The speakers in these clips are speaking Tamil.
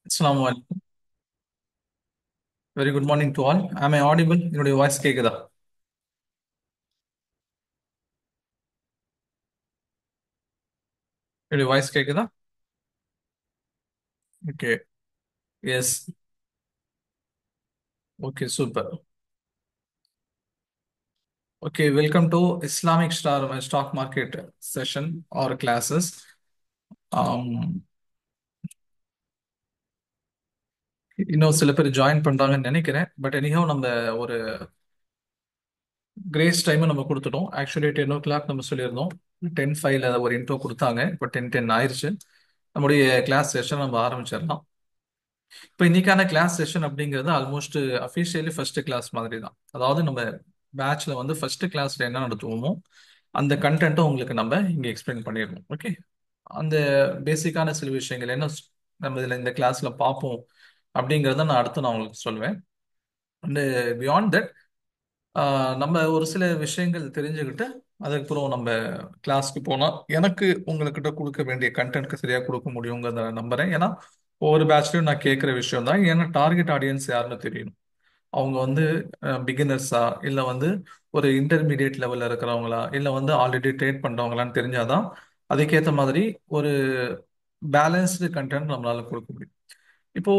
Assalamu alaikum. Very good morning to all. Am I audible? என்னுடைய வாய்ஸ் கேக்குதா? என்னுடைய வாய்ஸ் கேக்குதா? Okay. Yes. Okay, super. Okay, welcome to Islamic stock market session or classes. இன்னும் சில பேர் ஜாயின் பண்றாங்கன்னு நினைக்கிறேன். பட் எனிஹவ் நம்ம ஒரு கிரேஸ் டைம் நம்ம கொடுத்துட்டோம். ஆக்சுவலி 10 o'clock நம்ம சொல்லியிருந்தோம். 10:05 ஒரு இன்ட்ரோ கொடுத்தாங்க. இப்போ 10:10 ஆயிருச்சு. நம்முடைய கிளாஸ் செஷன் நம்ம ஆரம்பிச்சிடலாம். இப்போ இன்னைக்கான கிளாஸ் செஷன் அப்படிங்கிறது ஆல்மோஸ்ட் அஃபிஷியலி ஃபர்ஸ்ட் கிளாஸ் மாதிரி தான். அதாவது நம்ம பேட்ச்ல வந்து ஃபர்ஸ்ட் கிளாஸ்ல என்ன நடத்துவோமோ அந்த கண்டென்ட்டை உங்களுக்கு நம்ம இங்க எக்ஸ்பிளைன் பண்ணிடணும். ஓகே. அந்த பேசிக்கான சில விஷயங்கள் என்ன நம்ம இதுல இந்த கிளாஸ்ல பார்ப்போம் அப்படிங்கிறத நான் உங்களுக்கு சொல்லுவேன். அண்ட் பியாண்ட் தட் நம்ம ஒரு சில விஷயங்கள் தெரிஞ்சுக்கிட்டு அதுக்கப்புறம் நம்ம கிளாஸ்க்கு போனா எனக்கு உங்ககிட்ட கொடுக்க வேண்டிய கண்டென்ட்க்கு சரியா கொடுக்க முடியுங்கிறத நான் நம்புறேன். ஏன்னா ஒவ்வொரு பேட்ச்லயும் நான் கேட்குற விஷயம் தான். ஏன்னா டார்கெட் ஆடியன்ஸ் யாருன்னு தெரியணும். அவங்க வந்து பிகினர்ஸா இல்ல வந்து ஒரு இன்டர்மீடியட் லெவல்ல இருக்கிறவங்களா இல்ல வந்து ஆல்ரெடி ட்ரேட் பண்றவங்களான்னு தெரிஞ்சாதான் அதுக்கேற்ற மாதிரி ஒரு பேலன்ஸ்டு கண்டென்ட் நம்மளால கொடுக்க முடியும். இப்போ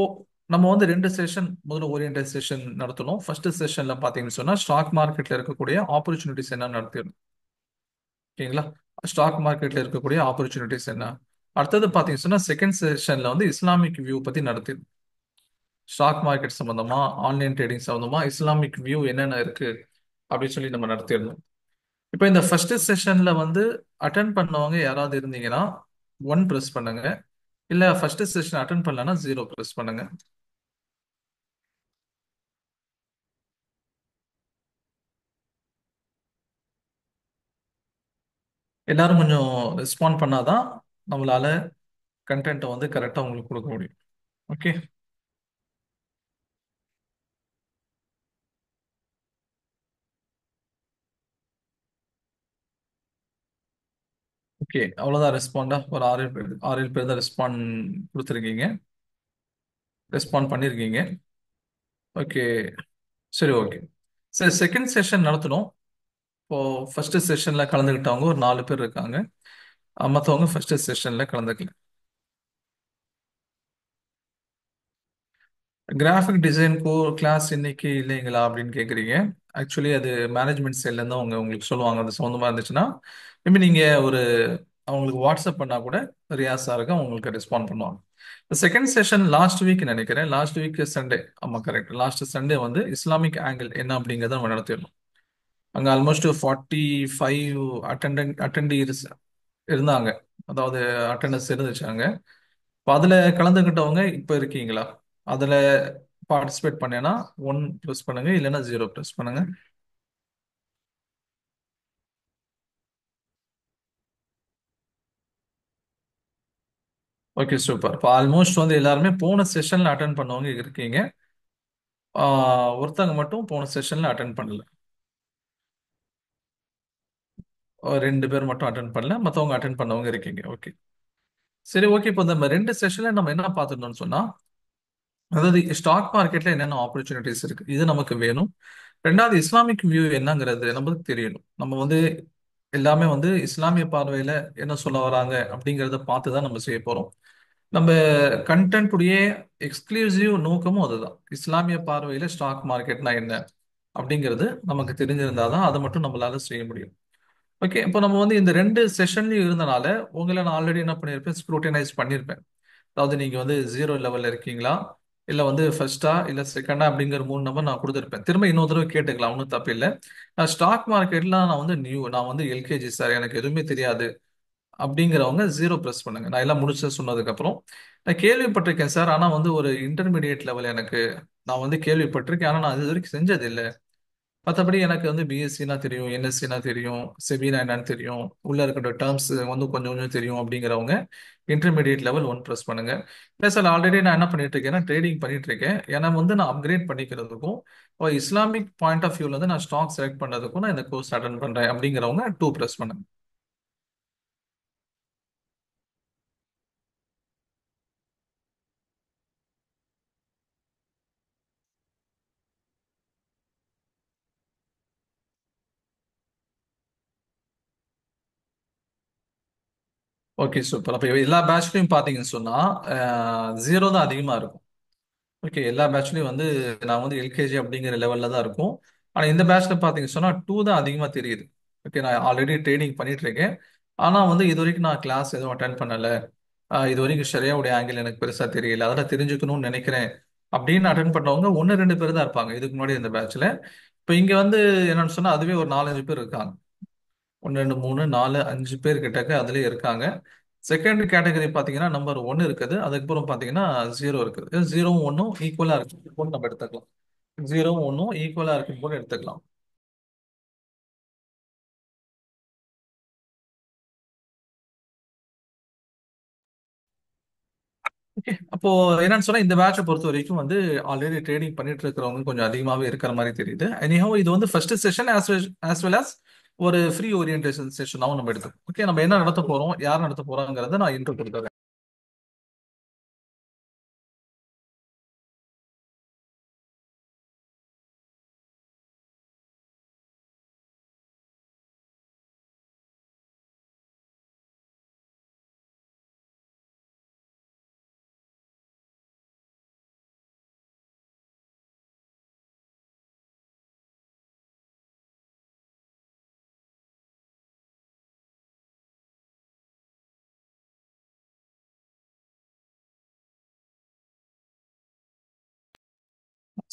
நம்ம வந்து ரெண்டு செஷன் முதல்ல ஓரியன்டட் செஷன் நடத்தணும். ஃபர்ஸ்ட் செஷன்ல பாத்தீங்கன்னு சொன்னா ஸ்டாக் மார்க்கெட்ல இருக்கக்கூடிய ஆப்பர்ச்சுனிட்டிஸ் என்ன நடத்திடணும். ஓகேங்களா? ஸ்டாக் மார்க்கெட்ல இருக்கக்கூடிய ஆப்பர்ச்சுனிட்டிஸ் என்ன. அடுத்தது பாத்தீங்கன்னு சொன்னா செகண்ட் செஷன்ல வந்து இஸ்லாமிக் வியூ பத்தி நடத்திடணும். ஸ்டாக் மார்க்கெட் சம்பந்தமா ஆன்லைன் ட்ரேடிங் சம்பந்தமா இஸ்லாமிக் வியூ என்னென்ன இருக்கு அப்படின்னு சொல்லி நம்ம நடத்திடணும். இப்போ இந்த ஃபர்ஸ்ட் செஷன்ல வந்து அட்டன் பண்ணவங்க யாராவது இருந்தீங்கன்னா ஒன் ப்ரெஸ் பண்ணுங்க. இல்ல ஃபர்ஸ்ட் செஷன் அட்டன் பண்ணலன்னா ஜீரோ ப்ரெஸ் பண்ணுங்க. எல்லாரும் கொஞ்சம் ரெஸ்பாண்ட் பண்ணாதான் நம்மளால கண்டென்ட்டை வந்து கரெக்டாக உங்களுக்கு கொடுக்க முடியும். ஓகே. ஓகே, அவ்வளோதான் ரெஸ்பாண்டா. ஒரு 6 பேர் 6 பேர் தான் ரெஸ்பாண்ட் கொடுத்துருக்கீங்க. ரெஸ்பாண்ட் பண்ணியிருக்கீங்க. ஓகே. சரி, ஓகே. சரி, செகண்ட் செஷன் நடத்தணும். இப்போ ஃபர்ஸ்ட் செஷன்ல கலந்துக்கிட்டவங்க ஒரு 4 பேர் இருக்காங்க. மற்றவங்க ஃபர்ஸ்ட் செஷன்ல கலந்துக்கல. கிராஃபிக் டிசைன் கிளாஸ் இன்னைக்கு இல்லைங்களா அப்படின்னு கேட்குறீங்க. ஆக்சுவலி அது மேனேஜ்மெண்ட் சைட்லேருந்து அவங்க உங்களுக்கு சொல்லுவாங்க. அது சொந்தமாக இருந்துச்சுன்னா மேபி நீங்கள் அவங்களுக்கு வாட்ஸ்அப் பண்ணால் கூட ரியாஸ் சாருக்கு உங்களுக்கு ரெஸ்பாண்ட் பண்ணுவாங்க. செகண்ட் செஷன் லாஸ்ட் வீக் நினைக்கிறேன். Last week Sunday. ஆமாம், கரெக்ட். லாஸ்ட் சண்டே வந்து இஸ்லாமிக் ஆங்கிள் என்ன அப்படிங்கிறத நம்ம நடத்திடணும். அங்கே ஆல்மோஸ்ட் 45 அட்டண்டீஸ் இருந்தாங்க. அதாவது அட்டண்டன்ஸ் இருந்துச்சாங்க. இப்போ அதில் கலந்துக்கிட்டவங்க இப்போ இருக்கீங்களா? அதில் பார்ட்டிசிபேட் பண்ணேன்னா ஒன் ப்ரெஸ் பண்ணுங்க, இல்லைன்னா ஜீரோ ப்ரெஸ் பண்ணுங்க. Okay, super. இப்போ ஆல்மோஸ்ட் வந்து எல்லாருமே போன செஷன்ல அட்டன் பண்ணவங்க இருக்கீங்க. ஒருத்தங்க மட்டும் போன செஷன்ல அட்டன் பண்ணல. 2 பேர் மட்டும் அட்டன் பண்ணல, மற்றவங்க அட்டன் பண்ணவங்க இருக்கீங்க. ஓகே. சரி, ஓகே. இப்போ நம்ம ரெண்டு செஷன்ல நம்ம என்ன பார்த்துட்டோம்னு சொன்னா, அதாவது ஸ்டாக் மார்க்கெட்ல என்னென்ன ஆப்பர்ச்சுனிட்டிஸ் இருக்கு இது நமக்கு வேணும். ரெண்டாவது இஸ்லாமிக் வியூ என்னங்கிறது நமக்கு தெரியணும். நம்ம வந்து எல்லாமே வந்து இஸ்லாமிய பார்வையில என்ன சொல்ல வராங்க அப்படிங்கிறத பார்த்து தான் நம்ம செய்ய போறோம். நம்ம கண்டென்ட் உடைய எக்ஸ்க்ளூசிவ் நோக்கமும் அதுதான். இஸ்லாமிய பார்வையில ஸ்டாக் மார்க்கெட்னா என்ன அப்படிங்கிறது நமக்கு தெரிஞ்சிருந்தாதான் அதை மட்டும் நம்மளால செய்ய முடியும். ஓகே. இப்போ நம்ம வந்து இந்த ரெண்டு செஷன்லயும் இருந்தனால உங்களை நான் ஆல்ரெடி என்ன பண்ணியிருப்பேன், ஸ்க்ரூட்டனைஸ் பண்ணியிருப்பேன். அதாவது நீங்க வந்து ஜீரோ லெவல்ல இருக்கீங்களா, இல்ல வந்து ஃபர்ஸ்டா இல்ல செகண்டா அப்படிங்கிற 3 நம்பர் நான் கொடுத்துருப்பேன். திரும்ப இன்னொரு தடவை கேட்டுக்கலாம், ஒன்றும் தப்பு இல்லை. நான் ஸ்டாக் மார்க்கெட்ல நான் வந்து நியூ, நான் வந்து எல்கேஜி சார், எனக்கு எதுவுமே தெரியாது அப்படிங்கிறவங்க ஜீரோ ப்ரெஸ் பண்ணுங்க. நான் எல்லாம் முடிச்சு சொன்னதுக்கு அப்புறம் நான் கேள்விப்பட்டிருக்கேன் சார், ஆனா வந்து ஒரு இன்டர்மீடியட் லெவல் எனக்கு நான் வந்து கேள்விப்பட்டிருக்கேன், ஆனா நான் இது வரைக்கும் செஞ்சது இல்லை. மற்றபடி எனக்கு வந்து பிஎஸ்சினா தெரியும், என்எஸ்சினா தெரியும், செபினா என்னன்னு தெரியும், உள்ள இருக்கிற டேர்ம்ஸ் வந்து கொஞ்சம் கொஞ்சம் தெரியும் அப்படிங்கிறவங்க இன்டர்மீடியட் லெவல் ஒன் ப்ரெஸ் பண்ணுங்க. இல்லை சார், ஆல்ரெடி நான் என்ன பண்ணிட்டு இருக்கேன்னா ட்ரேடிங் பண்ணிட்டு இருக்கேன், ஏன்னா வந்து நான் அப்கிரேட் பண்ணிக்கிறதுக்கும் இஸ்லாமிக் பாயிண்ட் ஆஃப் வியூல இருந்து நான் ஸ்டாக் செலக்ட் பண்ணதுக்கும் நான் இந்த கோர்ஸ் அட்டன் பண்றேன் அப்படிங்கிறவங்க டூ ப்ரெஸ் பண்ணுங்க. Okay super. அப்ப எல்லா பேட்ச்லயும் பாத்தீங்கன்னு சொன்னா ஜீரோ தான் அதிகமா இருக்கும். ஓகே, எல்லா பேட்ச்லயும் வந்து நான் வந்து எல்கேஜி அப்படிங்கிற லெவல்ல தான் இருக்கும். ஆனா இந்த பேட்ச்ல பாத்தீங்கன்னு சொன்னா டூ தான் அதிகமா தெரியுது. ஓகே, நான் ஆல்ரெடி ட்ரைனிங் பண்ணிட்டு இருக்கேன். ஆனா வந்து இது வரைக்கும் நான் கிளாஸ் எதுவும் அட்டன் பண்ணல. இது வரைக்கும் ஷரியாவுடைய ஆங்கிள் எனக்கு பெருசா தெரியல, அதெல்லாம் தெரிஞ்சுக்கணும்னு நினைக்கிறேன் அப்படின்னு அட்டன் பண்ணவங்க ஒன்னு ரெண்டு பேர் தான் இருப்பாங்க இதுக்கு முன்னாடி இந்த பேட்ச்ல. இப்போ இங்க வந்து என்னன்னு சொன்னா அதுவே ஒரு நாலஞ்சு பேர் இருக்காங்க. ஒன்று ரெண்டு மூணு நாலு அஞ்சு பேர் கிட்டக்க அதுலயே இருக்காங்க. செகண்ட் கேட்டகரி பாத்தீங்கன்னா நம்பர் ஒன் இருக்குது, அதுக்கப்புறம் பாத்தீங்கன்னா ஜீரோ இருக்குது. ஜீரோவும் ஒன்னும் ஈக்குவலா இருக்கு போல நம்ம எடுத்துக்கலாம். ஜீரோவும் ஒன்னும் ஈக்குவலா இருக்கு போல எடுத்துக்கலாம். ஓகே, அப்போ என்னன்னு சொன்னா இந்த பேட்சை பொறுத்த வரைக்கும் வந்து ஆல்ரெடி ட்ரேடிங் பண்ணிட்டு இருக்கிறவங்க கொஞ்சம் அதிகமாவே இருக்கிற மாதிரி தெரியுது. எனிஹோ இது வந்து first session as well as ஒரு ஃப்ரீ ஓரியன்டேஷன் செஷனாவும் நம்ம எடுத்துக்கோம். ஓகே, நம்ம என்ன நடத்த போறோம், யார் நடத்த போறோங்கிறத நான் இன்ட்ரோ கொடுக்குறேன்.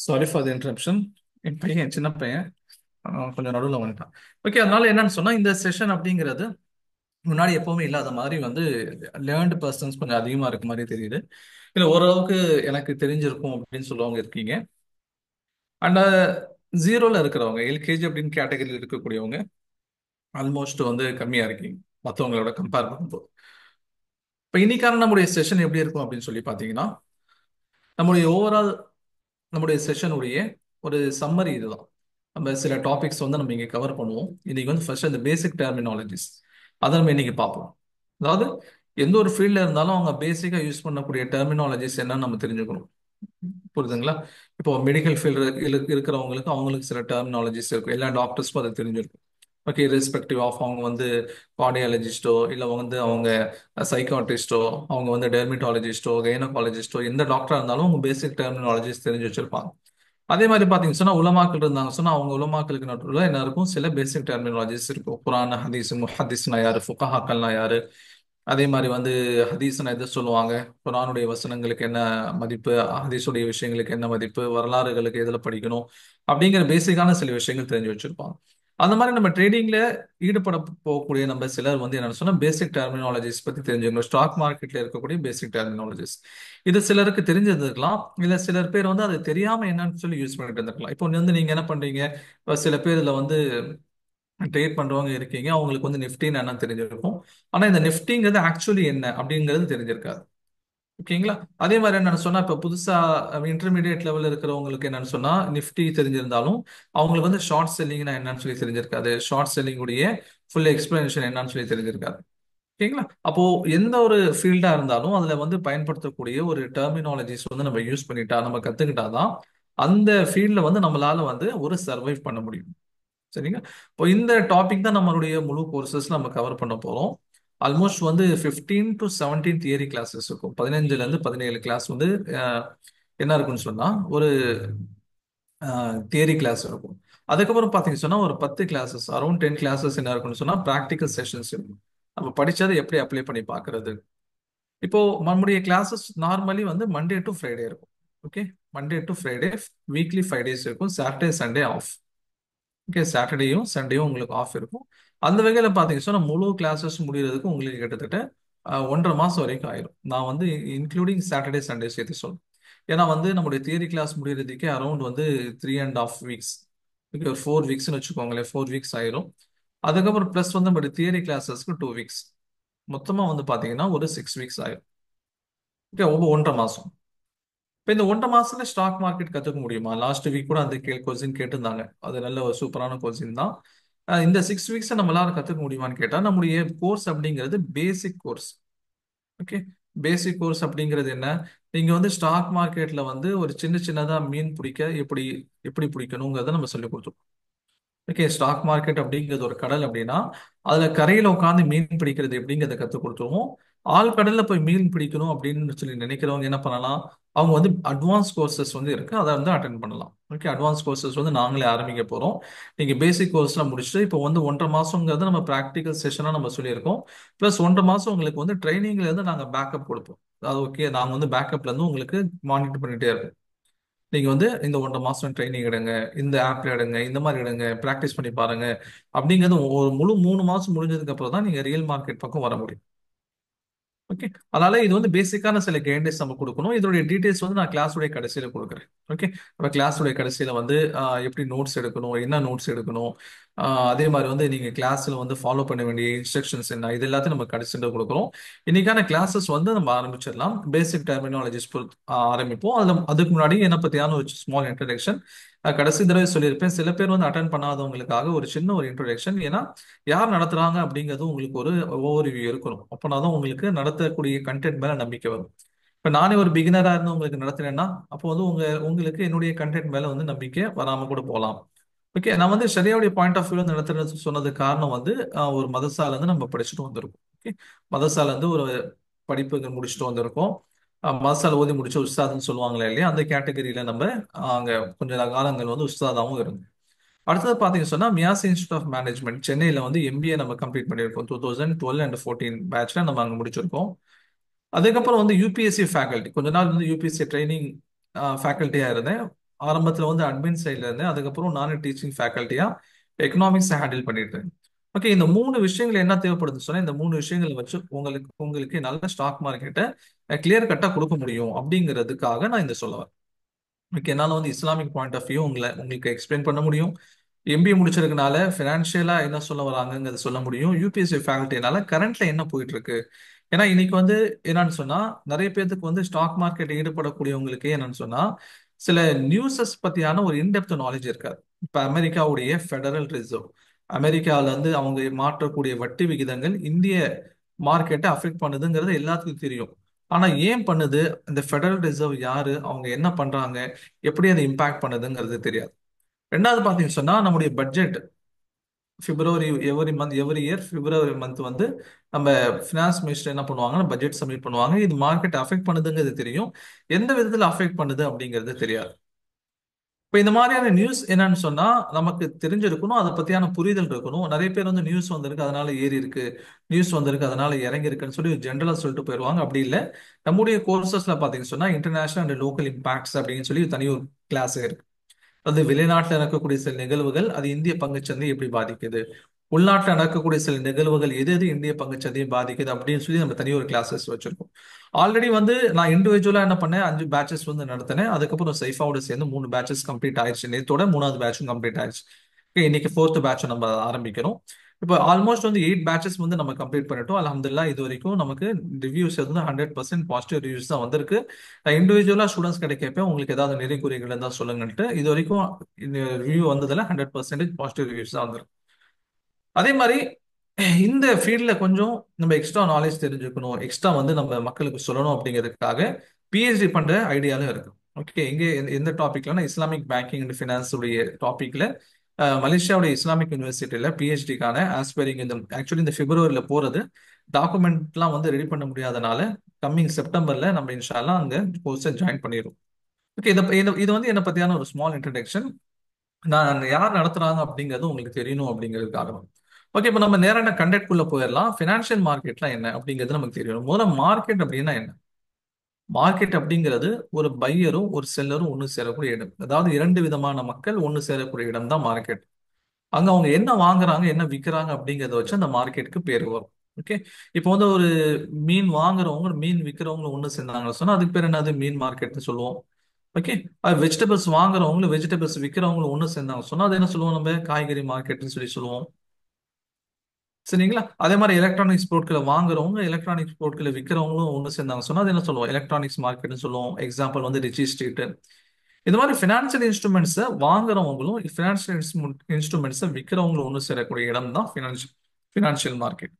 Sorry for the interruption. என் பையன், என் சின்ன பையன் கொஞ்சம் நடுவில் வந்துட்டான். ஓகே, அதனால என்னன்னு சொன்னா இந்த செஷன் அப்படிங்கிறது முன்னாடி எப்பவுமே இல்லாத மாதிரி வந்து லேர்ன்டு பர்சன்ஸ் கொஞ்சம் அதிகமா இருக்க மாதிரி தெரியுது. இல்ல ஓரளவுக்கு எனக்கு தெரிஞ்சிருக்கும் அப்படின்னு சொல்லுவாங்க இருக்கீங்க. அண்ட் ஜீரோல இருக்கிறவங்க எல்கேஜி அப்படின்னு கேட்டகரியில் இருக்கக்கூடியவங்க ஆல்மோஸ்ட் வந்து கம்மியா இருக்கீங்க மற்றவங்களோட கம்பேர் பண்ணும்போது. இப்போ இன்னைக்கான நம்முடைய செஷன் எப்படி இருக்கும் அப்படின்னு சொல்லி பார்த்தீங்கன்னா, நம்முடைய ஓவரால் நம்முடைய செஷனுடைய ஒரு சம்மரி இதுதான். நம்ம சில டாபிக்ஸ் வந்து நம்ம இங்கே கவர் பண்ணுவோம். இன்னைக்கு வந்து ஃபர்ஸ்ட் அந்த பேசிக் டெர்மினாலஜிஸ் அதை நம்ம இன்னைக்கு பார்ப்போம். அதாவது எந்த ஒரு ஃபீல்ட்ல இருந்தாலும் அவங்க பேசிக்கா யூஸ் பண்ணக்கூடிய டெர்மினாலஜிஸ் என்னன்னு நம்ம தெரிஞ்சுக்கணும். புரியுதுங்களா? இப்போ மெடிக்கல் ஃபீல்டு இருக்கிறவங்களுக்கு அவங்களுக்கு சில டெர்மினாலஜிஸ் இருக்கும், எல்லா டாக்டர்ஸ்க்கும் அது தெரிஞ்சிருக்கும். ஓகே, ரெஸ்பெக்டிவ் ஆஃப் அவங்க வந்து கார்டியாலஜிஸ்டோ இல்லை வந்து அவங்க சைக்காட்ரிஸ்டோ, அவங்க வந்து டெர்மிட்டாலஜிஸ்டோ கைனகாலஜிஸ்டோ, எந்த டாக்டரா இருந்தாலும் அவங்க பேசிக் டெர்மினாலஜிஸ் தெரிஞ்சு வச்சிருப்பாங்க. அதே மாதிரி பாத்தீங்கன்னா சொன்னா உலமாக்கள் இருந்தாங்க சொன்னா அவங்க உலமாக்களுக்கு நடுவில் என்ன இருக்கும், சில பேசிக் டெர்மினாலஜிஸ் இருக்கும். குரான் ஹதீஸ், முஹத்திஸ்னா யாரு, ஃபுகஹாக்கள்னா யாரு, அதே மாதிரி வந்து ஹதீஸ்னா எதை சொல்லுவாங்க, குரானுடைய வசனங்களுக்கு என்ன மதிப்பு, ஹதீஸுடைய விஷயங்களுக்கு என்ன மதிப்பு, வரலாறுகளுக்கு எதுல படிக்கணும் அப்படிங்கிற பேசிக்கான சில விஷயங்கள் தெரிஞ்சு வச்சிருப்பாங்க. அந்த மாதிரி நம்ம ட்ரேடிங்ல ஈடுபட போகக்கூடிய நம்ம சிலர் வந்து என்ன சொன்னா பேசிக் டெர்மினாலஜிஸ் பத்தி தெரிஞ்சுக்கணும். ஸ்டாக் மார்க்கெட்ல இருக்கக்கூடிய பேசிக் டெர்மினாலஜிஸ் இது சிலருக்கு தெரிஞ்சிருந்திருக்கலாம், இல்ல சிலர் பேர் வந்து அது தெரியாம என்னன்னு சொல்லி யூஸ் பண்ணிட்டு இருந்திருக்கலாம். இப்போ வந்து நீங்க என்ன பண்றீங்க, இப்ப சில பேர் இதுல வந்து ட்ரேட் பண்றவங்க இருக்கீங்க, அவங்களுக்கு வந்து நிஃப்டின்னு என்ன தெரிஞ்சிருக்கும். ஆனா இந்த நிஃப்டிங்கிறது ஆக்சுவலி என்ன அப்படிங்கிறது தெரிஞ்சிருக்காது. ஓகேங்களா? அதே மாதிரி என்னன்னு சொன்னா இப்ப புதுசா இன்டர்மீடியட் லெவல்ல இருக்கிறவங்களுக்கு என்னன்னு சொன்னா நிஃப்டி தெரிஞ்சிருந்தாலும் அவங்களுக்கு வந்து ஷார்ட் செல்லிங்னா என்னன்னு சொல்லி தெரிஞ்சிருக்காது, ஷார்ட் செல்லிங் உடைய ஃபுல் எக்ஸ்பிளனேஷன் என்னன்னு சொல்லி தெரிஞ்சிருக்காது. ஓகேங்களா? அப்போ எந்த ஒரு ஃபீல்டா இருந்தாலும் அதுல வந்து பயன்படுத்தக்கூடிய ஒரு டெர்மினாலஜிஸ் வந்து நம்ம யூஸ் பண்ணிட்டா, நம்ம கத்துக்கிட்டாதான் அந்த ஃபீல்ட்ல வந்து நம்மளால வந்து ஒரு சர்வைவ் பண்ண முடியும். சரிங்க. இப்போ இந்த டாபிக் தான் நம்மளுடைய முழு கோர்சஸ் நம்ம கவர் பண்ண போறோம். ஆல்மோஸ்ட் வந்து 15 டு 17 தியரி கிளாஸஸ் இருக்கும். 15ல இருந்து 17 கிளாஸ் வந்து அஹ், என்ன இருக்குன்னு சொன்னா ஒரு தியரி கிளாஸ் இருக்கும். அதுக்கப்புறம் பார்த்தீங்கன்னு சொன்னா ஒரு 10 கிளாஸஸ், அரௌண்ட் 10 கிளாஸஸ் என்ன இருக்குன்னு சொன்னா ப்ராக்டிக்கல் செஷன்ஸ் இருக்கும். நம்ம படிச்சதை எப்படி அப்ளை பண்ணி பார்க்கிறது. இப்போ நம்முடைய கிளாஸஸ் நார்மலி வந்து மண்டே டு ஃப்ரைடே இருக்கும். Okay, Monday to Friday, weekly 5 days இருக்கும், சாட்டர்டே சண்டே ஆஃப். ஓகே, சாட்டர்டேயும் சண்டேயும் உங்களுக்கு ஆஃப் இருக்கும். அந்த வகையில் பார்த்தீங்கன்னா சொன்னா முழு கிளாஸஸ் முடியறதுக்கு உங்களுக்கு கிட்டத்தட்ட 1.5 மாசம் வரைக்கும் ஆயிரும். நான் வந்து இன்க்ளூடிங் சாட்டர்டே சண்டே சேர்த்து சொல்றேன். ஏன்னா வந்து நம்முடைய தியரி கிளாஸ் முடியறதுக்கே அரௌண்ட் வந்து 3.5 வீக்ஸ். ஓகே, ஒரு 4 வீக்ஸ்னு வச்சுக்கோங்களேன், 4 வீக்ஸ் ஆயிரும். அதுக்கப்புறம் ப்ளஸ் வந்து நம்மளுடைய தியரி கிளாஸஸ்க்கு 2 வீக்ஸ், மொத்தமாக வந்து பார்த்தீங்கன்னா ஒரு 6 வீக்ஸ் ஆயிரும். ஓகே, ஒவ்வொரு 1.5 மாசம். இப்போ இந்த 1.5 மாசத்துல ஸ்டாக் மார்க்கெட் கத்துக்க முடியுமா? லாஸ்ட் வீக் கூட அந்த கொஸ்டின் கேட்டிருந்தாங்க. அது நல்ல ஒரு சூப்பரான கொஸ்டின் தான். இந்த 6 வீக்ஸை நம்மளால கத்துக்க முடியுமான்னு கேட்டா நம்முடைய கோர்ஸ் அப்படிங்கிறது பேசிக் கோர்ஸ். ஓகே, பேசிக் கோர்ஸ் அப்படிங்கிறது என்ன, நீங்க வந்து ஸ்டாக் மார்க்கெட்ல வந்து ஒரு சின்ன சின்னதா மீன் பிடிக்க எப்படி எப்படி பிடிக்கணுங்கிறத நம்ம சொல்லி கொடுத்துருக்கோம். ஓகே, ஸ்டாக் மார்க்கெட் அப்படிங்கிறது ஒரு கடல் அப்படின்னா அதுல கரையில உட்காந்து மீன் பிடிக்கிறது எப்படிங்கிறத கற்றுக் கொடுத்துருவோம். ஆழ்கடல்ல போய் மீன் பிடிக்கணும் அப்படின்னு சொல்லி நினைக்கிறவங்க என்ன பண்ணலாம், அவங்க வந்து அட்வான்ஸ் கோர்சஸ் வந்து இருக்கு, அதை வந்து அட்டன் பண்ணலாம். ஓகே, அட்வான்ஸ் கோர்சஸ் வந்து நாங்களே ஆரம்பிக்க போறோம். நீங்க பேசிக் கோர்ஸ்லாம் முடிச்சுட்டு இப்போ வந்து 1.5 மாசங்கிறது நம்ம ப்ராக்டிக்கல் செஷனா நம்ம சொல்லியிருக்கோம். ப்ளஸ் 1.5 மாசம் உங்களுக்கு வந்து ட்ரைனிங்ல இருந்து நாங்க பேக்கப் கொடுப்போம். அது ஓகே, நாங்க வந்து பேக்கப்ல இருந்து உங்களுக்கு மானிட்டர் பண்ணிட்டே இருப்போம். நீங்க வந்து இந்த 1.5 மாசம் ட்ரைனிங் எடுங்க, இந்த ஆப்ல எடுங்க, இந்த மாதிரி எடுங்க, ப்ராக்டிஸ் பண்ணி பாருங்க. அப்படிங்கிறது ஒரு முழு 3 மாசம் முடிஞ்சதுக்கு அப்புறம் தான் நீங்க ரியல் மார்க்கெட் பக்கம் வர முடியும். ஓகே, அதனால இது வந்து பேசிக்கான சில கைடன்ஸ் நம்ம கொடுக்கணும். இதோடைய டீடைல்ஸ் வந்து நான் கிளாஸுடைய கடைசியில கொடுக்குறேன். ஓகே, நம்ம கிளாஸுடைய கடைசியில வந்து எப்படி நோட்ஸ் எடுக்கணும், என்ன நோட்ஸ் எடுக்கணும், அதே மாதிரி வந்து நீங்க கிளாஸ்ல வந்து ஃபாலோ பண்ண வேண்டிய இன்ஸ்ட்ரக்ஷன்ஸ் என்ன, இது எல்லாத்தையும் நம்ம கடைசியில கொடுக்குறோம். இன்னைக்கான கிளாஸஸ் வந்து நம்ம ஆரம்பிச்சிடலாம். பேசிக் டெர்மினாலஜிஸ் ஆரம்பிப்போம். அதுக்கு முன்னாடி என்னை பத்தியான ஒரு ஸ்மால் இன்ட்ரடக்ஷன். கடைசி தடவை சொல்லியிருப்பேன், சில பேர் வந்து அட்டன் பண்ணாதவங்களுக்காக ஒரு சின்ன ஒரு இன்ட்ரடக்ஷன். ஏன்னா யார் நடத்துறாங்க அப்படிங்கிறது உங்களுக்கு ஒரு ஓவர்வியூ இருக்கணும். அப்போனா தான் உங்களுக்கு நடத்தக்கூடிய கண்டென்ட் மேல நம்பிக்கை வரும். இப்ப நானே ஒரு பிகினரா இருந்து உங்களுக்கு நடத்துனேன்னா அப்போ வந்து உங்களுக்கு என்னுடைய கண்டென்ட் மேல வந்து நம்பிக்கை வராம கூட போகலாம். ஓகே, நான் வந்து ஷரியாவுடைய பாயிண்ட் ஆஃப் வியூல நடத்துறது சொன்னது காரணம் வந்து ஒரு மதசால இருந்து நம்ம படிச்சுட்டு வந்திருக்கோம். ஓகே, மதசால இருந்து ஒரு படிப்புகள் முடிச்சுட்டு வந்திருக்கோம். மதசால ஓதி முடிச்ச உஸ்தாதுன்னு சொல்லுவாங்களே இல்லையா, அந்த கேட்டகரியில நம்ம அங்க கொஞ்ச காலங்கள் வந்து உஸ்தாதாவும் இருந்தோம். அடுத்தது பார்த்தீங்க சொன்னா மியாஸ் இன்ஸ்டியூட் ஆஃப் மேனேஜ்மெண்ட் சென்னையில் வந்து எம்பிஏ நம்ம கம்ப்ளீட் பண்ணியிருக்கோம். 2012 அண்ட் 14 பேட்ச்ல நம்ம அங்கே முடிச்சிருக்கோம். அதுக்கப்புறம் வந்து யூபிஎஸ்சி ஃபேக்கல்ட்டி கொஞ்ச நாள் வந்து யூபிஎஸ்சி ட்ரைனிங் ஃபேக்கல்ட்டியாக இருந்தேன். ஆரம்பத்தில் வந்து அட்மின் சைடில் இருந்தேன். அதுக்கப்புறம் நானும் டீச்சிங் ஃபேக்கல்ட்டியாக எக்கனாமிக்ஸ் ஹேண்டில் பண்ணியிருந்தேன். ஓகே, இந்த 3 விஷயங்கள் என்ன தேவைப்படுதுன்னு சொன்னா இந்த 3 விஷயங்களை வச்சு உங்களுக்கு நல்ல ஸ்டாக் மார்க்கெட்டை கிளியர் கட்டாக கொடுக்க முடியும் அப்படிங்கிறதுக்காக நான் இந்த சொல்ல வரேன். ஓகே, என்னால் வந்து இஸ்லாமிக் பாயிண்ட் ஆஃப் வியூ உங்களுக்கு எக்ஸ்பிளைன் பண்ண முடியும். எம்பிஏ முடிச்சிருக்கனால ஃபினான்ஷியலா என்ன சொல்ல வராங்கங்கிறத சொல்ல முடியும். யூபிஎஸ்சி ஃபேக்கல்ட்டினால கரண்ட்ல என்ன போயிட்டு இருக்கு. ஏன்னா இன்னைக்கு வந்து என்னன்னு சொன்னா நிறைய பேருக்கு வந்து ஸ்டாக் மார்க்கெட் ஈடுபடக்கூடியவங்களுக்கு என்னன்னு சொன்னா சில நியூஸஸ் பத்தியான ஒரு இன்டெப்த் நாலேஜ் இருக்காது. இப்ப அமெரிக்காவுடைய ஃபெடரல் ரிசர்வ், அமெரிக்கால இருந்து அவங்க மாற்றக்கூடிய வட்டி விகிதங்கள் இந்திய மார்க்கெட்டை அஃபெக்ட் பண்ணுதுங்கிறது எல்லாத்துக்கும் தெரியும். ஆனா ஏன் பண்ணுது, இந்த ஃபெடரல் ரிசர்வ் யாரு, அவங்க என்ன பண்றாங்க, எப்படி அதை இம்பாக்ட் பண்ணுதுங்கிறது தெரியாது. ரெண்டாவது பாத்தீங்கன்னு சொன்னா நம்முடைய பட்ஜெட் பிப்ரவரி எவ்ரி இயர் பிப்ரவரி மந்த் வந்து நம்ம ஃபினான்ஸ் மினிஸ்டர் என்ன பண்ணுவாங்கன்னா பட்ஜெட் சப்மிட் பண்ணுவாங்க. இது மார்க்கெட் அஃபெக்ட் பண்ணுதுங்கிறது தெரியும், எந்த விதத்துல அஃபெக்ட் பண்ணுது அப்படிங்கிறது தெரியாது. இப்ப இந்த மாதிரியான நியூஸ் என்னன்னு சொன்னா நமக்கு தெரிஞ்சிருக்கணும், அதை பத்தியான புரிதல் இருக்கணும். நிறைய பேர் வந்து நியூஸ் வந்திருக்கு அதனால ஏறி இருக்கு, நியூஸ் வந்திருக்கு அதனால இறங்கி இருக்குன்னு சொல்லி ஜென்ரலா சொல்லிட்டு போயிடுவாங்க. அப்படி இல்லை. நம்முடைய கோர்சஸ்ல பாத்தீங்கன்னு சொன்னா இன்டர்நேஷனல் அண்ட் லோக்கல் இம்பாக்ட்ஸ் அப்படின்னு சொல்லி தனி ஒரு கிளாஸ் இருக்கு. அது வெளிநாட்டில் நடக்கக்கூடிய சில நிகழ்வுகள் அது இந்திய பங்குச்சந்தை எப்படி பாதிக்குது, உள்நாட்டில் நடக்கக்கூடிய சில நிகழ்வுகள் எது எது இந்திய பங்குச்சந்தையை பாதிக்குது அப்படின்னு சொல்லி நம்ம தனி ஒரு கிளாஸஸ் வச்சிருக்கோம். ஆல்ரெடி வந்து நான் இண்டிவிஜுவலா என்ன பண்ணேன், 5 பேட்சஸ் வந்து நடத்தினேன். அதுக்கப்புறம் சைஃபாவோட சேர்ந்து 3 பேட்சஸ் கம்ப்ளீட் ஆயிடுச்சு. நேத்தோட 3வது பேட்சும் கம்ப்ளீட் ஆயிடுச்சு. Okay, இன்னைக்கு 4th பேட்ச் நம்ம ஆரம்பிக்கிறோம். இப்போ ஆல்மோஸ்ட் வந்து 8 பேட்சஸ் வந்து நம்ம கம்ப்ளீட் பண்ணிட்டோம். அல்ஹம்துலில்லாஹ் இது வரைக்கும் நமக்கு ரிவ்யூஸ் வந்து 100% பாசிட்டிவ் ரிவ்யூஸ் தான் வந்திருக்கு. நான் இண்டிவிஜுவலா ஸ்டூடெண்ட்ஸ் கிட்ட கேட்பேன், உங்களுக்கு ஏதாவது நிறை குறைகள் இருந்தால் சொல்லுங்கன்ட்டு. இது வரைக்கும் இந்த ரிவ்யூ வந்ததுல 100% பாசிட்டிவ் ரிவ்யூஸ் தான் வந்திருக்கு. அதே மாதிரி இந்த ஃபீல்ட்ல கொஞ்சம் நம்ம எக்ஸ்ட்ரா நாலேஜ் தெரிஞ்சுக்கணும், எக்ஸ்ட்ரா வந்து நம்ம மக்களுக்கு சொல்லணும் அப்படிங்கிறதுக்காக பிஹெச்டி பண்ற ஐடியாலும் இருக்கு. ஓகே, எங்க எந்த டாபிக்லன்னா இஸ்லாமிக் பேங்கிங் அண்ட் ஃபினான்ஸ் உடைய டாபிக்ல மலேசியாவுடைய இஸ்லாமிக் யூனிவர்சிட்டியில பிஹெச்டிக்கான ஆஸ்பைரிங் இந்த ஆக்சுவலி இந்த பிப்ரவரியில போறது. டாக்குமெண்ட்லாம் வந்து ரெடி பண்ண முடியாதனால கம்மிங் செப்டம்பர்ல நம்ம இன்ஷா அல்லாஹ் அங்க கோர்ஸை ஜாயின் பண்ணிடுவோம். ஓகே, இது வந்து என்னை பத்தியான ஒரு ஸ்மால் இன்ட்ரடக்ஷன். நான் யார் நடத்துறாங்க அப்படிங்கிறது உங்களுக்கு தெரியணும் அப்படிங்கிறதுக்காக தான். ஓகே, இப்போ நம்ம நேரான கண்டக்ட்குள்ள போயிடலாம். ஃபினான்ஷியல் மார்க்கெட்லாம் என்ன அப்படிங்கிறது நமக்கு தெரியணும். முதல்ல மார்க்கெட் அப்படின்னா என்ன. மார்க்கெட் அப்படிங்கிறது ஒரு பையரும் ஒரு செல்லரும் ஒன்று சேரக்கூடிய இடம். அதாவது 2 விதமான மக்கள் ஒன்று சேரக்கூடிய இடம் தான் மார்க்கெட். அங்க அவங்க என்ன வாங்குறாங்க என்ன விற்கிறாங்க அப்படிங்கிறத வச்சு அந்த மார்க்கெட்டுக்கு பேர் வரும். ஓகே, இப்போ வந்து ஒரு மீன் வாங்குறவங்க மீன் விற்கிறவங்க ஒன்று சேர்ந்தாங்கன்னு சொன்னா அதுக்கு பேர் என்னது, மீன் மார்க்கெட்னு சொல்லுவோம். ஓகே, அது வெஜிடபிள்ஸ் வாங்குறவங்களும் வெஜிடபிள்ஸ் விற்கிறவங்களும் ஒன்று சேர்ந்தாங்க சொன்னா அது என்ன சொல்லுவோம், நம்ம காய்கறி மார்க்கெட்னு சொல்லி சொல்லுவோம். சரிங்களா, அதே மாதிரி எலக்ட்ரானிக்ஸ் பொருட்களை வாங்குறவங்க எலக்ட்ரானிக்ஸ் பொருட்களை விற்கிறவங்களும் ஒன்று சேர்ந்தாங்க சொன்னா அது என்ன சொல்லுவோம், எலக்ட்ரானிக்ஸ் மார்க்கெட்னு சொல்லுவோம். எக்ஸாம்பிள் வந்து ரிச்சி ஸ்ட்ரீட். இந்த மாதிரி ஃபினான்ஷியல் இன்ஸ்ட்ருமெண்ட்ஸை வாங்குறவங்களும் ஃபினான்ஷியல் இன்ஸ்ட்ருமெண்ட்ஸை விற்கிறவங்களும் ஒன்று சேரக்கூடிய இடம் தான் ஃபினான்ஷியல் மார்க்கெட்.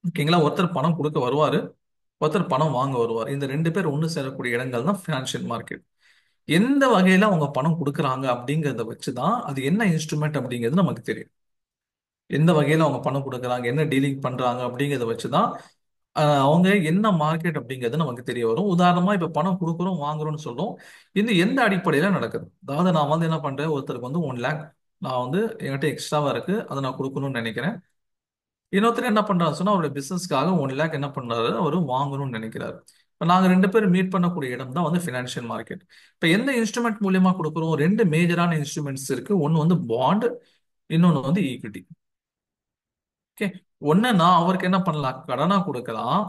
ஓகேங்களா, ஒருத்தர் பணம் கொடுக்க வருவாரு, ஒருத்தர் பணம் வாங்க வருவார். இந்த 2 பேர் ஒன்று சேரக்கூடிய இடங்கள் தான் ஃபினான்ஷியல் மார்க்கெட். எந்த வகையில அவங்க பணம் கொடுக்குறாங்க அப்படிங்கிறத வச்சுதான் அது என்ன இன்ஸ்ட்ருமெண்ட் அப்படிங்கிறது நமக்கு தெரியும். எந்த வகையில அவங்க பணம் கொடுக்குறாங்க, என்ன டீலிங் பண்றாங்க அப்படிங்கிறத வச்சுதான் அவங்க என்ன மார்க்கெட் அப்படிங்கிறது நமக்கு தெரிய வரும். உதாரணமா இப்ப பணம் கொடுக்குறோம் வாங்குறோம்னு சொல்றோம். இது எந்த அடிப்படையில நடக்குது? அதாவது நான் வந்து என்ன பண்றேன், ஒருத்தருக்கு வந்து 1 லேக் நான் வந்து என்கிட்ட எக்ஸ்ட்ராவா இருக்கு, அதை நான் கொடுக்கணும்னு நினைக்கிறேன். இன்னொருத்தர் என்ன பண்றாரு சொன்னா அவருடைய பிசினஸ்க்காக 1 லேக் என்ன பண்றாரு, அவரு வாங்கணும்னு நினைக்கிறாரு. இப்ப நாங்க 2 பேரும் மீட் பண்ணக்கூடிய இடம் தான் வந்து பினான்சியல் மார்க்கெட். இப்ப எந்த இன்ஸ்ட்ருமெண்ட் மூலியமா கொடுக்குறோம்? ரெண்டு மேஜரான இன்ஸ்ட்ருமெண்ட்ஸ் இருக்கு. ஒன்னு வந்து பாண்ட், இன்னொன்னு வந்து ஈக்விட்டி. ஓகே. ஒண்ணு நான் அவருக்கு என்ன பண்ணலாம், கடனா கொடுக்கலாம்,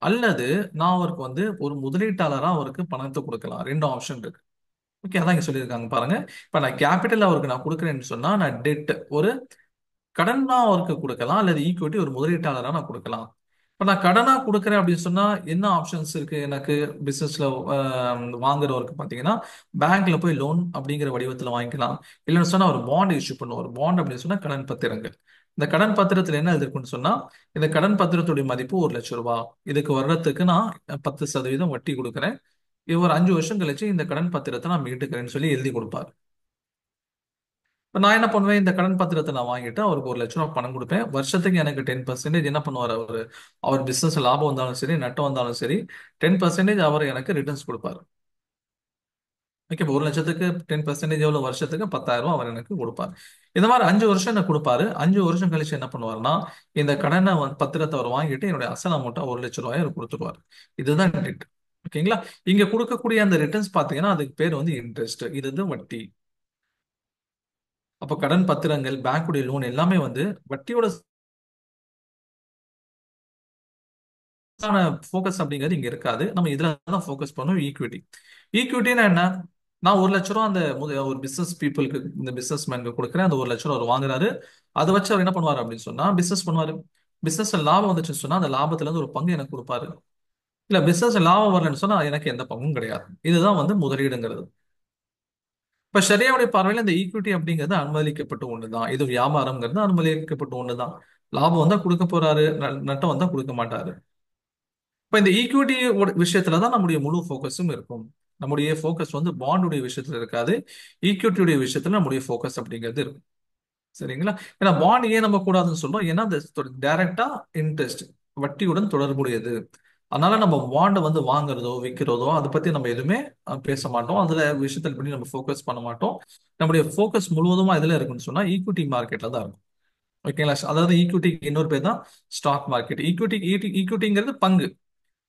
அல்லது நான் அவருக்கு வந்து ஒரு முதலீட்டாளரா அவருக்கு பணத்தை கொடுக்கலாம். ரெண்டு ஆப்ஷன் இருக்கு. ஓகே, அதான் இங்க சொல்லியிருக்காங்க பாருங்க. இப்ப நான் கேபிட்டல் அவருக்கு நான் கொடுக்குறேன்னு சொன்னா நான் டெட் ஒரு கடனா அவருக்கு கொடுக்கலாம், அல்லது ஈக்விட்டி ஒரு முதலீட்டாளரா நான் கொடுக்கலாம். இப்ப நான் கடனா கொடுக்குறேன் அப்படின்னு சொன்னா என்ன ஆப்ஷன்ஸ் இருக்கு எனக்கு? பிசினஸ்ல வாங்குறவருக்கு பாத்தீங்கன்னா பேங்க்ல போய் லோன் அப்படிங்கிற வடிவத்துல வாங்கிக்கலாம். இல்லைன்னு சொன்னா ஒரு பாண்ட் இஷ்யூ பண்ணுவார். பாண்ட் அப்படின்னு சொன்னா கடன் பத்திரங்கள். இந்த கடன் பத்திரத்துல என்ன இருக்குன்னு சொன்னா, இந்த கடன் பத்திரத்துடைய மதிப்பு 1 லட்சம் ரூபாய். இதுக்கு வர்றதுக்கு நான் 10% வட்டி கொடுக்குறேன். இவர் 5 வருஷம் கழிச்சு இந்த கடன் பத்திரத்தை நான் மீட்டுக்கிறேன்னு சொல்லி எழுதி கொடுப்பார். இப்ப நான் என்ன பண்ணுவேன், இந்த கடன் பத்திரத்தை நான் வாங்கிட்டு அவருக்கு 1 லட்சம் ரூபாய் பணம் கொடுப்பேன். வருஷத்துக்கு எனக்கு 10% என்ன பண்ணுவார் அவரு? அவர் பிசினஸ் லாபம் வந்தாலும் சரி, நட்டம் வந்தாலும் சரி, 10% அவர் எனக்கு ரிட்டர்ன்ஸ் கொடுப்பாரு. ஓகே, இப்போ 1 லட்சத்துக்கு 10% எவ்வளவு? வருஷத்துக்கு 10,000 ரூபாய் அவர் எனக்கு கொடுப்பார். இந்த மாதிரி 5 வருஷம் எனக்கு கொடுப்பாரு. 5 வருஷம் கழிச்சு என்ன பண்ணுவாருன்னா, இந்த கடனை பத்திரத்தை அவர் வாங்கிட்டு என்னுடைய அசல் அமௌண்ட்டா 1 லட்சம் ரூபாய் அவர் கொடுத்துருவார். இதுதான் டெட். ஓகேங்களா? இங்க கொடுக்கக்கூடிய அந்த ரிட்டர்ன்ஸ் பாத்தீங்கன்னா அதுக்கு பேர் வந்து இன்ட்ரெஸ்ட். இது வந்து வட்டி. அப்ப கடன் பத்திரங்கள், பேங்குடைய லோன் எல்லாமே வந்து வட்டியோட ஃபோக்கஸ் அப்படிங்கிறது இங்க இருக்காது. நம்ம இதுல தான் ஃபோக்கஸ் பண்ணுவோம், ஈக்விட்டி. ஈக்விட்டினா என்ன? நான் 1 லட்சம் ரூபா அந்த ஒரு பிசினஸ் பீப்புளுக்கு, இந்த பிசினஸ் மேனுக்கு கொடுக்குறேன். அந்த 1 லட்சம் ரூபா அவர் வாங்குறாரு. அதை வச்சு அவர் என்ன பண்ணுவாரு அப்படின்னு சொன்னா பிசினஸ் பண்ணுவாரு. பிசினஸ்ல லாபம் வந்துச்சுன்னு சொன்னா அந்த லாபத்துல இருந்து ஒரு பங்கு எனக்கு கொடுப்பாரு. இல்ல பிசினஸ் லாபம் வரலன்னு சொன்னா எனக்கு எந்த பங்கும் கிடையாது. இதுதான் வந்து முதலீடுங்கிறது. இப்ப ஷரியாவுடைய பார்வையில இந்த ஈக்விட்டி அப்படிங்கிறது அனுமதிக்கப்பட்ட ஒண்ணுதான். இது வியாபாரம்ங்கிறது அனுமதிக்கப்பட்ட ஒண்ணுதான். லாபம் வந்தா கொடுக்க போறாரு, நட்டம் வந்தா கொடுக்க மாட்டாரு. இப்ப இந்த ஈக்விட்டி விஷயத்துல தான் நம்முடைய முழு ஃபோக்கஸும் இருக்கும். நம்முடைய ஃபோக்கஸ் வந்து பாண்டுடைய விஷயத்துல இருக்காது. ஈக்விட்டியுடைய விஷயத்துல நம்முடைய ஃபோக்கஸ் அப்படிங்கிறது இருக்கும். சரிங்களா? ஏன்னா பாண்ட் ஏன் நம்ம கூடாதுன்னு சொல்றோம், ஏன்னா அது டைரக்டா இன்ட்ரெஸ்ட், வட்டியுடன் தொடர்புடையது. அதனால நம்ம பாண்டை வந்து வாங்குறதோ விற்கிறதோ அதை பத்தி நம்ம எதுவுமே பேச மாட்டோம். அதுல விஷயத்துல படி நம்ம ஃபோக்கஸ் பண்ண மாட்டோம். நம்முடைய ஃபோக்கஸ் முழுவதுமா எதுல இருக்குன்னு சொன்னா ஈக்விட்டி மார்க்கெட்ல தான் இருக்கும். ஓகேங்களா? அதாவது ஈக்விட்டிக்கு இன்னொரு பேர் தான் ஸ்டாக் மார்க்கெட். ஈக்விட்டிங்கிறது பங்கு,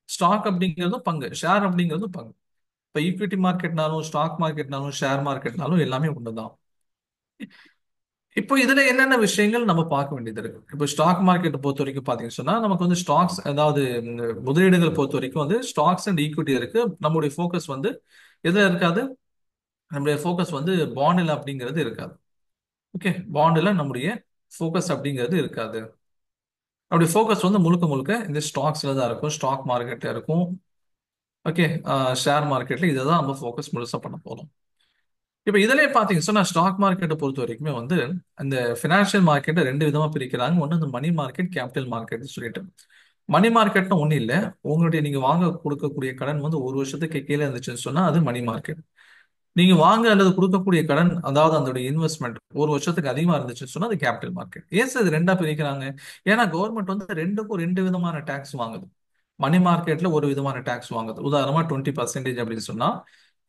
ஸ்டாக் அப்படிங்கிறதும் பங்கு, ஷேர் அப்படிங்கிறதும் பங்கு. இப்போ ஈக்விட்டி மார்க்கெட்னாலும் ஸ்டாக் மார்க்கெட்னாலும் ஷேர் மார்க்கெட்னாலும் எல்லாமே ஒண்ணுதான். இப்போ இதுல என்னென்ன விஷயங்கள் நம்ம பார்க்க வேண்டியது இருக்கு? இப்போ ஸ்டாக் மார்க்கெட் பொறுத்த வரைக்கும் பாத்தீங்கன்னு சொன்னா நமக்கு வந்து ஸ்டாக்ஸ், அதாவது முதலீடுகள் பொறுத்த வரைக்கும் வந்து ஸ்டாக்ஸ் அண்ட் ஈக்விட்டி இருக்கு. நம்முடைய ஃபோக்கஸ் வந்து எதுல இருக்காது? நம்முடைய ஃபோக்கஸ் வந்து பாண்டில் அப்படிங்கிறது இருக்காது. ஓகே, பாண்டில் நம்முடைய ஃபோக்கஸ் அப்படிங்கிறது இருக்காது. நம்முடைய ஃபோக்கஸ் வந்து முழுக்க முழுக்க இந்த ஸ்டாக்ஸ்ல தான் இருக்கும், ஸ்டாக் மார்க்கெட்ல இருக்கும். ஓகே, ஷேர் மார்க்கெட்ல இதை தான் நம்ம ஃபோக்கஸ் முழுசா பண்ண போறோம். இப்போ இதுலயே பாத்தீங்கன்னா சொன்னா ஸ்டாக் மார்க்கெட்டை பொறுத்த வரைக்குமே வந்து அந்த ஃபினான்ஷியல் மார்க்கெட்டை ரெண்டு விதமா பிரிக்கிறாங்க. ஒன்று இந்த மணி மார்க்கெட், கேபிட்டல் மார்க்கெட் சொல்லிட்டு. மணி மார்க்கெட்னு ஒன்றும் இல்லை. உங்களுடைய நீங்க வாங்க கொடுக்கக்கூடிய கடன் வந்து 1 வருஷத்துக்கு கீழே இருந்துச்சுன்னு சொன்னா அது மணி மார்க்கெட். நீங்க வாங்க அல்லது கொடுக்கக்கூடிய கடன், அதாவது அதோட இன்வெஸ்ட்மெண்ட் 1 வருஷத்துக்கு அதிகமா இருந்துச்சுன்னு சொன்னா அது கேபிட்டல் மார்க்கெட். ஏன் சார் இது ரெண்டா பிரிக்கிறாங்க? ஏன்னா கவர்மெண்ட் வந்து ரெண்டுக்கும் ரெண்டு விதமான டாக்ஸ் வாங்குது. மணி மார்க்கெட்ல ஒரு விதமான டாக்ஸ் வாங்குது. உதாரணமா 20% அப்படின்னு சொன்னா,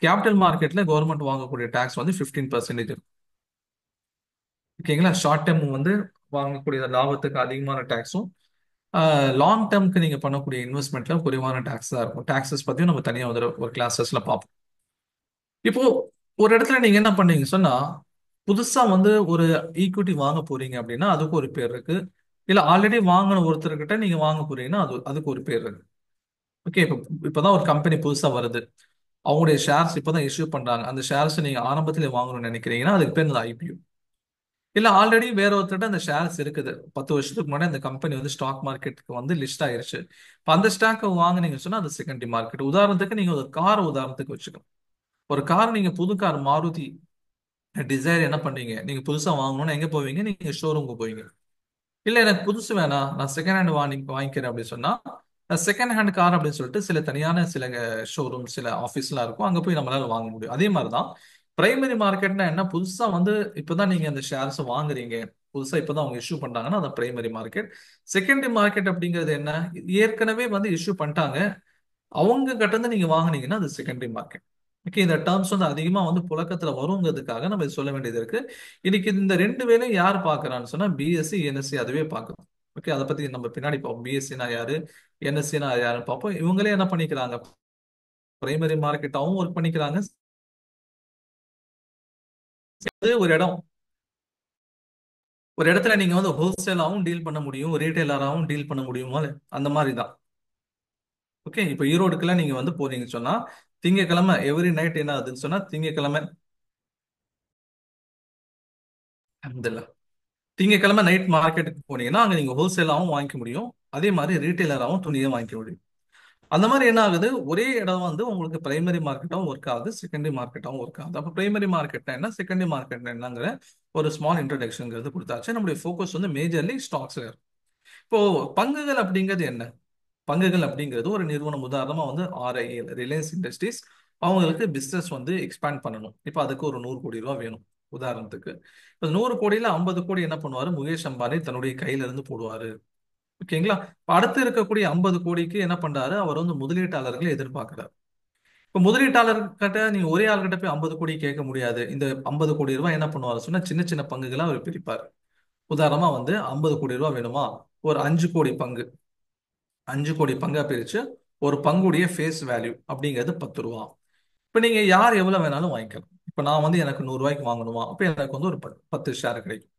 கேபிட்டல் மார்க்கெட்ல கவர்மெண்ட் வாங்கக்கூடிய டாக்ஸ் வந்து 15% இருக்கும். ஓகேங்களா? ஷார்ட் டேர்ம் வந்து வாங்கக்கூடிய லாபத்துக்கு அதிகமான டாக்ஸும், லாங் டேர்ம்க்கு நீங்க பண்ணக்கூடிய இன்வெஸ்ட்மெண்ட்ல குறைவான டாக்ஸ் தான் இருக்கும். டாக்ஸஸ் பத்தியும் நம்ம தனியா ஒரு கிளாஸஸ்ல பார்ப்போம். இப்போ ஒரு இடத்துல நீங்க என்ன பண்ணீங்க சொன்னா, புதுசா வந்து ஒரு ஈக்விட்டி வாங்க போறீங்க அப்படின்னா அதுக்கு ஒரு பேர் இருக்கு. இல்ல ஆல்ரெடி வாங்கின ஒருத்தர்கிட்ட நீங்க வாங்க போறீங்கன்னா அதுக்கு ஒரு பேர் இருக்கு. ஓகே, இப்பதான் ஒரு கம்பெனி புதுசா வருது, அவங்களுடைய ஷேர்ஸ் இப்பதான் இஷ்யூ பண்றாங்க. அந்த ஷேர்ஸ் நீங்க ஆரம்பத்திலே வாங்கணும்னு நினைக்கிறீங்கன்னா அதுக்கு பேர் ஐபிஓ. இல்ல ஆல்ரெடி வேற ஒருத்தர்ட்ட அந்த ஷேர்ஸ் இருக்குது, 10 வருஷத்துக்கு முன்னாடி அந்த கம்பெனி வந்து ஸ்டாக் மார்க்கெட்டுக்கு வந்து லிஸ்ட் ஆயிருச்சு. இப்ப அந்த ஸ்டாக் வாங்குனீங்கன்னு சொன்னா அது செகண்டரி மார்க்கெட். உதாரணத்துக்கு நீங்க ஒரு கார் உதாரணத்துக்கு வச்சுக்கோங்க. ஒரு கார், நீங்க புது கார் மாருதி டிசைர் என்ன பண்ணீங்க, நீங்க புதுசா வாங்கணும்னா எங்க போவீங்க? நீங்க ஷோரூமுக்கு போவீங்க. இல்ல எனக்கு புதுசு வேணாம், நான் செகண்ட் ஹேண்ட் வாங்கிக்கிறேன் அப்படின்னு சொன்னா செகண்ட் ஹேண்ட் கார் அப்படின்னு சொல்லிட்டு சில தனியான சில ஷோரூம் சில ஆஃபீஸ்லாம் இருக்கும், அங்க போய் நம்மளால வாங்க முடியும். அதே மாதிரி தான் பிரைமரி மார்க்கெட்னா என்ன, புதுசா வந்து இப்பதான் நீங்க அந்த ஷேர்ஸ் வாங்குறீங்க, புதுசா இப்பதான் அவங்க இஷ்யூ பண்றாங்கன்னா அது பிரைமரி மார்க்கெட். செகண்டரி மார்க்கெட் அப்படிங்கிறது என்ன, ஏற்கனவே வந்து இஷ்யூ பண்ணிட்டாங்க, அவங்க கிட்ட இருந்து நீங்க வாங்குனீங்கன்னா அது செகண்டரி மார்க்கெட். ஓகே, இந்த டேர்ம்ஸ் வந்து அதிகமா வந்து புழக்கத்துல வருங்கிறதுக்காக நம்ம இதை சொல்ல வேண்டியது இருக்கு. இன்னைக்கு இந்த ரெண்டு வேலையும் யார் பாக்குறான்னு சொன்னா பிஎஸ்சி என்எஸ்சி அதுவே பாக்குறோம். ஓகே, அதை பத்தி நம்ம பின்னாடி பார்ப்போம். பிஎஸ்சினா யாரு, என்எஸ்சினா யாருன்னு பார்ப்போம். இவங்களே என்ன பண்ணிக்கிறாங்க, பிரைமரி மார்க்கெட்டாவும் ஒர்க் பண்ணிக்கிறாங்க. அது ஒரு இடத்துல நீங்க வந்து ஹோல்சேலாவும் டீல் பண்ண முடியும், ரீட்டைலராகவும் டீல் பண்ண முடியுமா, அந்த மாதிரி தான். ஓகே, இப்போ ஈரோடுக்குலாம் நீங்க வந்து போறீங்கன்னு சொன்னா திங்கக்கிழமை எவ்ரி நைட் என்ன ஆகுதுன்னு சொன்னா திங்கக்கிழமை அல்ஹம்துலில்லாஹ். திங்கக்கிழமை நைட் மார்க்கெட்டுக்கு போனீங்கன்னா அங்க நீங்க ஹோல்சேலாவும் வாங்கிக்க முடியும், அதே மாதிரி ரீட்டைலராகவும் துணியை வாங்கிக்க முடியும். அந்த மாதிரி என்ன ஆகுது, ஒரே இடம் வந்து உங்களுக்கு பிரைமரி மார்க்கெட்டாகவும் ஒர்க் ஆகுது, செகண்டரி மார்க்கெட்டாகவும் ஒர்க் ஆகுது. அப்போ பிரைமரி மார்க்கெட்னா என்ன, செகண்டரி மார்க்கெட் என்னங்கிற ஒரு ஸ்மால் இன்ட்ரடக்ஷன்ங்கிறது கொடுத்தாச்சு. நம்முடைய ஃபோக்கஸ் வந்து மேஜர்லி ஸ்டாக்ஸ்ல இருக்கும். இப்போ பங்குகள் அப்படிங்கிறது என்ன, பங்குகள் அப்படிங்கிறது ஒரு நிறுவனம், உதாரணமா வந்து ஆர்ஐஎல் ரிலையன்ஸ் இண்டஸ்ட்ரீஸ், அவங்களுக்கு பிசினஸ் வந்து எக்ஸ்பேண்ட் பண்ணணும். இப்போ அதுக்கு ஒரு 100 கோடி ரூபாய் வேணும் உதாரணத்துக்கு. இப்போ 100 கோடியில 50 கோடி என்ன பண்ணுவாரு, முகேஷ் அம்பானி தன்னுடைய கையில இருந்து போடுவாரு. ஓகேங்களா, இப்ப அடுத்து இருக்கக்கூடிய 50 கோடிக்கு என்ன பண்றாரு, அவர் வந்து முதலீட்டாளர்களை எதிர்பார்க்கிறார். இப்ப முதலீட்டாளர்கிட்ட நீங்க ஒரே ஆள்கிட்ட போய் 50 கோடி கேட்க முடியாது. இந்த 50 கோடி ரூபாய் என்ன பண்ணுவாரு சொன்னா சின்ன சின்ன பங்குகளா அவர் பிரிப்பார். உதாரணமா வந்து 50 கோடி ரூபாய் வேணுமா, ஒரு 5 கோடி பங்கு, 5 கோடி பங்கா பிரிச்சு ஒரு பங்குடைய ஃபேஸ் வேல்யூ அப்படிங்கிறது 10 ரூபா. இப்ப நீங்க யார் எவ்வளவு வேணாலும் வாங்கிக்கலாம். இப்ப நான் வந்து எனக்கு 100 ரூபாய்க்கு வாங்கணுமா, அப்ப எனக்கு வந்து ஒரு 10 ஷேர் கிடைக்கும்.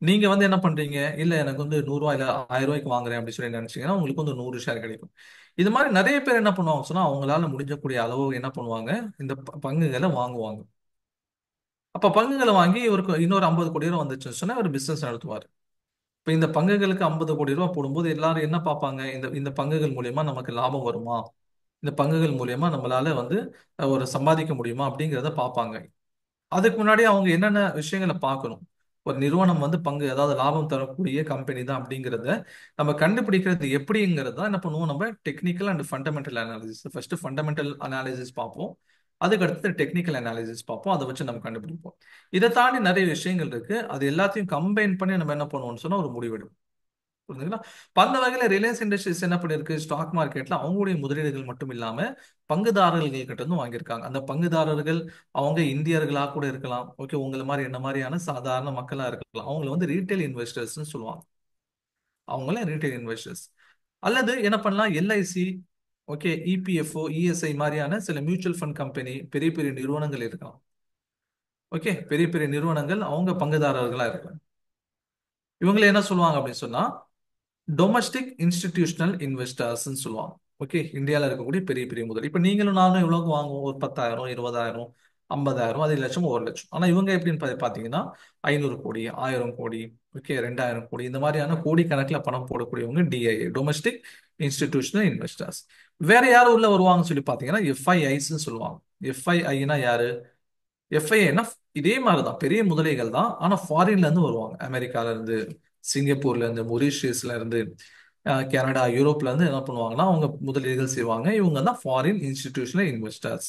நீங்க வந்து என்ன பண்றீங்க, இல்ல எனக்கு வந்து 100 ரூபாய் இல்ல 1000 ரூபாய்க்கு வாங்குறேன் அப்படின்னு சொல்லி நினைச்சீங்கன்னா உங்களுக்கு வந்து 100 ஷேர் கிடைக்கும். இது மாதிரி நிறைய பேர் என்ன பண்ணுவாங்க சொன்னா அவங்களால முடிஞ்சக்கூடிய அளவு என்ன பண்ணுவாங்க, இந்த பங்குகளை வாங்குவாங்க. அப்ப பங்குகளை வாங்கி இவருக்கு இன்னொரு 50 கோடி ரூபாய் வந்துச்சுன்னு சொன்னா ஒரு பிசினஸ் நடத்துவார். இப்ப இந்த பங்குகளுக்கு 50 கோடி ரூபாய் போடும்போது எல்லாரும் என்ன பார்ப்பாங்க, இந்த இந்த பங்குகள் மூலியமா நமக்கு லாபம் வருமா, இந்த பங்குகள் மூலியமா நம்மளால வந்து ஒரு சம்பாதிக்க முடியுமா அப்படிங்கிறத பார்ப்பாங்க. அதுக்கு முன்னாடி அவங்க என்னென்ன விஷயங்களை பார்க்கணும், ஒரு நிறுவனம் வந்து பங்கு அதாவது லாபம் தரக்கூடிய கம்பெனி தான் அப்படிங்கிறத நம்ம கண்டுபிடிக்கிறது எப்படிங்கிறது தான் என்ன பண்ணுவோம், நம்ம technical and fundamental analysis. First fundamental analysis பார்ப்போம், அதுக்கு அடுத்து டெக்னிக்கல் அனாலிசிஸ் பார்ப்போம், அதை வச்சு நம்ம கண்டுபிடிப்போம். இதை தாண்டி நிறைய விஷயங்கள் இருக்கு, அது எல்லாத்தையும் கம்பைன் பண்ணி நம்ம என்ன பண்ணுவோம்னு சொன்னா ஒரு முடிவெடுப்போம். புரிஞ்சுங்களா? இப்ப அந்த வகையில ரிலையன்ஸ் இண்டஸ்ட்ரீஸ் என்ன பண்ணிருக்கு, ஸ்டாக் மார்க்கெட்ல அவங்களுடைய முதலீடுகள் மட்டும் இல்லாம பங்குதாரர்கள் கிட்ட இருந்து வாங்கியிருக்காங்க. அந்த பங்குதாரர்கள் அவங்க இந்தியர்களா கூட இருக்கலாம், ஓகே, உங்களை மாதிரி என்ன மாதிரியான சாதாரண மக்களா இருக்கலாம், அவங்கள வந்து ரீட்டைல் இன்வெஸ்டர்ஸ் சொல்லுவாங்க. அவங்கள ரீட்டைல் இன்வெஸ்டர்ஸ். அல்லது என்ன பண்ணலாம், எல்ஐசி, ஓகே, இபிஎஃப்ஓ, இஎஸ்ஐ மாதிரியான சில மியூச்சுவல் ஃபண்ட் கம்பெனி, பெரிய பெரிய நிறுவனங்கள் இருக்கலாம். ஓகே, பெரிய பெரிய நிறுவனங்கள் அவங்க பங்குதாரர்களா இருக்கலாம். இவங்களை என்ன சொல்லுவாங்க அப்படின்னு சொன்னா டொமஸ்டிக் இன்ஸ்டிடியூஷனல் இன்வெஸ்டர்ஸ் சொல்லுவாங்க. ஓகே, இந்தியாவில் இருக்கக்கூடிய பெரிய பெரிய முதல், இப்ப நீங்களும் நானும் எவ்வளவு வாங்குவோம், ஒரு 10,000 20,000 50,000 அது லட்சம் 1 லட்சம். ஆனா இவங்க எப்படின்னு பாத்தீங்கன்னா 500 கோடி 1000 கோடி, ஓகே, 2000 கோடி, இந்த மாதிரியான கோடி கணக்குல பணம் போடக்கூடியவங்க டிஐஏ, டொமஸ்டிக் இன்ஸ்டிடியூஷனல் இன்வெஸ்டர்ஸ். வேற யாரும் உள்ள வருவாங்கன்னு சொல்லி பாத்தீங்கன்னா எஃப்ஐஐஸ் சொல்லுவாங்க. எஃப்ஐஐனா யாரு, எஃப்ஐஏனா இதே மாதிரிதான் பெரிய முதலைகள் தான், ஆனா ஃபாரின்ல இருந்து வருவாங்க, அமெரிக்கால இருந்து, சிங்கப்பூர்ல இருந்து, மொரீஷியஸ்ல இருந்து, கனடா, யூரோப்ல இருந்து என்ன பண்ணுவாங்கன்னா அவங்க முதலீடுகள் செய்வாங்க. இவங்க தான் ஃபாரின் இன்ஸ்டிடியூஷனல் இன்வெஸ்டர்ஸ்.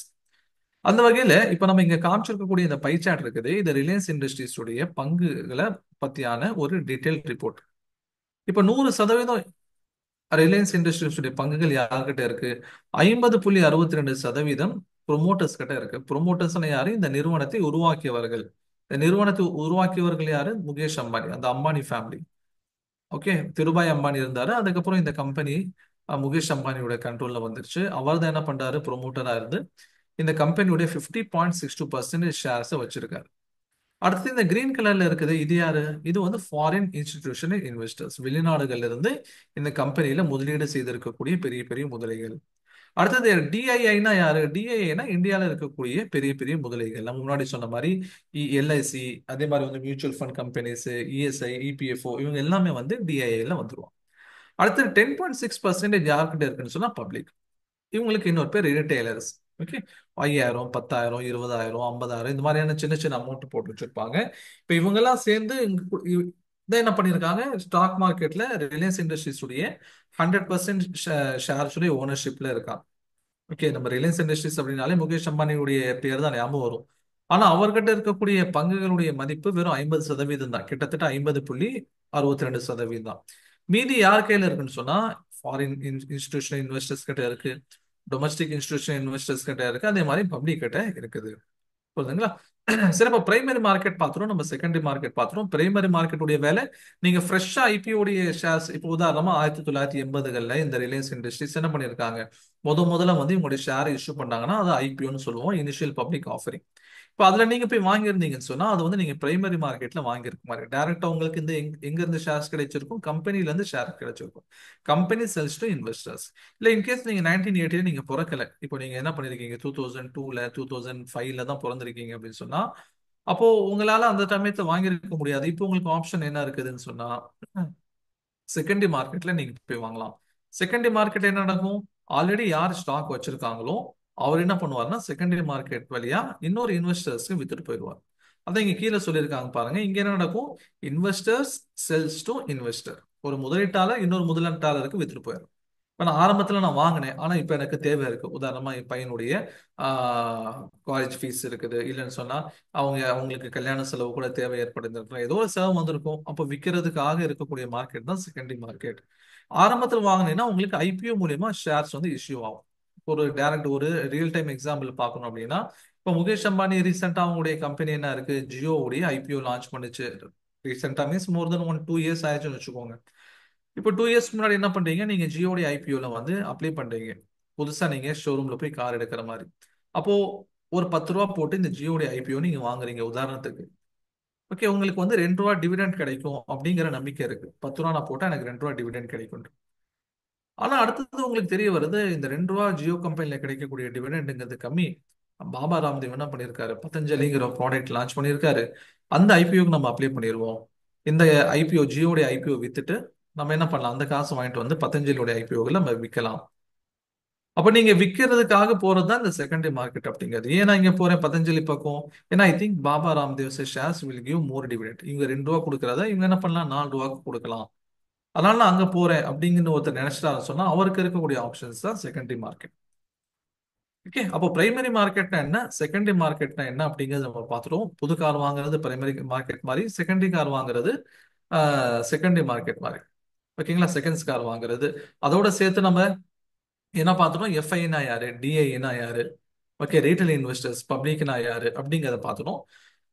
அந்த வகையில இப்ப நம்ம இங்க காமிச்சிருக்கக்கூடிய இந்த பை சார்ட் இருக்குது, இது ரிலையன்ஸ் இண்டஸ்ட்ரீஸ் உடைய பங்குகளை பத்தியான ஒரு டீடைல் ரிப்போர்ட். இப்ப 100% ரிலையன்ஸ் இண்டஸ்ட்ரீஸ் உடைய பங்குகள் யார்கிட்ட இருக்கு, 50.62% ப்ரொமோட்டர்ஸ் கிட்ட இருக்கு. ப்ரொமோட்டர்ஸ் யாரு, இந்த நிறுவனத்தை உருவாக்கியவர்கள். இந்த நிறுவனத்தை உருவாக்கியவர்கள் யாரு, முகேஷ் அம்பானி, அந்த அம்பானி ஃபேமிலி. ஓகே, திருபாய் அம்பானி இருந்தாரு, அதுக்கப்புறம் இந்த கம்பெனி முகேஷ் அம்பானியோட கண்ட்ரோல்ல வந்துருச்சு. அவர் தான் என்ன பண்றாரு, ப்ரொமோட்டரா இருந்து இந்த கம்பெனியோட 50.62% ஷேர்ஸை வச்சிருக்காரு. அடுத்து இந்த கிரீன் கலர்ல இருக்குது, இது யாரு, இது வந்து ஃபாரின் இன்ஸ்டிடியூஷனல் இன்வெஸ்டர்ஸ், வெளிநாடுகள்ல இருந்து இந்த கம்பெனியில முதலீடு செய்திருக்கக்கூடிய பெரிய பெரிய முதலைகள். அடுத்தது டிஐஐனா யாரு, டிஐஐனா இந்தியாவில் இருக்கக்கூடிய பெரிய பெரிய முதலைகள். நம்ம முன்னாடி சொன்ன மாதிரி எல்ஐசி, அதே மாதிரி வந்து mutual fund companies, ESI, EPFO, இவங்க எல்லாமே வந்து டிஐஐல வந்துருவாங்க. அடுத்து 10.6% யார்கிட்ட இருக்குன்னு சொன்னா பப்ளிக். இவங்களுக்கு இன்னொரு பேர் ரிட்டைலர்ஸ். ஓகே, 5000 10,000 20,000 50,000 இந்த மாதிரியான சின்ன சின்ன அமௌண்ட் போட்டு வச்சிருப்பாங்க. இப்ப இவங்கெல்லாம் சேர்ந்து இதை என்ன பண்ணியிருக்காங்க, ஸ்டாக் மார்க்கெட்ல ரிலையன்ஸ் இண்டஸ்ட்ரீஸ் உடைய 100% ஷேர்ஸ் உடைய ஓனர்ஷிப்ல இருக்காங்க. ஓகே, நம்ம ரிலையன்ஸ் இண்டஸ்ட்ரீஸ் அப்படின்னாலே முகேஷ் அம்பானியுடைய பேர் தான் ஞாபகம் வரும். ஆனா அவர்கிட்ட இருக்கக்கூடிய பங்குகளுடைய மதிப்பு வெறும் 50% தான், கிட்டத்தட்ட 50.62% தான். மீதி யார் கையில இருக்குன்னு சொன்னா, ஃபாரின் இன்ஸ்டிடியூஷனல் இன்வெஸ்டர்ஸ் கிட்ட இருக்கு, டொமஸ்டிக் இன்ஸ்டிடியூஷனல் இன்வெஸ்டர்ஸ் கிட்ட இருக்கு, அதே மாதிரி பப்ளிக் கிட்ட இருக்குது. புரியுதுங்களா? சரி, இப்போ பிரைமரி மார்க்கெட் பார்த்துரும், நம்ம செகண்டரி மார்க்கெட் பார்த்துரும். பிரைமரி மார்க்கெட்டுடைய வேலை, நீங்க ஃப்ரெஷ்ஷா ஐபிஓடைய ஷேர்ஸ், இப்போ உதாரணமா 1980கள்ல இந்த ரிலையன்ஸ் இண்டஸ்ட்ரீஸ் என்ன பண்ணியிருக்காங்க, முதல்ல வந்து இவங்களுடைய ஷேர் இஷ்யூ பண்ணாங்கன்னா அது ஐபிஓன்னு சொல்லுவோம், இனிஷியல் பப்ளிக் ஆஃபரிங். இப்போ அதுல நீங்க போய் வாங்கியிருந்தீங்கன்னு சொன்னா அது வந்து நீங்க பிரைமரி மார்க்கெட்ல வாங்கியிருக்க மாதிரி டைரக்டா உங்களுக்கு இந்த எங்க இருந்து ஷேர்ஸ் கிடைச்சிருக்கும், கம்பெனில இருந்து ஷேர் கிடைச்சிருக்கும். Company sells to investors. இல்ல இன்கேஸ் நீங்க 1980 நீங்க பிறக்கல, இப்போ நீங்க என்ன பண்ணிருக்கீங்க, 2002ல 2005ல தான் பிறந்திருக்கீங்க அப்படின்னு சொன்னா, அப்போ உங்களால அந்த சமயத்தை வாங்கியிருக்க முடியாது. இப்போ உங்களுக்கு ஆப்ஷன் என்ன இருக்குதுன்னு சொன்னா, செகண்டரி மார்க்கெட்ல நீங்க போய் வாங்கலாம். செகண்டரி மார்க்கெட் என்ன நடக்கும், ஆல்ரெடி யார் ஸ்டாக் வச்சிருக்காங்களோ அவர் என்ன பண்ணுவாருன்னா செகண்டரி மார்க்கெட் வழியா இன்னொரு இன்வெஸ்டர்ஸ்க்கு வித்துட்டு போயிடுவார். அதான் இங்க கீழே சொல்லியிருக்காங்க பாருங்க, இங்க என்ன நடக்கும், இன்வெஸ்டர்ஸ் செல்ஸ் டு இன்வெஸ்டர். ஒரு முதலீட்டாளர் இன்னொரு முதலீட்டாளருக்கு வித்துட்டு போயிடும். இப்ப நான் ஆரம்பத்துல நான் வாங்கினேன், ஆனா இப்ப எனக்கு தேவை இருக்கு. உதாரணமா என் பையனுடைய காலேஜ் ஃபீஸ் இருக்குது, இல்லைன்னு சொன்னா அவங்களுக்கு கல்யாண செலவு கூட தேவை ஏற்படுத்திருக்கலாம், ஏதோ ஒரு செலவு வந்திருக்கும். அப்போ விற்கிறதுக்காக இருக்கக்கூடிய மார்க்கெட் தான் செகண்டரி மார்க்கெட். ஆரம்பத்தில் வாங்கினீங்கன்னா உங்களுக்கு ஐபிஓ மூலியமா ஷேர்ஸ் வந்து இஷ்யூ ஆகும். ஒரு டைரக்ட் ஒரு ரியல் டைம் எக்ஸாம்பிள் பார்க்கணும் அப்படின்னா, இப்போ முகேஷ் அம்பானி ரீசெண்டா அவங்களுடைய கம்பெனி என்ன இருக்கு, ஜியோ உடைய ஐபிஓ லான்ச் பண்ணுச்சு. ரீசெண்டா மீன்ஸ் மோர் தென் 1-2 இயர்ஸ் ஆயிடுச்சுன்னு வச்சுக்கோங்க. இப்போ 2 இயர்ஸ் முன்னாடி என்ன பண்றீங்க, நீங்க ஜியோடைய ஐபிஓல வந்து அப்ளை பண்றீங்க. புதுசா நீங்க ஷோரூம்ல போய் கார் எடுக்கிற மாதிரி. அப்போ ஒரு 10 ரூபா போட்டு இந்த ஜியோடைய ஐபிஓ நீங்க வாங்குறீங்க உதாரணத்துக்கு. ஓகே, உங்களுக்கு வந்து 2 ரூபா டிவிடெண்ட் கிடைக்கும் அப்படிங்கிற நம்பிக்கை இருக்கு. 10 ரூபா நான் போட்டா எனக்கு 2 ரூபா டிவிடெண்ட் கிடைக்கும். ஆனா அடுத்தது உங்களுக்கு தெரிய வருது, இந்த 2 ரூபா ஜியோ கம்பெனில கிடைக்கக்கூடிய டிவிடெண்ட்ங்கிறது கம்மி. பாபா ராம்தேவ் என்ன பண்ணியிருக்காரு, பதஞ்சலிங்கிற ப்ராடக்ட் லான்ச் பண்ணியிருக்காரு. அந்த ஐபிஓக்கு நம்ம அப்ளை பண்ணிடுவோம். இந்த ஐபிஓ ஜியோடைய ஐபிஓ வித்துட்டு நம்ம என்ன பண்ணலாம், அந்த காசு வாங்கிட்டு வந்து பதஞ்சலியோட ஐபிஓவில் நம்ம விற்கலாம். அப்ப நீங்க விற்கிறதுக்காக போறது தான் இந்த செகண்டரி மார்க்கெட் அப்படிங்கிறது. ஏன் நான் இங்க போறேன் பதஞ்சலி பக்கம், ஏன்னா I think Baba Ramdev shares will give more dividend. இவங்க 2 ரூபா கொடுக்கறத இவங்க என்ன பண்ணலாம், 4 ரூபாய்க்கு கொடுக்கலாம். அதனால நான் அங்க போறேன் அப்படிங்கன்னு ஒருத்தர் நினைச்சிட்டாரு சொன்னா அவருக்கு இருக்கக்கூடிய ஆப்ஷன்ஸ் தான் செகண்டரி மார்க்கெட். ஓகே, அப்போ பிரைமரி மார்க்கெட்னா என்ன, செகண்டரி மார்க்கெட்னா என்ன அப்படிங்கறது நம்ம பார்த்துட்டோம். புது கார் வாங்குறது பிரைமரி மார்க்கெட் மாதிரி, செகண்டரி கார் வாங்குறது செகண்டரி மார்க்கெட் மாதிரி. ஓகேங்களா, செகண்ட்ஸ் கார் வாங்குறது. அதோட சேர்த்து நம்ம என்ன பார்த்துட்டோம், எஃப்ஐனா யாரு, டிஐனா யாரு, ஓகே, ரீட்டைல் இன்வெஸ்டர்ஸ் பப்ளிக்னா யாரு அப்படிங்கிறத பார்த்துட்டோம்.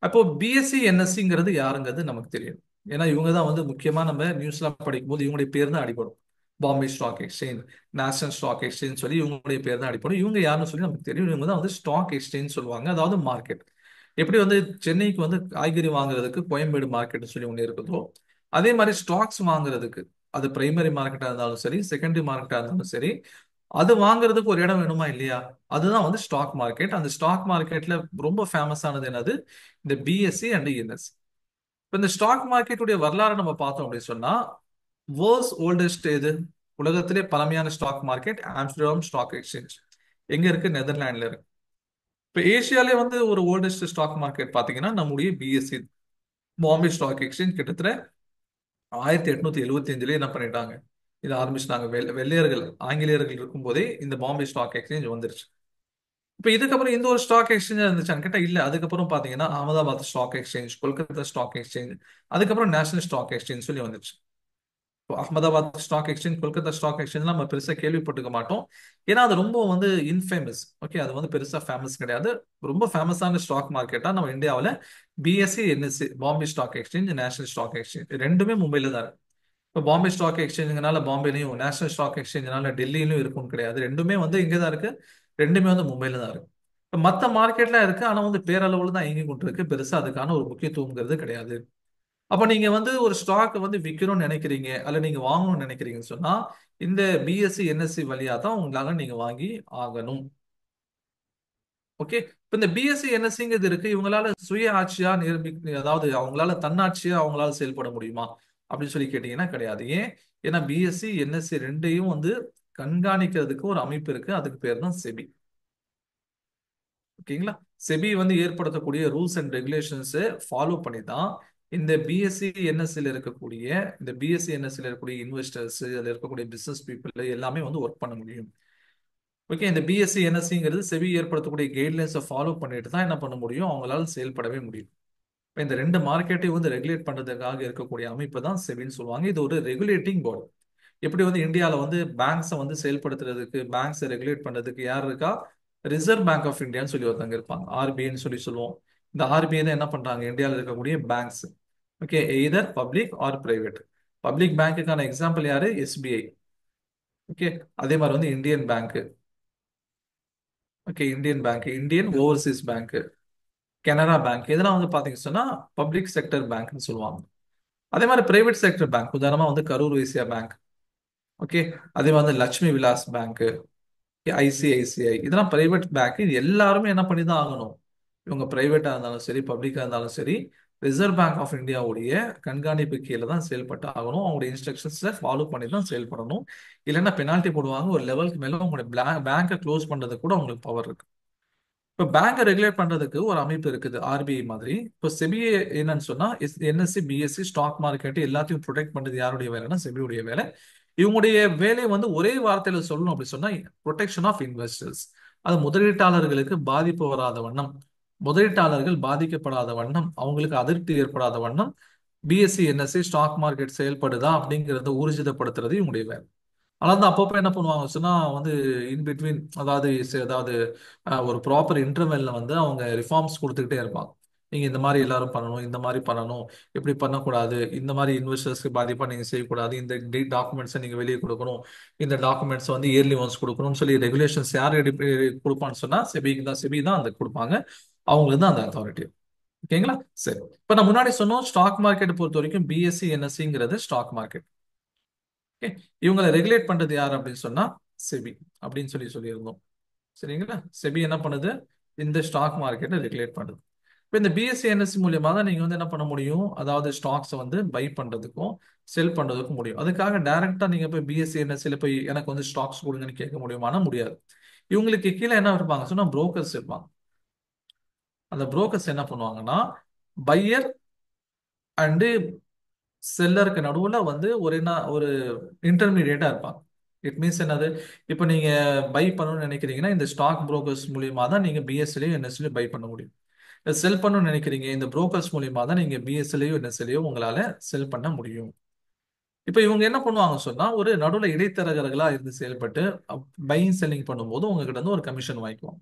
அப்போ பிஎஸ்சி என்எஸ்சிங்கிறது யாருங்கிறது நமக்கு தெரியும். ஏன்னா இவங்க தான் வந்து முக்கியமா நம்ம நியூஸ்லாம் படிக்கும்போது இவங்களுடைய பேர் தான் அடிபடும். Bombay stock exchange, national stock exchange சொல்லி இவங்களுடைய பேர் தான் அடிப்படும். இவங்க யாருன்னு சொல்லி நமக்கு தெரியும். இவங்க தான் வந்து ஸ்டாக் எக்ஸ்சேஞ்ச் சொல்லுவாங்க, அதாவது மார்க்கெட். எப்படி வந்து சென்னைக்கு வந்து காய்கறி வாங்குறதுக்கு கோயம்பேடு மார்க்கெட் சொல்லி ஒன்று இருக்குதோ, அதே மாதிரி ஸ்டாக்ஸ் வாங்குறதுக்கு, அது பிரைமரி மார்க்கெட்டா இருந்தாலும் சரி, செகண்டரி மார்க்கெட்டா இருந்தாலும் சரி, அது வாங்குறதுக்கு ஒரு இடம் வேணுமா இல்லையா, அதுதான் வந்து ஸ்டாக் மார்க்கெட். அந்த ஸ்டாக் மார்க்கெட்ல ரொம்ப ஃபேமஸ் ஆனது என்னது, இந்த பிஎஸ்சி அண்ட் என்எஸ்சி. இப்போ இந்த ஸ்டாக் மார்க்கெட்டுடைய வரலாறு நம்ம பார்த்தோம் அப்படின்னு சொன்னா, வேர்ல்ட்ஸ் ஓல்டஸ்ட் எது, உலகத்திலே பழமையான stock market Amsterdam stock exchange. எங்க இருக்கு, நெதர்லாண்ட்ல இருக்கு. இப்போ ஏசியாலே வந்து ஒரு ஓல்டஸ்ட் ஸ்டாக் மார்க்கெட் பாத்தீங்கன்னா நம்முடைய பிஎஸ்சி, பாம்பே ஸ்டாக் எக்ஸ்சேஞ்ச். கிட்டத்தட்ட 1875 என்ன பண்ணிட்டாங்க, இது ஆரம்பிச்சிட்டாங்க. வெள்ளையர்கள் ஆங்கிலேயர்கள் இருக்கும்போதே இந்த பாம்பே ஸ்டாக் எக்ஸ்சேஞ்ச் வந்துருச்சு. இப்போ இதுக்கப்புறம் இந்த ஒரு ஸ்டாக் எக்ஸ்சேஞ்ச் இருந்துச்சான்னு கேட்டா இல்ல. அதுக்கப்புறம் பாத்தீங்கன்னா Ahmedabad stock exchange, Kolkata stock exchange, அதுக்கப்புறம் நேஷனல் ஸ்டாக் எக்ஸ்சேஞ்ச் சொல்லி வந்துச்சு. இப்போ Ahmedabad stock exchange, Kolkata stock exchange நம்ம பெருசா கேள்விப்பட்டுக்க மாட்டோம். ஏன்னா அது ரொம்ப வந்து இன்ஃபேமஸ். ஓகே, அது வந்து பெருசா ஃபேமஸ் கிடையாது. ரொம்ப ஃபேமஸான ஸ்டாக் மார்க்கெட்டா நம்ம இந்தியாவில் BSE NSE, Bombay stock exchange, national stock exchange ரெண்டுமே மும்பைல தான் இருக்கு. இப்போ பாம்பே ஸ்டாக் எக்ஸ்சேஞ்சுனால பாம்பேலையும், நேஷனல் ஸ்டாக் எக்ஸ்சேஞ்சுனால டெல்லியிலும் இருக்கும்னு கிடையாது. ரெண்டுமே வந்து இங்கே தான் இருக்கு, ரெண்டுமே வந்து மும்பைல தான் இருக்கு. இப்போ மற்ற மார்க்கெட்லாம் இருக்கு, ஆனா வந்து பேரளவுல தான் இயங்கி கொண்டு இருக்கு. பெருசா அதுக்கான ஒரு முக்கியத்துவங்கிறது கிடையாது. அப்ப நீங்க வந்து ஒரு ஸ்டாக் வந்து விற்கணும்னு நினைக்கிறீங்க, அல்ல நீங்க வாங்கணும்னு நினைக்கிறீங்கன்னு சொன்னா இந்த பிஎஸ்சி என்எஸ்சி வழியா தான் உங்களால நீங்க வாங்கி ஆகணும். ஓகே, இப்ப இந்த பிஎஸ்சி என்எஸ்சிங்கிறது இருக்கு, இவங்களால சுய ஆட்சியா அதாவது அவங்களால தன்னாட்சியா அவங்களால செயல்பட முடியுமா அப்படின்னு சொல்லி கேட்டீங்கன்னா கிடையாது. ஏன், ஏன்னா பிஎஸ்சி என்எஸ்சி ரெண்டையும் வந்து கண்காணிக்கிறதுக்கு ஒரு அமைப்பு இருக்கு, அதுக்கு பேர் தான் செபி. ஓகேங்களா, செபி வந்து ஏற்படுத்தக்கூடிய ரூல்ஸ் அண்ட் ரெகுலேஷன்ஸை ஃபாலோ பண்ணி தான் இந்த பிஎஸ்சி என்எஸ்சியில் இருக்கக்கூடிய இந்த பிஎஸ்சி என்எஸ்சியில் இருக்கக்கூடிய இன்வெஸ்டர்ஸ், அதில் இருக்கக்கூடிய பிசினஸ் பீப்புள் எல்லாமே வந்து ஒர்க் பண்ண முடியும். ஓகே, இந்த பிஎஸ்சி என்எஸ்சிங்கிறது செபி ஏற்படுத்தக்கூடிய கைட்லைன்ஸை ஃபாலோ பண்ணிட்டு தான் என்ன பண்ண முடியும், அவங்களால செயல்படவே முடியும். இப்ப இந்த ரெண்டு மார்க்கெட்டையும் வந்து ரெகுலேட் பண்றதுக்காக இருக்கக்கூடிய அமைப்பு தான் செபின்னு சொல்லுவாங்க. இது ஒரு ரெகுலேட்டிங் பாடி. எப்படி வந்து இந்தியாவில் வந்து பேங்க்ஸை வந்து செயல்படுத்துறதுக்கு, பேங்க்ஸை ரெகுலேட் பண்றதுக்கு யார் இருக்கா? ரிசர்வ் பேங்க் ஆஃப் இந்தியான்னு சொல்லி ஒருத்தங்க இருப்பாங்க, ஆர்பிஐன்னு சொல்லி சொல்லுவோம். இந்த ஆர்பிஐ தான் என்ன பண்றாங்க, இந்தியாவில் இருக்கக்கூடிய banks. Okay, either public or private. Public பேங்க்குக்கான எக்ஸாம்பிள் யாரு? எஸ்பிஐ. ஓகே, அதே மாதிரி வந்து Indian bank. Okay, Indian bank, Indian overseas bank, Canara bank, இதெல்லாம் வந்து பாத்தீங்கன்னு சொன்னா பப்ளிக் செக்டர் பேங்க்னு சொல்லுவாங்க. அதே மாதிரி பிரைவேட் செக்டர் பேங்க், உதாரணமா வந்து கரூர் வைசியா பேங்க். ஓகே, அதே மாதிரி லட்சுமி விலாஸ் பேங்க், ஐசிஐசிஐ, இதெல்லாம் பிரைவேட் பேங்க். இது எல்லாருமே என்ன பண்ணி தான் ஆகணும், இவங்க பிரைவேட்டா இருந்தாலும் சரி, பப்ளிக்கா இருந்தாலும் சரி, ரிசர்வ் பேங்க் ஆஃப் இந்தியாவுடைய கண்காணிப்பு கீழே தான் செயல்பட்டு ஆகணும். அவங்களுடைய இன்ஸ்ட்ரக்ஷன்ஸை ஃபாலோ பண்ணி தான் செயல்படணும். இல்லைன்னா பெனால்ட்டி போடுவாங்க. ஒரு லெவலுக்கு மேல உங்களுடைய பேங்கை க்ளோஸ் பண்றது கூட உங்களுக்கு பவர் இருக்கு. இப்போ பேங்கை ரெகுலேட் பண்றதுக்கு ஒரு அமைப்பு இருக்குது, ஆர்பிஐ மாதிரி. இப்போ செபிஏ என்னன்னு சொன்னா என்எஸ்சி, பிஎஸ்சி, ஸ்டாக் மார்க்கெட் எல்லாத்தையும் ப்ரொடெக்ட் பண்றது யாருடைய வேலைன்னா செபியுடைய வேலை. இவங்களுடைய வேலை வந்து ஒரே வார்த்தையில சொல்லணும் அப்படி சொன்னா ப்ரொடெக்ஷன் ஆஃப் இன்வெஸ்டர்ஸ். அது முதலீட்டாளர்களுக்கு பாதிப்பு வராத வண்ணம், முதலீட்டாளர்கள் பாதிக்கப்படாத வண்ணம், அவங்களுக்கு அதிருப்தி ஏற்படாத வண்ணம் பிஎஸ்சி, என்எஸ்சி, ஸ்டாக் மார்க்கெட் செயல்படுதா அப்படிங்கறத ஊர்ஜிதப்படுத்துறது இவங்களுடைய வேலை. ஆனால் தான் அப்பப்போ என்ன பண்ணுவாங்க சொன்னா வந்து இன் பிட்வீன், அதாவது அதாவது ஒரு ப்ராப்பர் இன்டர்வெல்ல வந்து அவங்க ரிஃபார்ம்ஸ் கொடுத்துக்கிட்டே இருப்பாங்க. நீங்க இந்த மாதிரி எல்லாரும் பண்ணணும், இந்த மாதிரி பண்ணணும், இப்படி பண்ணக்கூடாது, இந்த மாதிரி இன்வெஸ்டர்ஸ்க்கு பாதிப்பா நீங்க செய்யக்கூடாது, இந்த டாக்குமெண்ட்ஸை நீங்க வெளியே கொடுக்கணும், இந்த டாக்குமெண்ட்ஸ் வந்து இயர்லி ஒன்ஸ் கொடுக்கணும்னு சொல்லி ரெகுலேஷன்ஸ் யார் கொடுப்பான்னு சொன்னா செபிக்கு தான். செபி தான் அந்த கொடுப்பாங்க. அவங்களுக்கு தான் அந்த அத்தாரிட்டி. ஓகேங்களா? சரி, இப்ப நான் முன்னாடி சொன்னோம் ஸ்டாக் மார்க்கெட் பொறுத்த வரைக்கும் பிஎஸ்சி என்எஸ்சிங்கிறது ஸ்டாக் மார்க்கெட். ஓகே, இவங்களை ரெகுலேட் பண்றது யார் அப்படின்னு சொன்னா செபி அப்படின்னு சொல்லியிருந்தோம். சரிங்களா? செபி என்ன பண்ணுது, இந்த ஸ்டாக் மார்க்கெட்டை ரெகுலேட் பண்ணுது. இப்போ இந்த பிஎஸ்சி என்எஸ்சி மூலியமா தான் நீங்க வந்து என்ன பண்ண முடியும், அதாவது ஸ்டாக்ஸை வந்து பை பண்றதுக்கும் செல் பண்றதுக்கும் முடியும். அதுக்காக டைரக்டா நீங்க போய் பிஎஸ்சி என்எஸ்சில போய் எனக்கு வந்து ஸ்டாக்ஸ் கொடுங்கன்னு கேட்க முடியுமானா முடியாது. இவங்களுக்கு கீழே என்ன இருப்பாங்க சொன்னா புரோக்கர்ஸ் இருப்பாங்க. அந்த புரோக்கர்ஸ் என்ன பண்ணுவாங்கன்னா பையர் அண்டு செல்லருக்கு நடுவுல வந்து ஒரு இன்டர்மீடியேட்டா இருப்பாங்க. இட் மீன்ஸ் என்னது, இப்போ நீங்க பை பண்ணணும்னு நினைக்கிறீங்கன்னா இந்த ஸ்டாக் புரோக்கர்ஸ் மூலியமா தான் நீங்க பிஎஸ்சிலையும் என்எஸ்சிலையும் பை பண்ண முடியும். செல் பண்ணணும்னு நினைக்கிறீங்க, இந்த புரோக்கர்ஸ் மூலியமா தான் நீங்க பிஎஸ்சிலையும் என்எஸ்சிலையும் உங்களால செல் பண்ண முடியும். இப்போ இவங்க என்ன பண்ணுவாங்க சொன்னா ஒரு நடுவுல இடைத்தரகர்களா இருந்து செயல்பட்டு பையிங் செல்லிங் பண்ணும்போது உங்ககிட்ட இருந்து ஒரு கமிஷன் வாங்கிக்குவாங்க.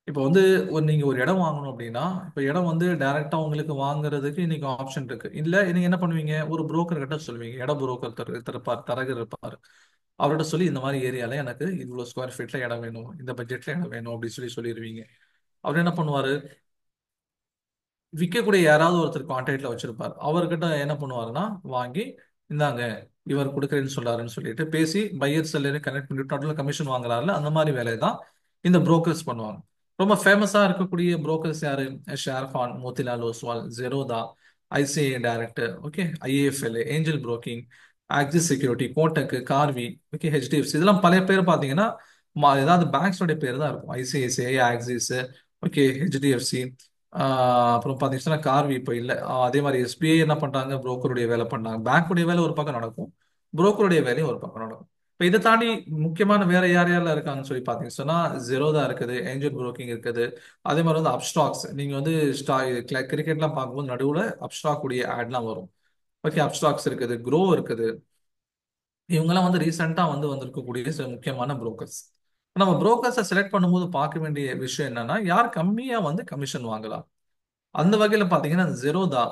இப்போ வந்து நீங்க ஒரு இடம் வாங்கணும் அப்படின்னா, இப்போ இடம் வந்து டைரக்டா உங்களுக்கு வாங்குறதுக்கு இன்னைக்கு ஆப்ஷன் இருக்கு. இல்ல நீங்க என்ன பண்ணுவீங்க, ஒரு புரோக்கர் கிட்ட சொல்லுவீங்க, இட புரோக்கர் தரகர் இருப்பாரு. அவர்கிட்ட சொல்லி இந்த மாதிரி ஏரியால எனக்கு இவ்வளவு ஸ்கொயர் ஃபீட்ல இடம் வேணும், இந்த பட்ஜெட்ல இடம் வேணும் அப்படின்னு சொல்லிடுவீங்க. அவர் என்ன பண்ணுவாரு, விற்கக்கூடிய யாராவது ஒருத்தர் கான்டாக்ட்ல வச்சிருப்பார். அவர்கிட்ட என்ன பண்ணுவாருன்னா வாங்கி, இந்தாங்க இவர் கொடுக்குறேன்னு சொல்றாருன்னு சொல்லிட்டு பேசி பையர் செல்லரை கனெக்ட் பண்ணிட்டு நடுவில் கமிஷன் வாங்குறாருல, அந்த மாதிரி வேலையை தான் இந்த புரோக்கர்ஸ் பண்ணுவாங்க. ரொம்ப ஃபேமஸா இருக்கக்கூடிய புரோக்கர்ஸ் யாரு? Sher Khan, Motilal Oswal, Zerodha, ICI direct, okay, IAFL, angel broking, axis security, Kotak, கார்வி, ஓகே, ஹெச்டிஎஃப்சி, இதெல்லாம் பழைய பேர் பார்த்தீங்கன்னா ஏதாவது பேங்க்ஸோட பேர் தான் இருக்கும். ICICI, axis, okay, HDFC. அப்புறம் பார்த்தீங்கன்னா கார்வி இப்போ இல்லை. அதே மாதிரி எஸ்பிஐ என்ன பண்றாங்க, புரோக்கருடைய வேலை பண்ணாங்க. பேங்க்குடைய வேலை ஒரு பக்கம் நடக்கும், புரோக்கருடைய வேலையும் ஒரு பக்கம் நடக்கும். இப்போ இதை தாண்டி முக்கியமான வேற யார் யாரெல்லாம் இருக்காங்கன்னு சொல்லி பார்த்தீங்கன்னு சொன்னா ஜெரோதா இருக்குது, ஏஞ்சல் புரோக்கிங் இருக்குது. அதே மாதிரி வந்து அப்ஸ்டாக்ஸ், நீங்க வந்து கிரிக்கெட்லாம் பார்க்கும்போது நடுவில் அப்ஸ்டாக் உடைய ஆட்லாம் வரும். ஓகே, அப்ஸ்டாக்ஸ் இருக்குது, க்ரோ இருக்குது. இவங்கெல்லாம் வந்து ரீசெண்டா வந்து வந்திருக்கக்கூடிய சில முக்கியமான புரோக்கர்ஸ். நம்ம புரோக்கர்ஸை செலக்ட் பண்ணும்போது பார்க்க வேண்டிய விஷயம் என்னன்னா யார் கம்மியா வந்து கமிஷன் வாங்கலாம். அந்த வகையில பாத்தீங்கன்னா Zerodha,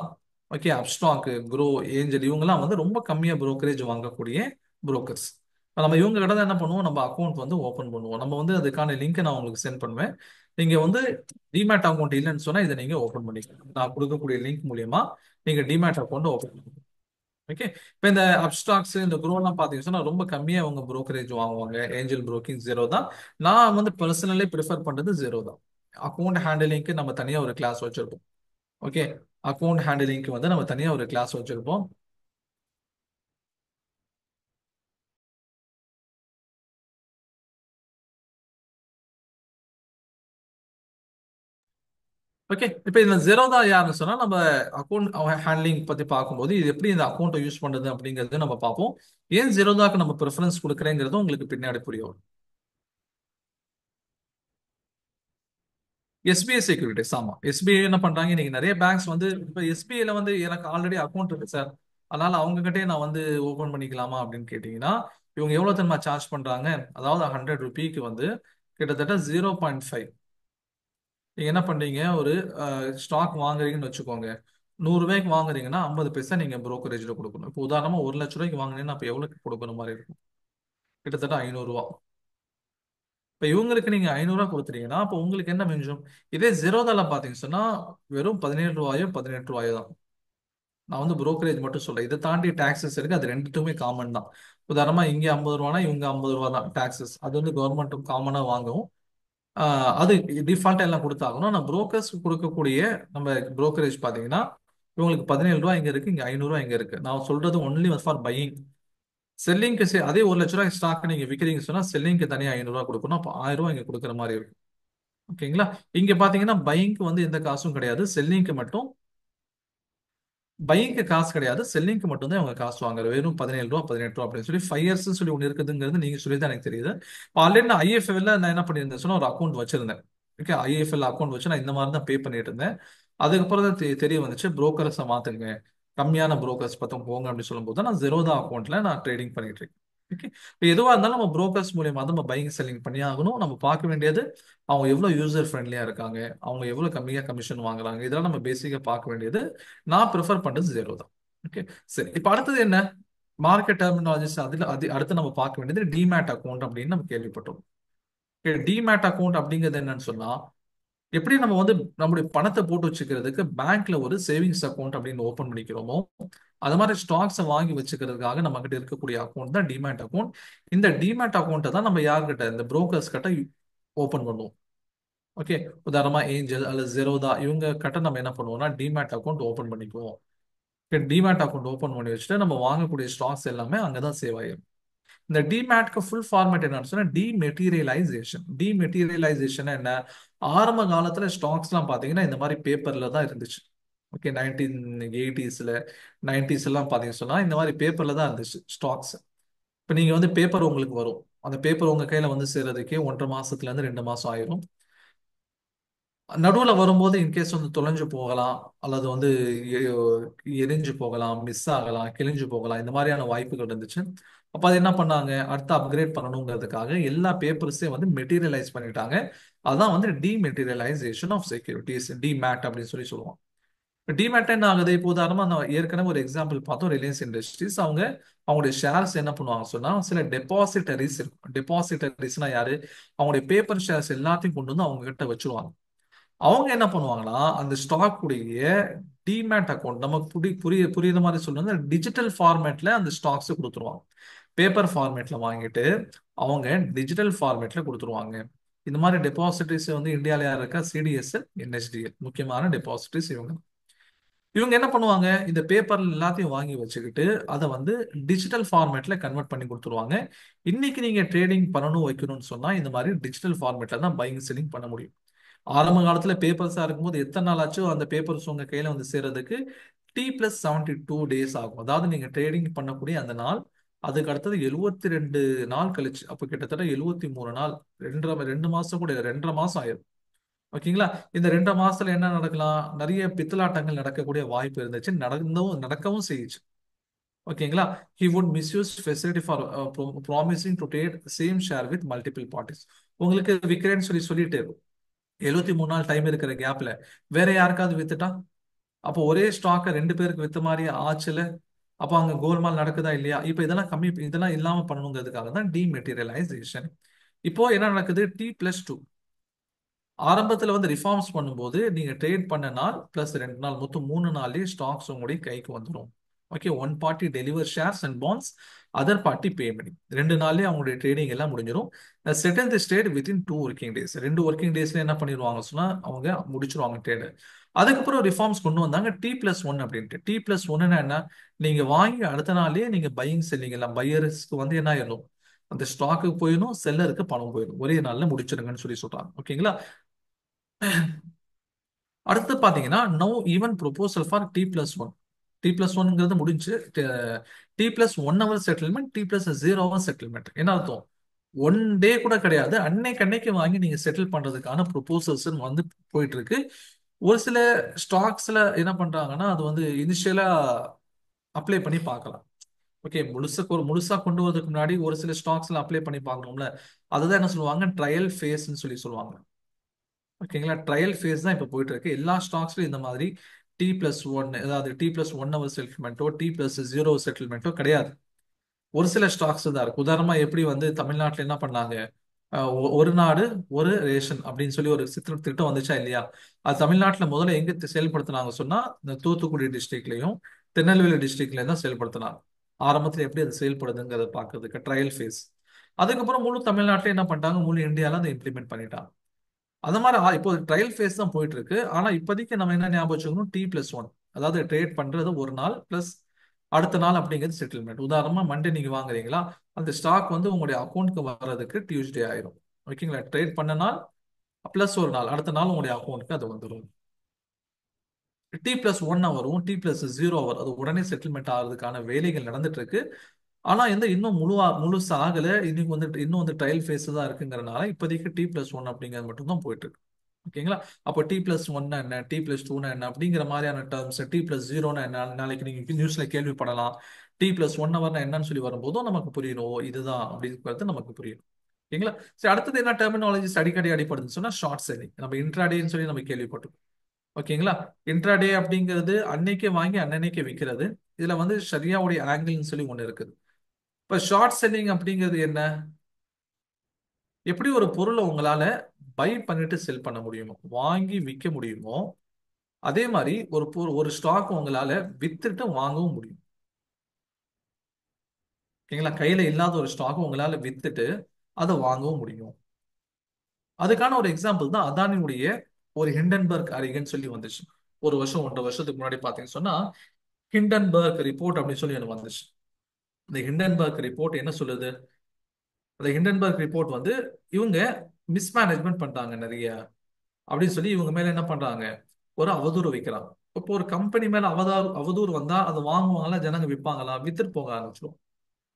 okay, Upstox, grow, angel, இவங்கெல்லாம் வந்து ரொம்ப கம்மியா brokerage வாங்கக்கூடிய புரோக்கர்ஸ். நம்ம இவங்க கிட்ட தான் என்ன பண்ணுவோம், நம்ம அக்கௌண்ட் வந்து ஓபன் பண்ணுவோம். நம்ம வந்து அதுக்கான லிங்க் நான் உங்களுக்கு சென்ட் பண்ணுவேன். நீங்க வந்து டிமேட் அக்கௌண்ட் இல்லைன்னு சொன்னா இதை நீங்க ஓபன் பண்ணிக்கலாம். நான் கொடுக்கக்கூடிய லிங்க் மூலியமா நீங்க டிமேட் அக்கௌண்ட் ஓபன். ஓகே, இப்போ இந்த அப்ஸ்டாக்ஸ், இந்த குரோலாம் பார்த்தீங்கன்னா ரொம்ப கம்மியாக அவங்க brokerage வாங்குவாங்க. ஏஞ்சல் புரோக்கிங், ஜீரோ தான். நான் வந்து பர்சனலி ப்ரிஃபர் பண்றது ஜீரோ தான். அக்கௌண்ட் ஹேண்டலிங்க்கு நம்ம தனியாக ஒரு கிளாஸ் வச்சிருப்போம். ஓகே, அக்கௌண்ட் ஹேண்டலிங்க்கு வந்து நம்ம தனியாக ஒரு கிளாஸ் வச்சிருப்போம். ஓகே. இப்போ இந்த ஜெரோதா யாருன்னு சொன்னா நம்ம அக்கௌண்ட் ஹேண்ட்லிங் பத்தி பார்க்கும்போது இது எப்படி இந்த அக்கௌண்ட்டை யூஸ் பண்றது அப்படிங்கறது நம்ம பார்ப்போம். ஏன் ஜெரோதாக்கு நம்ம ப்ரிஃபரன்ஸ் கொடுக்குறேங்கிறது உங்களுக்கு பின்னாடி புரிய வரும். எஸ்பிஐ செக்யூரிட்டிஸ், ஆமா. எஸ்பிஐ என்ன பண்றாங்க, இன்னைக்கு நிறைய பேங்க்ஸ் வந்து இப்போ எஸ்பிஐல வந்து எனக்கு ஆல்ரெடி அக்கௌண்ட் இருக்கு சார், அதனால அவங்க கிட்டே நான் வந்து ஓபன் பண்ணிக்கலாமா அப்படின்னு கேட்டீங்கன்னா, இவங்க எவ்வளவு தெரியுமா சார்ஜ் பண்றாங்க? அதாவது 100 ரூபீக்கு வந்து கிட்டத்தட்ட 0.5. நீங்க என்ன பண்றீங்க, ஒரு ஸ்டாக் வாங்குறீங்கன்னு வச்சுக்கோங்க. 100 ரூபாய்க்கு வாங்குறீங்கன்னா 50 பைசா நீங்க புரோக்கரேஜ்ல கொடுக்கணும். இப்போ உதாரணமா 1 லட்ச ரூபாய்க்கு வாங்குனீங்கன்னா அப்ப எவ்வளவுக்கு கொடுக்குற மாதிரி இருக்கும்? கிட்டத்தட்ட 500 ரூபா. இப்ப இவங்களுக்கு நீங்க 500 ரூபா கொடுத்துட்டீங்கன்னா அப்ப உங்களுக்கு என்ன மிஞ்சும்? இதே ஜெரோதால பாத்தீங்கன்னு சொன்னா வெறும் 17 ரூபாயோ 18 ரூபாயோ தான். நான் வந்து புரோக்கரேஜ் மட்டும் சொல்றேன். இதை தாண்டி டாக்ஸஸ் இருக்கு, அது ரெண்டுத்துமே காமன் தான். உதாரணமா இங்க 50 ரூபானா இவங்க 50 ரூபா தான் டாக்ஸஸ். அது வந்து கவர்மெண்ட் காமனா வாங்கும். அது டிஃபால்ட்டா எல்லாம் கொடுத்தாகணும். நான் புரோக்கர்ஸ் கொடுக்கக்கூடிய நம்ம புரோக்கரேஜ் பாத்தீங்கன்னா இவங்களுக்கு 17 ரூபா இங்க இருக்கு, இங்க 500 ரூபா இங்க இருக்கு. நான் சொல்றது ஒன்லி ஃபார் பையிங். செல்லிங்க்கு அதே 1 லட்ச ரூபாய் ஸ்டாக் நீங்க விற்கிறீங்க சொன்னா செல்லிங்க்கு தனியா 500 ரூபா கொடுக்கணும். அப்போ 1000 ரூபாய் இங்க கொடுக்குற மாதிரி இருக்கும். ஓகேங்களா? இங்க பாத்தீங்கன்னா பையிங்க்கு வந்து எந்த காசும் கிடையாது, செல்லிங்க்கு மட்டும். பையிங்க்கு காசு கிடையாது, செல்லிங்க்கு மட்டும் தான் அவங்க காசு வாங்குறது. வெறும் 17 ரூபா 18 ரூபா அப்படின்னு சொல்லி 5 இயர்ஸ் சொல்லி ஒன்று இருக்குதுங்கிறது நீங்க சொல்லி தான் எனக்கு தெரியுது. ஆல்ரெடி நான் ஐஎஃப்எல்ல நான் என்ன பண்ணியிருந்தேன் சொன்னா ஒரு அக்கௌண்ட் வச்சிருந்தேன். ஓகே, ஐஎஃப்எல் அக்கௌண்ட் வச்சு நான் இந்த மாதிரி தான் பே பண்ணிட்டு இருந்தேன். அதுக்கப்புறம் தான் தெரிய வந்துச்சு புரோக்கர்ஸை மாத்துங்க, கம்மியான புரோக்கர்ஸ் பத்தம் போங்க அப்படின்னு சொல்லும்போது தான் நான் ஜெரோதா அக்கௌண்ட்ல நான் ட்ரேடிங் பண்ணிட்டு இருக்கேன். ஓகே. இப்போ எதுவாக இருந்தாலும் நம்ம புரோக்கர்ஸ் மூலியமா தான் நம்ம பையிங் செல்லிங் பண்ணி ஆகணும். நம்ம பார்க்க வேண்டியது அவங்க எவ்வளவு யூசர் ஃப்ரெண்ட்லியா இருக்காங்க, அவங்க எவ்வளவு கம்மியா கமிஷன் வாங்குறாங்க, இதெல்லாம் நம்ம பேசிக்கா பார்க்க வேண்டியது. நான் ப்ரிஃபர் பண்றது ஜீரோ தான். ஓகே. சரி, இப்போ அடுத்தது என்ன? Market terminologies. அதுல அடுத்து நம்ம பார்க்க வேண்டியது டிமேட் அக்கௌண்ட் அப்படின்னு நம்ம கேள்விப்பட்டோம். டிமேட் அக்கௌண்ட் அப்படிங்கிறது என்னன்னு சொன்னா, எப்படி நம்ம வந்து நம்முடைய பணத்தை போட்டு வச்சுக்கிறதுக்கு பேங்க்ல ஒரு சேவிங்ஸ் அக்கௌண்ட் அப்படின்னு ஓபன் பண்ணிக்கிறோமோ, அது மாதிரி ஸ்டாக்ஸை வாங்கி வச்சுக்கிறதுக்காக நம்ம கிட்ட இருக்கக்கூடிய அக்கௌண்ட் தான் டிமேட் அக்கௌண்ட். இந்த டிமேட் அக்கௌண்ட்டை தான் நம்ம யார்கிட்ட, இந்த புரோக்கர்ஸ் கிட்ட ஓபன் பண்ணுவோம். ஓகே. உதாரணமா ஏஞ்சல் அல்லது ஜெரோதா இவங்க கிட்ட நம்ம என்ன பண்ணுவோம்னா டிமேட் அக்கௌண்ட் ஓபன் பண்ணிக்குவோம். டிமேட் அக்கௌண்ட் ஓபன் பண்ணி வச்சுட்டு நம்ம வாங்கக்கூடிய ஸ்டாக்ஸ் எல்லாமே அங்கதான் சேவ் ஆயிடும். இந்த டிமேட்க்கு ஃபுல் ஃபார்மேட் என்னன்னு சொன்னா டிமெட்டீரியலைசேஷன். டிமெட்டீரியலைசேஷன் என்ன? ஆரம்ப காலத்துல ஸ்டாக்ஸ்லாம் பாத்தீங்கன்னா இந்த மாதிரி பேப்பர்ல தான் இருந்துச்சு. ஓகே, 1980ஸ்ல 90s எல்லாம் பாத்தீங்கன்னு சொன்னா இந்த மாதிரி பேப்பர்ல தான் இருந்துச்சு ஸ்டாக்ஸ். இப்போ நீங்க வந்து பேப்பர் உங்களுக்கு வரும், அந்த பேப்பர் உங்க கையில வந்து சேர்றதுக்கே 1.5 மாசத்துல இருந்து 2 மாசம் ஆயிரும். நடுவில் வரும்போது இன்கேஸ் வந்து தொலைஞ்சு போகலாம், அல்லது வந்து எரிஞ்சு போகலாம், மிஸ் ஆகலாம், கிழிஞ்சு போகலாம், இந்த மாதிரியான வாய்ப்புகள் இருந்துச்சு. அப்போ அது என்ன பண்ணாங்க, அடுத்து அப்கிரேட் பண்ணணுங்கிறதுக்காக எல்லா பேப்பர்ஸையும் வந்து மெட்டீரியலைஸ் பண்ணிட்டாங்க. அதான் வந்து டிமெட்டீரியலைசேஷன் ஆஃப் செக்யூரிட்டிஸ், டிமேட் அப்படின்னு சொல்லி சொல்லுவோம். டிமேட் என்ன ஆகுது? இப்போ உதாரணமா நான் ஏற்கனவே ஒரு எக்ஸாம்பிள் பார்த்தோம், ரிலையன்ஸ் இண்டஸ்ட்ரீஸ். அவங்களுடைய ஷேர்ஸ் என்ன பண்ணுவாங்க சொன்னா சில டெபாசிட்டரிஸ் இருக்கும். டெபாசிட்டரிஸ்னா யாரு? அவங்களுடைய பேப்பர் ஷேர்ஸ் எல்லாத்தையும் கொண்டு வந்து அவங்க கிட்ட வச்சிருவாங்க. அவங்க என்ன பண்ணுவாங்கன்னா அந்த ஸ்டாக் உடைய டிமேட் அக்கௌண்ட் நமக்கு புரியுற மாதிரி சொல்லுங்க, டிஜிட்டல் ஃபார்மேட்ல அந்த ஸ்டாக்ஸ் கொடுத்துருவாங்க. பேப்பர் ஃபார்மேட்ல வாங்கிட்டு அவங்க டிஜிட்டல் ஃபார்மேட்ல கொடுத்துருவாங்க. இந்த மாதிரி டெபாசிட்டரிஸ் வந்து இந்தியாவில யார் இருக்கா? சிடிஎஸ்எல், என்எஸ்டிஎல் முக்கியமான டெபாசிட்டரிஸ் இவங்க. இவங்க என்ன பண்ணுவாங்க, இந்த பேப்பர் எல்லாத்தையும் வாங்கி வச்சுக்கிட்டு அதை வந்து டிஜிட்டல் ஃபார்மேட்ல கன்வெர்ட் பண்ணி கொடுத்துருவாங்க. இன்னைக்கு நீங்க ட்ரேடிங் பண்ணணும் வைக்கணும்னு சொன்னா இந்த மாதிரி டிஜிட்டல் ஃபார்மேட்ல தான் பையிங் செல்லிங் பண்ண முடியும். ஆரம்ப காலத்துல பேப்பர்ஸா இருக்கும்போது எத்தனை நாள் ஆச்சோ அந்த பேப்பர்ஸ் உங்க கையில வந்து சேர்றதுக்கு T+72 days ஆகும். அதாவது நீங்க ட்ரேடிங் பண்ணக்கூடிய அந்த நாள், அதுக்கு அடுத்தது 72 நாள் கழிச்சு, அப்போ கிட்டத்தட்ட 73 நாள், 2 மாசம் கூட இல்லை, 2.5 மாசம் ஆயிரும். ஓகேங்களா? இந்த 2 மாசத்துல என்ன நடக்கலாம்? நிறைய பித்தலாட்டங்கள் நடக்கக்கூடிய வாய்ப்பு இருந்துச்சு, நடக்கவும் செய்யுச்சு. ஓகேங்களா? He would misuse facility for promising to trade same share with multiple parties. உங்களுக்கு விக்கிறேன்னு சொல்லிட்டு 73 நாள் டைம் இருக்கிற கேப்ல வேற யாருக்காவது வித்துட்டா, அப்போ ஒரே ஸ்டாக்கை 2 பேருக்கு வித்த மாதிரி ஆச்சுல. அப்போ அங்க கோல்மால் நடக்குதா இல்லையா? இப்போ இதெல்லாம் இல்லாம பண்ணணுங்கிறதுக்காக தான் டிமெட்டீரியலைசேஷன். இப்போ என்ன நடக்குது? T+2. ஆரம்பத்துல வந்து ரிஃபார்ம்ஸ் பண்ணும்போது நீங்க ட்ரேட் பண்ண நாள் பிளஸ் 2 நாள், மொத்தம் 3 நாள்லயே ஸ்டாக்ஸ் உங்களுடைய கைக்கு வந்துடும். Okay, one party deliver shares and bonds, other party payment. 2 நாள்லயே அவங்களுடைய ட்ரேடிங் எல்லாம் முடிஞ்சிடும். Settle the state within 2 working days. 2 working டேஸ்ல என்ன பண்ணிடுவாங்க சொன்னா அவங்க முடிச்சிருவாங்க ட்ரேடு. அதுக்கப்புறம் ரிஃபார்ம்ஸ் கொண்டு வந்தாங்க T+1 அப்படின்ட்டு. T+1 என்ன? நீங்க வாங்கி அடுத்த நாளே நீங்க பையிங் செல்லிங் எல்லாம், பையர்ஸ்க்கு வந்து என்ன ஆயிடும், அந்த ஸ்டாக்கு போயிடும், செல்லருக்கு பணம் போயிடும், ஒரே நாள்ல முடிச்சிருங்கன்னு சொல்லி சொல்றாங்க. ஓகேங்களா? அடுத்து பாத்தீங்கன்னா no even proposal for T+1. T+1ங்கிறது முடிஞ்சு. T+1 hour settlement, T+0 hour settlement. என்ன அர்த்தம்? ஒன் டே கூட கிடையாது, அன்னைக்கு அன்னைக்கு வாங்கி நீங்க செட்டில் பண்றதுக்கான ப்ரொபோசல்ஸ் வந்து போயிட்டு இருக்கு. ஒரு சில ஸ்டாக்ஸ்ல என்ன பண்றாங்கன்னா அது வந்து இனிஷியலா அப்ளை பண்ணி பார்க்கலாம். ஓகே, முழுசா கொண்டு வரதுக்கு முன்னாடி ஒரு சில ஸ்டாக்ஸ்ல அப்ளை பண்ணி பார்க்கணும்ல. அதுதான் என்ன சொல்லுவாங்க, ட்ரையல் ஃபேஸ்ன்னு சொல்லி சொல்லுவாங்க. ஓகேங்களா, ட்ரையல் ஃபேஸ் தான் இப்போ போயிட்டு இருக்கு எல்லா ஸ்டாக்ஸ்லயும். இந்த மாதிரி T+1, அதாவது T+1 ஹவர் செட்டில்மெண்ட்டோ T+0 செட்டில்மெண்ட்டோ கிடையாது. ஒரு சில ஸ்டாக்ஸ் தான் இருக்கு. உதாரணமா எப்படி வந்து தமிழ்நாட்டில் என்ன பண்ணாங்க, ஒரு நாடு ஒரு ரேஷன் அப்படின்னு சொல்லி ஒரு திட்டம் வந்துச்சா இல்லையா? அது தமிழ்நாட்டில் முதல்ல எங்க செயல்படுத்தினாங்க சொன்னா, இந்த தூத்துக்குடி டிஸ்ட்ரிக்ட்லயும் திருநெல்வேலி டிஸ்ட்ரிக்ட்லயும் தான் செயல்படுத்தினாங்க. ஆரம்பத்தில் எப்படி அது செயல்படுதுங்கிறத பார்க்கறதுக்கு ட்ரையல் ஃபேஸ். அதுக்கப்புறம் முழு தமிழ்நாட்டில் என்ன பண்ணிட்டாங்க, முழு இந்தியாவில் அதை இம்ப்ளிமெண்ட் பண்ணிட்டாங்க. அந்த மாதிரி இப்போ ட்ரையல் ஃபேஸ் தான் போயிட்டு இருக்கு. ஆனா இப்போதைக்கு நம்ம என்ன ஞாபகம் வச்சுக்கணும், T+1, அதாவது ட்ரேட் பண்றது ஒரு நாள் பிளஸ் அடுத்த நாள் அப்படிங்கிறது செட்டில்மெண்ட். உதாரணமா மண்டே நீங்க வாங்குறீங்களா, அந்த ஸ்டாக் வந்து உங்களுடைய அக்கௌண்ட்க்கு வர்றதுக்கு டியூஸ்டே ஆயிரும். ஓகேங்களா, ட்ரேட் பண்ண நாள் பிளஸ் ஒரு நாள் அடுத்த நாள் உங்களுடைய அக்கௌண்ட்க்கு அது வந்துடும். T+1 ஹவரும் T+0 ஹவர் அது உடனே செட்டில்மெண்ட் ஆகிறதுக்கான வேலைகள் நடந்துட்டு இருக்கு. ஆனா இன்னும் முழுசா ஆகல. இன்னைக்கு வந்து இன்னும் வந்து ட்ரையல் ஃபேஸ் தான் இருக்குங்கிறனால இப்போதைக்கு T+1 அப்படிங்கிறது மட்டும் தான் போயிட்டு இருக்கு. ஓகேங்களா, அப்போ T+1 என்ன, T+2 என்ன அப்படிங்கிற மாதிரியான டேர்ம்ஸ், T+0 என்ன நாளைக்கு நீங்க நியூஸ்ல கேள்விப்படலாம். T+1 ஹவர் என்னன்னு சொல்லி வரும்போதும் நமக்கு புரியும், ஓ இதுதான் அப்படிங்கிறது நமக்கு புரியும். ஓகேங்களா, சரி அடுத்தது என்ன டெர்மினாலஜிஸ் அடிக்கடி அடிப்படுதுன்னு சொன்னா ஷார்ட் செல்லிங். நம்ம இன்ட்ராடேன்னு சொல்லி நம்ம கேள்விப்பட்டோம். ஓகேங்களா, இன்ட்ராடே அப்படிங்கிறது அன்னைக்கே வாங்கி அன்னன்னைக்கு விற்கிறது. இதுல வந்து ஷரியாவுடைய ஆங்கிள்னு சொல்லி ஒண்ணு இருக்குது. இப்ப ஷார்ட் செல்லிங் அப்படிங்கிறது என்ன? எப்படி ஒரு பொருளை உங்களால பை பண்ணிட்டு செல் பண்ண முடியுமோ, வாங்கி விற்க முடியுமோ, அதே மாதிரி ஒரு ஸ்டாக் உங்களால வித்துட்டு வாங்கவும் முடியும். ஓகேங்களா, கையில இல்லாத ஒரு ஸ்டாக் உங்களால வித்துட்டு அதை வாங்கவும் முடியும். அதுக்கான ஒரு எக்ஸாம்பிள் தான் அதானியுடைய ஒரு ஹிண்டன்பர்க் அறிக்கைன்னு சொல்லி வந்துச்சு. ஒரு வருஷம் 1.5 வருஷத்துக்கு முன்னாடி பாத்தீங்கன்னு சொன்னா ஹிண்டன்பர்க் ரிப்போர்ட் அப்படின்னு சொல்லி எனக்கு வந்துச்சு. இந்த ஹிண்டன்பர்க் ரிப்போர்ட் என்ன சொல்லுது? அந்த ஹிண்டன்பர்க் ரிப்போர்ட் வந்து இவங்க மிஸ்மேனேஜ்மெண்ட் பண்றாங்க நிறைய அப்படின்னு சொல்லி இவங்க மேல என்ன பண்றாங்க, ஒரு அவதூறு வைக்கிறாங்க. இப்போ ஒரு கம்பெனி மேல அவதூறு வந்தா அதை வாங்குவாங்களா, ஜனங்க விற்பாங்களா? வித்துட்டு போக ஆரம்பிச்சிடும்.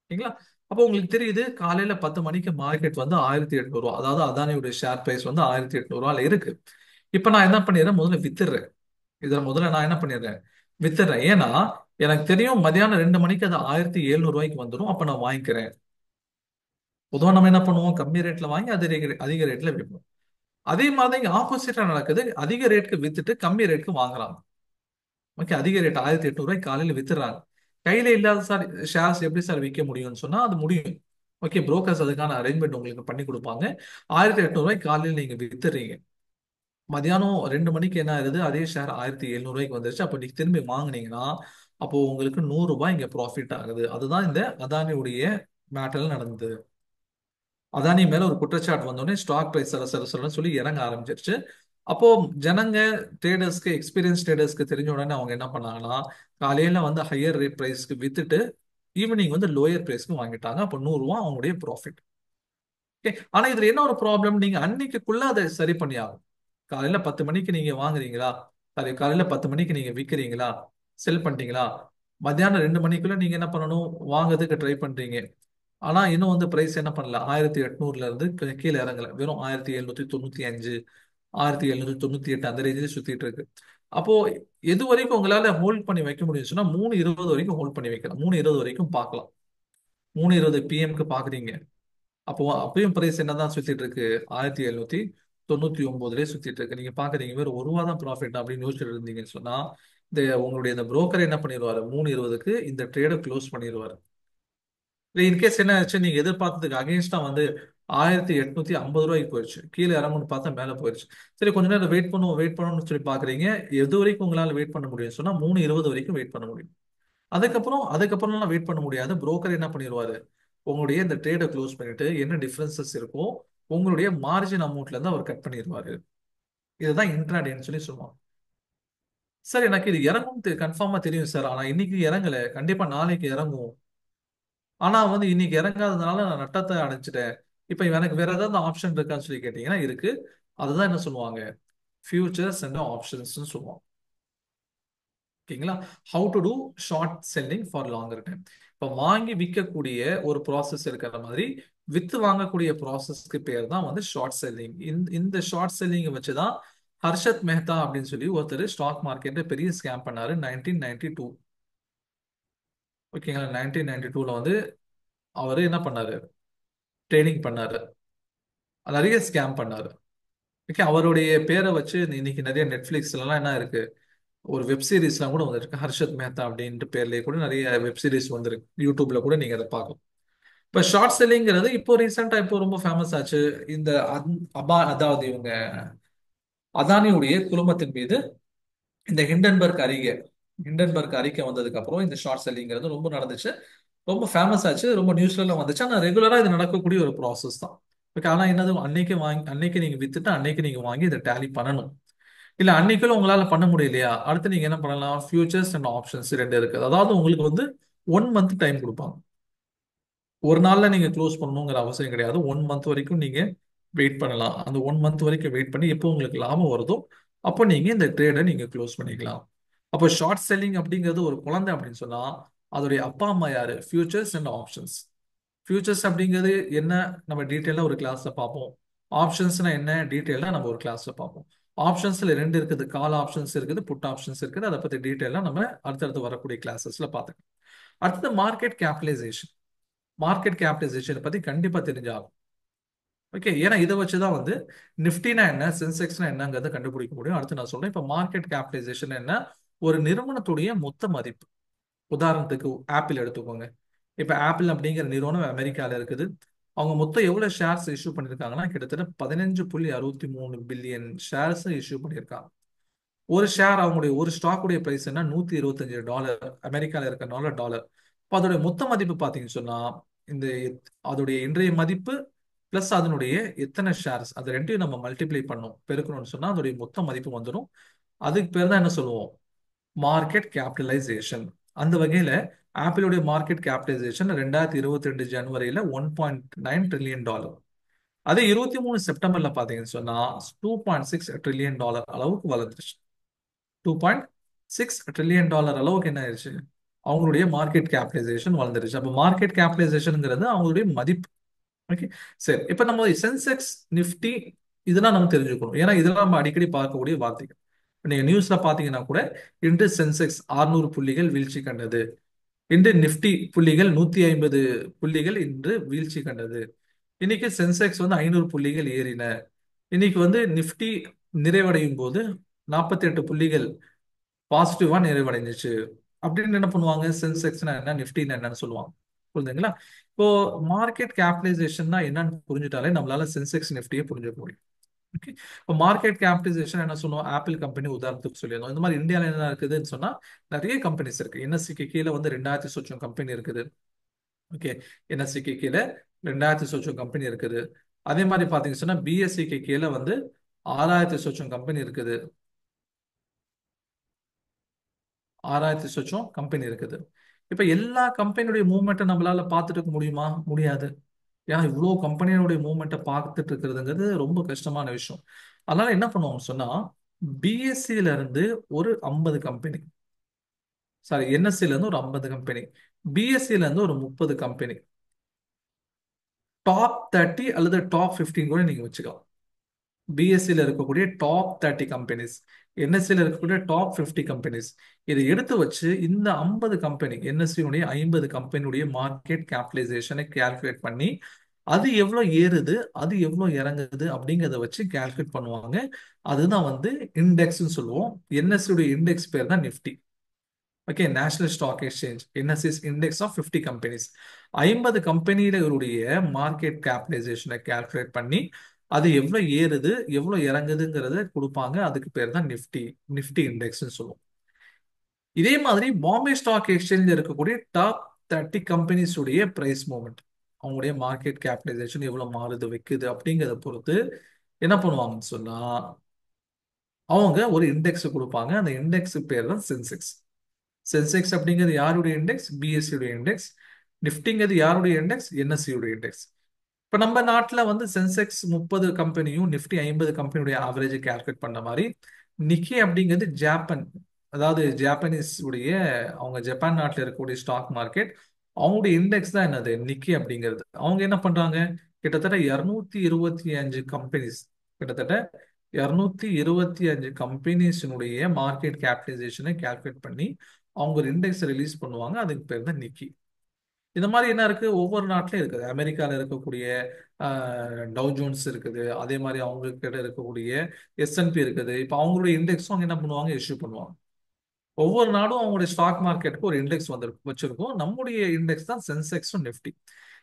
ஓகேங்களா, அப்போ உங்களுக்கு தெரியுது காலையில 10 மணிக்கு மார்க்கெட் வந்து 1800 ரூபா, அதாவது அதானியுடைய ஷேர் பிரைஸ் வந்து 1800 ரூபால இருக்கு. இப்ப நான் என்ன பண்ணிடுறேன், முதல்ல வித்துடுறேன். இதுல முதல்ல நான் என்ன பண்ணிடுறேன், வித்துடுறேன். ஏன்னா எனக்கு தெரியும் மதியானம் 2 மணிக்கு அது 1700 ரூபாய்க்கு வந்துடும், அப்ப நான் வாங்கிக்கிறேன். பொதுவாக நம்ம என்ன பண்ணுவோம், கம்மி ரேட்ல வாங்கி அதிக ரேட்ல விற்போம். அதே மாதிரி இங்க ஆப்போசிட்டா நடக்குது, அதிக ரேட்க்கு வித்துட்டு கம்மி ரேட்க்கு வாங்குறாங்க. ஓகே, அதிக ரேட் 1800 ரூபாய் காலையில வித்துறாங்க. கையில இல்லாத சார் ஷேர்ஸ் எப்படி சார் விற்க முடியும்னு சொன்னா அது முடியும். ஓகே, புரோக்கர்ஸ் அதுக்கான அரேஞ்ச்மெண்ட் உங்களுக்கு பண்ணி கொடுப்பாங்க. 1800 ரூபாய் காலையில நீங்க வித்துறீங்க. மதியானம் 2 மணிக்கு என்ன ஆகுது, அதே ஷேர் 1700 ரூபாய்க்கு வந்துருச்சு. அப்போ நீங்க திரும்பி வாங்குனீங்கன்னா அப்போ உங்களுக்கு 100 ரூபாய் இங்க ப்ராஃபிட் ஆகுது. அதுதான் இந்த அதானியுடைய மேட்டர்ல நடந்தது. அதானி மேல ஒரு குற்றச்சாட்டு வந்தோடனே ஸ்டாக் பிரைஸ் சர சர சரன்னு சொல்லி இறங்க ஆரம்பிச்சிருச்சு. அப்போ ஜனங்க, ட்ரேடர்ஸ்க்கு, எக்ஸ்பீரியன்ஸ் ட்ரேடர்ஸ்க்கு தெரிஞ்ச உடனே அவங்க என்ன பண்ணாங்கன்னா காலையில வந்து ஹையர் ரேட் பிரைஸ்க்கு வித்துட்டு ஈவினிங் வந்து லோயர் பிரைஸ்க்கு வாங்கிட்டாங்க. அப்போ 100 ரூபாய் அவங்களுடைய ப்ராஃபிட். ஓகே, ஆனா இதுல என்ன ஒரு ப்ராப்ளம், நீங்க அன்னைக்குள்ள அதை சரி பண்ணி ஆகும். காலையில 10 மணிக்கு நீங்க வாங்குறீங்களா, சாரி காலையில 10 மணிக்கு நீங்க விற்கிறீங்களா, செல் பண்ணிட்டீங்களா, மத்தியானம் 2 மணிக்குள்ள நீங்க என்ன பண்ணணும், வாங்குறதுக்கு ட்ரை பண்றீங்க. ஆனா இன்னும் வந்து பிரைஸ் என்ன பண்ணல, 1800ல இருந்து கீழே இறங்கல, வெறும் 1795, 1798 அந்த ரேஞ்சில் சுத்திட்டு இருக்கு. அப்போ எது வரைக்கும் உங்களால ஹோல்ட் பண்ணி வைக்க முடியும் சொன்னா 3:20 வரைக்கும் ஹோல்ட் பண்ணி வைக்கலாம், 3:20 வரைக்கும் பார்க்கலாம். 3:20 பிஎம்க்கு பாக்குறீங்க, அப்போ அப்பயும் பிரைஸ் என்னதான் சுத்திட்டு இருக்கு, 1799 சுத்திட்டு இருக்கு. நீங்க பாக்குறீங்க வேற 1 ரூபா தான் ப்ராஃபிட் அப்படின்னு யோசிச்சுட்டு இருந்தீங்கன்னு சொன்னா இந்த உங்களுடைய இந்த புரோக்கர் என்ன பண்ணிடுவாரு, 3:20க்கு இந்த ட்ரேடை க்ளோஸ் பண்ணிடுவாரு. இன்கேஸ் என்ன ஆச்சு, நீங்க எதிர்பார்த்ததுக்கு அகைன்ஸ்டா வந்து 1850 ரூபாய்க்கு போயிடுச்சு, கீழே இறங்கும்னு பார்த்தா மேல போயிடுச்சு. சரி கொஞ்ச நேரம் வெயிட் பண்ணுவோம்னு சொல்லி பாக்குறீங்க. எது வரைக்கும் உங்களால வெயிட் பண்ண முடியும் சொன்னா 3:20 வரைக்கும் வெயிட் பண்ண முடியும். அதுக்கப்புறம்லாம் வெயிட் பண்ண முடியாது. புரோக்கர் என்ன பண்ணிடுவாரு, உங்களுடைய இந்த ட்ரேடை க்ளோஸ் பண்ணிட்டு என்ன டிஃபரன்சஸ் இருக்கோ உங்களுடைய மார்ஜின் அமௌண்ட்ல இருந்து அவர் கட் பண்ணிடுவாரு. இதுதான் இன்ட்ராடேன்னு சொல்லி சொல்லுவாங்க. சார் எனக்கு இது இறங்கும் கன்ஃபார்மா தெரியும் சார், ஆனா இன்னைக்கு இறங்கல, கண்டிப்பா நாளைக்கு இறங்கும். ஆனா வந்து இன்னைக்கு இறங்காததுனால நான் நட்டத்தை அடைஞ்சிட்டேன். இப்ப எனக்கு வேற ஏதாவது ஆப்ஷன் இருக்கான்னு சொல்லி கேட்டீங்கன்னா இருக்கு. அதுதான் என்ன சொல்லுவாங்க, ஃபியூச்சர்ஸ் அண்ட் ஆப்ஷன்ஸ் சொல்லுவோம். ஓகேங்களா? How to do short selling for longer time. இப்போ வாங்கி விற்கக்கூடிய ஒரு ப்ராசஸ் இருக்கிற மாதிரி வித்து வாங்கக்கூடிய ப்ராசஸ்க்கு பேர் தான் வந்து ஷார்ட் செல்லிங். இந்த ஷார்ட் செல்லிங்கை வச்சு தான் ஹர்ஷத் மேத்தா அப்படின்னு சொல்லி ஒருத்தர் ஸ்டாக் மார்க்கெட்டை பெரிய ஸ்கேம் பண்ணாரு 1992. ஓகேங்களா? 1992ல வந்து அவர் என்ன பண்ணாரு, ட்ரேடிங் பண்ணாரு, நிறைய ஸ்கேம் பண்ணாரு. ஓகே, அவருடைய பேரை வச்சு இன்னைக்கு நிறைய நெட்ஃபிளிக்ஸ்லாம் என்ன இருக்கு, ஒரு வெப் சீரிஸ்லாம் கூட வந்திருக்கு. ஹர்ஷத் மேத்தா அப்படின்ற பேர்லயே கூட நிறைய வெப் சீரிஸ் வந்திருக்கு. யூடியூப்ல கூட நீங்க அதை பார்க்கலாம். இப்ப ஷார்ட் செல்லிங்கிறது இப்போ ரீசெண்டா இப்போ ரொம்ப ஃபேமஸ் ஆச்சு. இந்த அதாவது இவங்க அதானியுடைய குழுமத்தின் மீது இந்த ஹிண்டன்பர்க் அறிக்கை வந்ததுக்கு அப்புறம் இந்த ஷார்ட் செல்லிங்கிறது ரொம்ப நடந்துச்சு, ரொம்ப ஃபேமஸ் ஆச்சு, ரொம்ப நியூஸ்ல எல்லாம் வந்துச்சு. ஆனா ரெகுலரா இது நடக்கக்கூடிய ஒரு ப்ராசஸ் தான். ஓகே, ஆனா என்னது, அன்னைக்கு நீங்க வித்துட்டு அன்னைக்கு நீங்க வாங்கி இதை டேலி பண்ணணும். இல்ல அன்னைக்குள்ள உங்களால பண்ண முடியலையா, அடுத்து நீங்க என்ன பண்ணலாம், ஃபியூச்சர்ஸ் அண்ட் ஆப்ஷன்ஸ் ரெண்டு இருக்கு. அதாவது உங்களுக்கு வந்து 1 மந்த் டைம் கொடுப்பாங்க. ஒரு நாள்ல நீங்க க்ளோஸ் பண்ணணுங்கிற அவசியம் கிடையாது. 1 மந்த் வரைக்கும் நீங்க வெயிட் பண்ணலாம். அந்த 1 மந்த் வரைக்கும் வெயிட் பண்ணி எப்போ உங்களுக்கு லாபம் வருதோ அப்போ நீங்க இந்த ட்ரேடை நீங்க க்ளோஸ் பண்ணிக்கலாம். அப்போ ஷார்ட் செல்லிங் அப்படிங்கிறது ஒரு குழந்தை அப்படின்னு சொன்னா அதோடைய அப்பா அம்மா யாரு, ஃபியூச்சர்ஸ் அண்ட் ஆப்ஷன்ஸ். ஃபியூச்சர்ஸ் அப்படிங்கிறது என்ன, நம்ம டீட்டெயிலாக ஒரு கிளாஸ்ல பார்ப்போம். ஆப்ஷன்ஸ்னா என்ன, டீட்டெயிலாக நம்ம ஒரு கிளாஸ்ல பார்ப்போம். ஆப்ஷன்ஸ்ல ரெண்டு இருக்குது, கால் ஆப்ஷன்ஸ் இருக்குது, புட் ஆப்ஷன்ஸ் இருக்குது. அதை பத்தி டீட்டெயிலாக நம்ம அடுத்தடுத்து வரக்கூடிய கிளாஸஸ்ல பார்த்துக்கலாம். அடுத்தது மார்க்கெட் கேபிடலைசேஷன். மார்க்கெட் கேபிடலைசேஷன் பத்தி கண்டிப்பா தெரிஞ்சாகும். ஓகே, ஏன்னா இதை வச்சுதான் வந்து நிஃப்டினா என்ன, சென்செக்ஸ்னா என்னங்கிறத கண்டுபிடிக்க முடியும். அடுத்து நான் சொல்றேன். இப்ப மார்க்கெட் கேபிடலைசேஷன் என்ன, ஒரு நிறுவனத்துடைய மொத்த மதிப்பு. உதாரணத்துக்கு ஆப்பிள் எடுத்துக்கோங்க. இப்ப ஆப்பிள் அப்படிங்கிற நிறுவனம் அமெரிக்கால இருக்குது. அவங்க மொத்தம் எவ்வளவு ஷேர்ஸ் இஷ்யூ பண்ணிருக்காங்கன்னா கிட்டத்தட்ட 15.63 பில்லியன் ஷேர்ஸ் இஷ்யூ பண்ணியிருக்காங்க. ஒரு ஷேர், அவங்களுடைய ஒரு ஸ்டாக்குடைய பிரைஸ் என்ன, $125. அமெரிக்கால இருக்கனால டாலர். இப்போ அதோடைய மொத்த மதிப்பு பார்த்தீங்கன்னு சொன்னா இந்த அதோடைய இன்றைய மதிப்பு பிளஸ் அதனுடைய எத்தனை ஷேர்ஸ், அது ரெண்டையும் நம்ம மல்டிப்ளை பண்ணோம், பெருக்கணும்னு சொன்னா அதோடைய மொத்த மதிப்பு வந்துடும். அதுக்கு பேர் தான் என்ன சொல்லுவோம், மார்க்கெட் கேபிட்டலைசேஷன். அந்த வகையில ஆப்பிளுடைய மார்க்கெட் கேபிட்டலைசேஷன் 2022 ஜனவரியில $1.9 ட்ரில்லியன். அதே 23 செப்டம்பர்ல பாத்தீங்கன்னு சொன்னா $2.6 ட்ரில்லியன் அளவுக்கு வளர்ந்துருச்சு. $2.6 ட்ரில்லியன் அளவுக்கு என்ன ஆயிடுச்சு, அவங்களுடைய மார்க்கெட் கேபிட்டலைசேஷன் வளர்ந்துருச்சு. அப்ப மார்க்கெட் கேபிட்டலைசேஷன்ங்கிறது அவங்களுடைய மதிப்பு. ஓகே, சரி. இப்ப நம்ம சென்செக்ஸ், நிஃப்டி இதெல்லாம் நம்ம தெரிஞ்சுக்கணும். ஏன்னா இதெல்லாம் நம்ம அடிக்கடி பார்க்கக்கூடிய வார்த்தைகள். நீங்க நியூஸ்ல பாத்தீங்கன்னா கூட இன்று சென்செக்ஸ் 600 புள்ளிகள் வீழ்ச்சி கண்டது, இன்று நிஃப்டி புள்ளிகள் 150 புள்ளிகள் இன்று வீழ்ச்சி கண்டது, இன்னைக்கு சென்செக்ஸ் வந்து 500 புள்ளிகள் ஏறின, இன்னைக்கு வந்து நிஃப்டி நிறைவடையும் போது 48 புள்ளிகள் பாசிட்டிவா நிறைவடைஞ்சிச்சு அப்படின்னு என்ன பண்ணுவாங்க, சென்செக்ஸ்னா என்ன, நிஃப்டினா என்னன்னு சொல்லுவாங்க. புரியுதுங்களா? இப்போ மார்க்கெட் கேபிடலைசேஷன்னா என்னன்னு புரிஞ்சுட்டாலே நம்மளால சென்செக்ஸ் நிஃப்டியை புரிஞ்சுக்க முடியும். ஓகே, இப்போ மார்க்கெட் கேபிடலைசேஷன் என்ன சொல்லுவோம், ஆப்பிள் கம்பெனி உதாரணத்துக்கு சொல்லியிருந்தோம். இந்த மாதிரி இந்தியாவில் என்ன இருக்குதுன்னு சொன்னா நிறைய கம்பெனிஸ் இருக்கு. என்எஸ்சிக்கு கீழே வந்து 2000 சொச்சம் கம்பெனி இருக்குது. ஓகே, என்எஸ்சிக்கு கீழே 2000 சொச்சம் கம்பெனி இருக்குது. அதே மாதிரி பாத்தீங்கன்னு சொன்னா பிஎஸ்சிக்கு கீழே வந்து 6000 சொச்சம் கம்பெனி இருக்குது. 6000 சொச்சம் கம்பெனி இருக்குது. இப்ப எல்லா கம்பெனியுடைய மூவ்மெண்ட்டை நம்மளால பார்த்துட்டு இருக்க முடியுமா, முடியாது. ஏன்னா இவ்வளோ கம்பெனியோடைய மூவ்மெண்ட்டை பார்த்துட்டு இருக்கிறதுங்கிறது ரொம்ப கஷ்டமான விஷயம். அதனால என்ன பண்ணுவோம்னு சொன்னா பிஎஸ்சியில இருந்து ஒரு 50 கம்பெனி, சாரி என்எஸ்சில இருந்து ஒரு 50 கம்பெனி, பிஎஸ்சில இருந்து ஒரு 30 கம்பெனி, டாப் 30 அல்லது டாப் 15 கூட நீங்க வச்சுக்கலாம். பிஎஸ்சியில் இருக்கக்கூடிய டாப் 30 கம்பெனிஸ், என்எஸ்சியில் இருக்கக்கூடிய டாப் 50 கம்பெனிஸ், இதை எடுத்து வச்சு இந்த 50 கம்பெனி, என்எஸ்சியுடைய 50 கம்பெனியுடைய மார்க்கெட் கேபிடலைசேஷனை கால்குலேட் பண்ணி அது எவ்வளவு ஏறுது அது எவ்வளவு இறங்குது அப்படிங்கிறத வச்சு கால்குலேட் பண்ணுவாங்க. அதுதான் வந்து இண்டெக்ஸ்ன்னு சொல்லுவோம். என்எஸ்சியுடைய இண்டெக்ஸ் பேர் தான் Nifty. Okay, national stock exchange NSE's index of 50 companies. 50 கம்பெனிகளுடைய மார்க்கெட் கேபிடலைசேஷனை கால்குலேட் பண்ணி அது எவ்வளவு ஏறுது எவ்வளவு இறங்குதுங்கிறத கொடுப்பாங்க. அதுக்கு பேர் தான் நிஃப்டி, நிஃப்டி இண்டெக்ஸ்னு சொல்லுவோம். இதே மாதிரி பாம்பே ஸ்டாக் எக்ஸ்சேஞ்சில் இருக்கக்கூடிய டாப் 30 கம்பெனிஸ் உடைய பிரைஸ் மூவ்மெண்ட், அவங்களுடைய மார்க்கெட் கேபிடலைசேஷன் எவ்வளவு மாறுது வைக்குது அப்படிங்கிறத பொறுத்து என்ன பண்ணுவாங்கன்னு சொன்னா அவங்க ஒரு இண்டெக்ஸ் கொடுப்பாங்க. அந்த இண்டெக்ஸ் பேர் தான் சென்செக்ஸ். சென்செக்ஸ் அப்படிங்கிறது யாருடைய இண்டெக்ஸ், பிஎஸ்சி உடைய இண்டெக்ஸ். நிஃப்டிங்கிறது யாருடைய இண்டெக்ஸ், என்எஸ்சி உடைய இண்டெக்ஸ். இப்ப நம்ம நாட்டுல வந்து சென்செக்ஸ் 30 கம்பெனியும் நிஃப்டி 50 கம்பெனியுடைய ஆவரேஜ் கால்குலேட் பண்ண மாதிரி நிக்கி அப்படிங்கிறது ஜப்பான், அதாவது ஜாப்பனீஸ் உடைய, அவங்க ஜப்பான் நாட்டில் இருக்கக்கூடிய ஸ்டாக் மார்க்கெட், அவங்களுடைய இண்டெக்ஸ் தான் என்னது நிக்கி அப்படிங்கிறது. அவங்க என்ன பண்றாங்க, கிட்டத்தட்ட 225 கம்பெனிஸ், கிட்டத்தட்ட 225 கம்பெனிஸினுடைய மார்க்கெட் கேபிட்டலைசேஷனை கால்குலேட் பண்ணி அவங்க ஒரு இண்டெக்ஸ் ரிலீஸ் பண்ணுவாங்க. அதுக்கு பேர் தான் நிக்கி. இந்த மாதிரி என்ன இருக்கு, ஒவ்வொரு நாட்டிலும் இருக்குது. அமெரிக்கால இருக்கக்கூடிய டவ் ஜோன்ஸ் இருக்குது, அதே மாதிரி அவங்க கிட்ட இருக்கக்கூடிய S&P இருக்குது. இப்போ அவங்களுடைய இண்டெக்ஸும் அவங்க என்ன பண்ணுவாங்க, இஷ்யூ பண்ணுவாங்க. ஒவ்வொரு நாடும் அவங்களுடைய ஸ்டாக் மார்க்கெட்டுக்கு ஒரு இண்டெக்ஸ் வந்து வச்சிருக்கோம். நம்முடைய இண்டெக்ஸ் தான் சென்செக்ஸும் நிஃப்டி.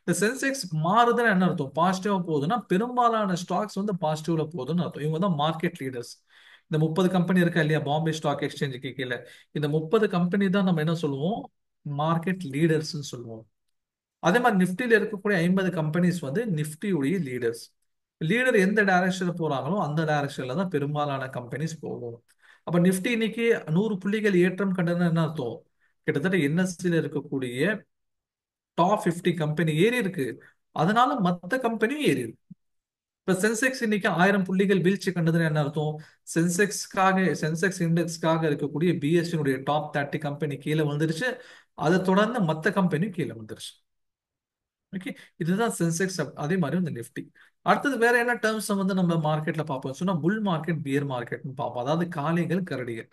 இந்த சென்செக்ஸ் மாறுதுன்னு என்ன அர்த்தம், பாசிட்டிவா போகுதுன்னா பெரும்பாலான ஸ்டாக்ஸ் வந்து பாசிட்டிவ்ல போகுதுன்னு அர்த்தம். இவங்க தான் மார்க்கெட் லீடர்ஸ். இந்த 30 கம்பெனி இருக்கா இல்லையா, பாம்பே ஸ்டாக் எக்ஸ்சேஞ்சுக்கு கீழே, இந்த 30 கம்பெனி தான் நம்ம என்ன சொல்லுவோம், மார்க்கெட் லீடர்ஸ்ன்னு சொல்லுவோம். அதே மாதிரி நிஃப்டியில் இருக்கக்கூடிய 50 கம்பெனிஸ் வந்து நிஃப்டியுடைய லீடர்ஸ். லீடர் எந்த டைரக்ஷன்ல போறாங்களோ அந்த டைரக்ஷன்ல தான் பெரும்பாலான கம்பெனிஸ் போகும். அப்ப நிஃப்டி இன்னைக்கு 100 புள்ளிகள் ஏற்றம் கண்டன என்ன அர்த்தம், கிட்டத்தட்ட என்எஸ்சியில் இருக்கக்கூடிய டாப் 50 கம்பெனி ஏறி இருக்கு, அதனால மத்த கம்பெனியும் ஏறி இருக்கு. இப்ப சென்செக்ஸ் இன்னைக்கு 1000 புள்ளிகள் வீழ்ச்சி கண்டதுன்னு என்ன அர்த்தம், சென்செக்ஸ் இண்டெக்ஸ்க்காக இருக்கக்கூடிய பிஎஸ்சியினுடைய டாப் 30 கம்பெனி கீழே வந்துருச்சு, அதை தொடர்ந்து மத்த கம்பெனியும் கீழே வந்துருச்சு. ஓகே, இதுதான் சென்செக்ஸ். அதே மாதிரி இந்த நிஃப்டி. அடுத்தது வேற என்ன டேர்ம்ஸ் வந்து நம்ம மார்க்கெட்ல பார்ப்போம் சொன்னா, புல் மார்க்கெட் பியர் மார்க்கெட்னு பார்ப்போம். அதாவது காளைகள் கரடிகள்.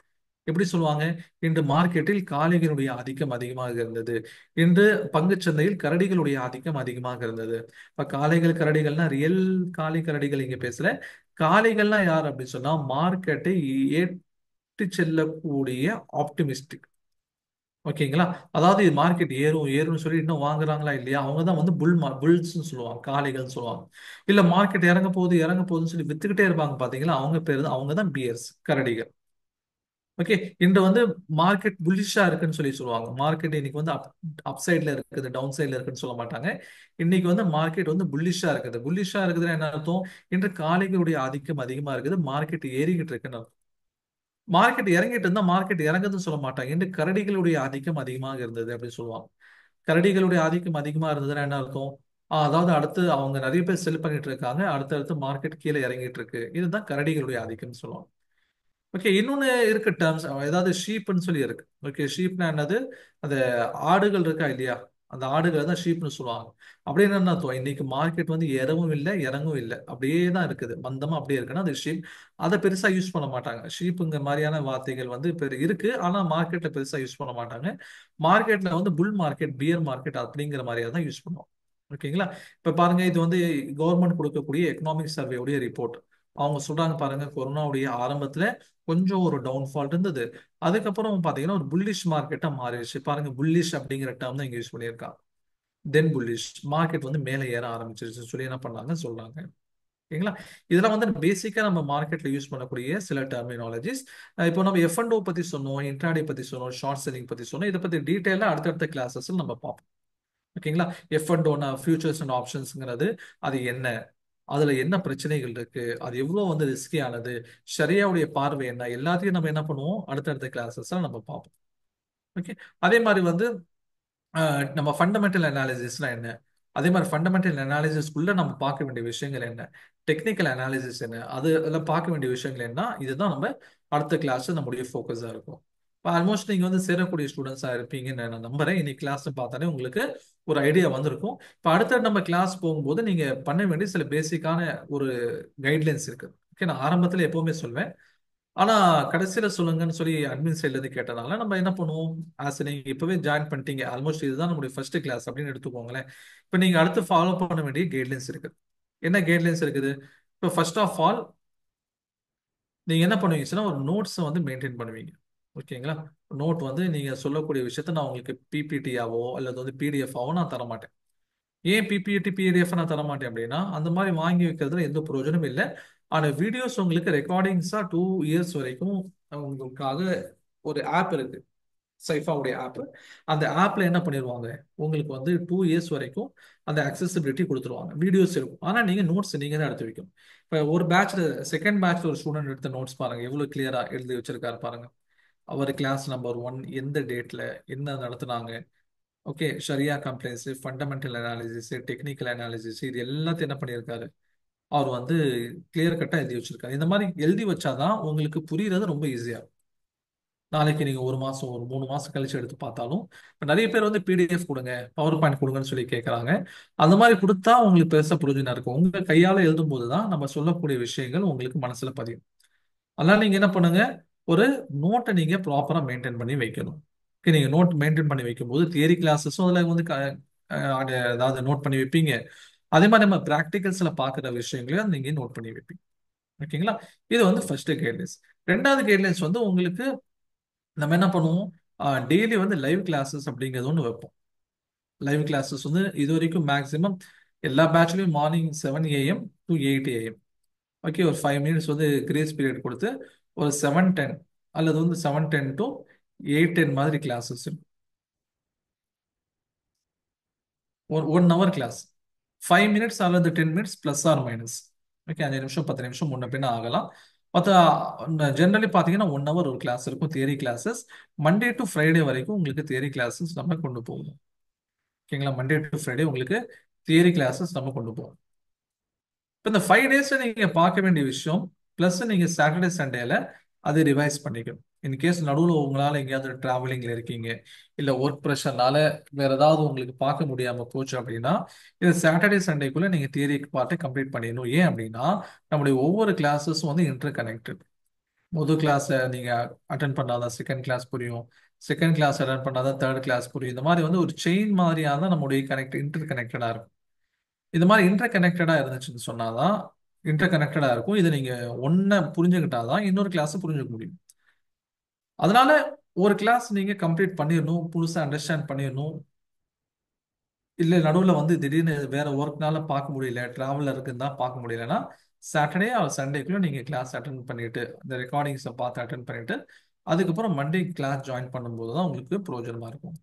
எப்படி சொல்லுவாங்க, இன்று மார்க்கெட்டில் காளைகளுடைய ஆதிக்கம் அதிகமாக இருந்தது, இன்று பங்குச்சந்தையில் கரடிகளுடைய ஆதிக்கம் அதிகமாக இருந்தது. இப்ப காளைகள் கரடிகள்னா ரியல் காளை கரடிகள் இங்க பேசல. காளைகள்லாம் யார் அப்படின்னு சொன்னா, மார்க்கெட்டை ஏற்றி செல்லக்கூடிய ஆப்டிமிஸ்டிக். ஓகேங்களா, அதாவது மார்க்கெட் ஏறும் ஏறும்னு சொல்லி இன்னும் வாங்குறாங்களா இல்லையா, அவங்க தான் வந்து புல்ஸ்ன்னு சொல்லுவாங்க, காளைகள்னு சொல்லுவாங்க. இல்ல மார்க்கெட் இறங்க போகுது இறங்க போகுதுன்னு சொல்லி வித்துக்கிட்டே இருப்பாங்க பாத்தீங்களா, அவங்க பேரு தான், அவங்க தான் பியர்ஸ், கரடிகள். ஓகே, இன்று வந்து மார்க்கெட் புல்லிஷா இருக்குன்னு சொல்லி சொல்லுவாங்க. மார்க்கெட் இன்னைக்கு வந்து அப் சைட்ல இருக்குது, டவுன் சைட்ல இருக்குன்னு சொல்ல மாட்டாங்க. இன்னைக்கு வந்து மார்க்கெட் வந்து புல்லிஷா இருக்குது. புல்லிஷா இருக்குதுன்னா என்ன அர்த்தம், இன்று காளைகளுடைய ஆதிக்கம் அதிகமா இருக்குது, மார்க்கெட் ஏறிக்கிட்டு இருக்குன்னு அர்த்தம். மார்க்கெட் இறங்கிட்டு இருந்தா மார்க்கெட் இறங்குதுன்னு சொல்ல மாட்டாங்க, இன்று கரடிகளுடைய ஆதிக்கம் அதிகமாக இருந்தது அப்படின்னு சொல்லுவாங்க. கரடிகளுடைய ஆதிக்கம் அதிகமா இருந்ததுன்னா என்ன அர்த்தம், அதாவது அடுத்து அவங்க நிறைய பேர் செல் பண்ணிட்டு இருக்காங்க, அடுத்தடுத்து மார்க்கெட் கீழே இறங்கிட்டு இருக்கு, இதுதான் கரடிகளுடைய ஆதிக்கம்னு சொல்லுவாங்க. ஓகே, இன்னொன்னு இருக்கு டேர்ம்ஸ், ஏதாவது ஷீப்னு சொல்லி இருக்கு. ஓகே, ஷீப்னா என்னது, அந்த ஆடுகள் இருக்கா இல்லையா, அந்த ஆடுகளை தான் ஷீப்னு சொல்லுவாங்க. அப்படின்னு என்ன அர்த்தம், இன்னைக்கு மார்க்கெட் வந்து ஏறவும் இல்லை இறங்கவும் இல்லை, அப்படியே தான் இருக்குது, மந்தமா அப்படியே இருக்குன்னா அது ஷீப். அதை பெருசா யூஸ் பண்ண மாட்டாங்க. ஷீப்புங்க மாதிரியான வார்த்தைகள் வந்து இருக்கு, ஆனா மார்க்கெட்ல பெருசா யூஸ் பண்ண மாட்டாங்க. மார்க்கெட்ல வந்து புல் மார்க்கெட் பியர் மார்க்கெட் அப்படிங்கிற மாதிரியா தான் யூஸ் பண்ணுவோம். ஓகேங்களா, இப்ப பாருங்க, இது வந்து கவர்மெண்ட் கொடுக்கக்கூடிய எக்கனாமிக் சர்வேவுடைய ரிப்போர்ட். அவங்க சொல்றாங்க பாருங்க, கொரோனாவுடைய ஆரம்பத்துல கொஞ்சம் ஒரு டவுன்ஃபால் இருந்தது, அதுக்கப்புறம் பாத்தீங்கன்னா ஒரு புல்லிஷ் மார்க்கெட்டா மாறிடுச்சு. பாருங்க, புல்லிஷ் அப்படிங்கிற டேர்ம் தான் இங்க யூஸ் பண்ணியிருக்காங்க. தென் புல்லிஷ் மார்க்கெட் வந்து மேலே ஏற ஆரம்பிச்சிருச்சு சொல்லி என்ன பண்ணாங்க சொல்றாங்க. ஓகேங்களா, இதெல்லாம் வந்து பேசிக்கா நம்ம மார்க்கெட்ல யூஸ் பண்ணக்கூடிய சில டெர்மினாலஜிஸ். இப்போ நம்ம F&O பத்தி சொன்னோம், இன்ட்ராடே பத்தி சொன்னோம், ஷார்ட் செல்லிங் பத்தி சொன்னோம். இதை பத்தி டீட்டெயிலா அடுத்தடுத்த கிளாஸஸ்ல நம்ம பார்ப்போம். ஓகேங்களா, F&Oனா ஃபியூச்சர்ஸ் அண்ட் ஆப்ஷன்ஸ்ங்கிறது அது என்ன, அதுல என்ன பிரச்சனைகள் இருக்கு, அது எவ்வளவு வந்து ரிஸ்கியானது, ஷரியாவுடைய பார்வை என்ன, எல்லாத்தையும் நம்ம என்ன பண்ணுவோம் அடுத்தடுத்த கிளாஸஸ் நம்ம பார்ப்போம். ஓகே, அதே மாதிரி வந்து நம்ம ஃபண்டமெண்டல் அனாலிசிஸ்னா என்ன, அதே மாதிரி ஃபண்டமெண்டல் அனாலிசிஸ்க்குள்ள நம்ம பார்க்க வேண்டிய விஷயங்கள் என்ன, டெக்னிக்கல் அனாலிசிஸ் என்ன, அது எல்லாம் பார்க்க வேண்டிய விஷயங்கள் என்ன, இதுதான் நம்ம அடுத்த கிளாஸ் நம்முடைய ஃபோக்கஸா இருக்கும். இப்போ ஆல்மோஸ்ட் நீங்க வந்து சேரக்கூடிய ஸ்டூடெண்ட்ஸா இருப்பீங்கன்னு நான் நம்புறேன். இன்னைக்கு கிளாஸ் பார்த்தாலே உங்களுக்கு ஒரு ஐடியா வந்திருக்கும். இப்போ அடுத்த நம்ம கிளாஸ் போகும்போது நீங்க பண்ண வேண்டிய சில பேசிக்கான ஒரு கைட்லைன்ஸ் இருக்கு. ஓகே, நான் ஆரம்பத்துல எப்பவுமே சொல்வேன், ஆனா கடைசியில சொல்லுங்கன்னு சொல்லி அட்மின் சைட்ல இருந்து கேட்டனால நம்ம என்ன பண்ணுவோம், ஆஸ் நீங்க இப்பவே ஜாயின் பண்ணிட்டீங்க, ஆல்மோஸ்ட் இதுதான் நம்முடைய ஃபர்ஸ்ட் கிளாஸ் அப்படின்னு எடுத்துக்கோங்களேன். இப்போ நீங்க அடுத்து ஃபாலோ பண்ண வேண்டிய கைட்லைன்ஸ் இருக்குது. என்ன கைட்லைன்ஸ் இருக்குது, இப்போ ஃபர்ஸ்ட் ஆஃப் ஆல் நீங்க என்ன பண்ணுவீங்கன்னா ஒரு நோட்ஸை வந்து மெயின்டைன் பண்ணுவீங்க. ஓகேங்களா, நோட் வந்து நீங்க சொல்லக்கூடிய விஷயத்த நான் உங்களுக்கு பிபிடியாவோ அல்லது வந்து பிடிஎஃப்-ஆவோ நான் தர மாட்டேன். ஏன் பிபிடி பிடிஎஃப் நான் தர மாட்டேன் அப்படின்னா, அந்த மாதிரி வாங்கி வைக்கிறதுல எந்த பிரயோஜனமும் இல்லை. ஆனா வீடியோஸ் உங்களுக்கு ரெக்கார்டிங்ஸா 2 இயர்ஸ் வரைக்கும் உங்களுக்காக ஒரு ஆப் இருக்கு, சைஃபாவுடைய ஆப். அந்த ஆப்ல என்ன பண்ணிடுவாங்க, உங்களுக்கு வந்து 2 இயர்ஸ் வரைக்கும் அந்த அக்சசிபிலிட்டி கொடுத்துருவாங்க. வீடியோஸ் இருக்கும், ஆனா நீங்க நோட்ஸ் நீங்க தான் எடுத்து வைக்கணும். இப்போ ஒரு பேட்ச்ல செகண்ட் பேட்ச்ல ஒரு ஸ்டூடெண்ட் எடுத்த நோட்ஸ் பாருங்க, எவ்வளவு கிளியரா எழுதி வச்சிருக்காரு பாருங்க. அவர் கிளாஸ் நம்பர் 1 எந்த டேட்ல என்ன நடத்துனாங்க, ஓகே, ஷரியா complaints, fundamental analysis, technical analysis, இது எல்லாத்தையும் என்ன பண்ணியிருக்காரு, அவர் வந்து கிளியர் கட்டா எழுதி வச்சிருக்காரு. இந்த மாதிரி எழுதி வச்சாதான் உங்களுக்கு புரியுறது ரொம்ப ஈஸியா. நாளைக்கு நீங்க ஒரு மாசம் ஒரு 3 மாசம் கழிச்சு எடுத்து பார்த்தாலும், இப்ப நிறைய பேர் வந்து பிடிஎஃப் கொடுங்க, பவர் பாயிண்ட் கொடுங்கன்னு சொல்லி கேட்கறாங்க. அந்த மாதிரி கொடுத்தா உங்களுக்கு பெருசா பிரயோஜனம் இருக்கும். உங்க கையால எழுதும் போதுதான் நம்ம சொல்லக்கூடிய விஷயங்கள் உங்களுக்கு மனசுல பதியும். அதனால நீங்க என்ன பண்ணுங்க, ஒரு நோட்டை நீங்க ப்ராப்பரா மெயின்டைன் பண்ணி வைக்கணும். Okay, நீங்க நோட் மெயின்டைன் பண்ணி வைக்கும்போது தியரி கிளாஸஸும் அதுல வந்து அதாவது நோட் பண்ணி வைப்பீங்க. அதே மாதிரி நம்ம பிராக்டிகல்ஸ்ல பாக்குற விஷயங்களையும் நீங்க நோட் பண்ணி வைப்பீங்க. ஓகேங்களா? இது வந்து ஃபர்ஸ்ட் கைட்லைன்ஸ். ரெண்டாவது கைட்லைன்ஸ் வந்து உங்களுக்கு நம்ம என்ன பண்ணுவோம், டெய்லி வந்து லைவ் கிளாஸஸ் அப்படிங்கிறது ஒன்று வைப்போம். லைவ் கிளாஸஸ் வந்து இது வரைக்கும் மேக்ஸிமம் எல்லா பேட்ச்லயும் morning 7 AM to 8 AM. Okay, ஒரு 5 மினிட்ஸ் வந்து கிரேஸ் பீரியட் கொடுத்து ஒரு 7:10 அல்லது வந்து 7:10 to 8:10 மாதிரி கிளாஸஸ் இருக்கும். ஒரு 1 ஹவர் கிளாஸ், 5 மினிட்ஸ் அல்லது 10 minutes plus or minus. Okay, 5 நிமிஷம் 10 நிமிஷம் முன்ன பின்ன ஆகலாம். மற்ற ஜென்ரலி பார்த்தீங்கன்னா 1 ஹவர் ஒரு கிளாஸ் இருக்கும், theory classes. Monday to Friday வரைக்கும் உங்களுக்கு தியரி கிளாஸஸ் நம்ம கொண்டு போவோம். ஓகேங்களா? மண்டே டு ஃப்ரைடே உங்களுக்கு தியரி கிளாஸஸ் நம்ம கொண்டு போவோம். இப்போ இந்த 5 டேஸ் நீங்க பார்க்க வேண்டிய விஷயம், பிளஸ் நீங்க சாட்டர்டே சண்டேல அதை ரிவைஸ் பண்ணிக்கணும். இன்கேஸ் நடுவில் உங்களால எங்கேயாவது டிராவலிங்ல இருக்கீங்க, இல்ல ஒர்க் ப்ரெஷர்னால வேற ஏதாவது உங்களுக்கு பார்க்க முடியாம போச்சு அப்படின்னா, இது சாட்டர்டே சண்டேக்குள்ள நீங்க தியரி பார்ட்டை கம்ப்ளீட் பண்ணிடணும். ஏன் அப்படின்னா நம்முடைய ஒவ்வொரு கிளாஸஸும் வந்து இன்டர் கனெக்டட். முதல் கிளாஸை நீங்க அட்டன் பண்ணாதான் செகண்ட் கிளாஸ் புரியும், செகண்ட் கிளாஸ் அட்டன் பண்ணாதான் தேர்ட் கிளாஸ் புரியும். இந்த மாதிரி வந்து ஒரு செயின் மாதிரியாக தான் நம்முடைய இன்டர் கனெக்டடா இருக்கும். இது மாதிரி இன்டர் கனெக்டடா இருந்துச்சுன்னு சொன்னாதான் இன்டர் கனெக்டடா இருக்கும். இதை நீங்க ஒன்ன புரிஞ்சுக்கிட்டாதான் இன்னொரு கிளாஸ் புரிஞ்சுக்க முடியும். அதனால ஒரு கிளாஸ் நீங்க கம்ப்ளீட் பண்ணிடணும், புதுசா அண்டர்ஸ்டாண்ட் பண்ணிடணும். இல்ல நடுவுல வந்து திடீர்னு வேற ஒர்க்னால பார்க்க முடியல, டிராவல்ல இருக்குன்னு பார்க்க முடியலன்னா, சாட்டர்டே ஆர் சண்டேக்குள்ள நீங்க கிளாஸ் அட்டன் பண்ணிட்டு இந்த ரெக்கார்டிங்ஸை பார்த்து அட்டன் பண்ணிட்டு அதுக்கப்புறம் மண்டே கிளாஸ் ஜாயின் பண்ணும்போது தான் உங்களுக்கு பிரயோஜனமா இருக்கும்.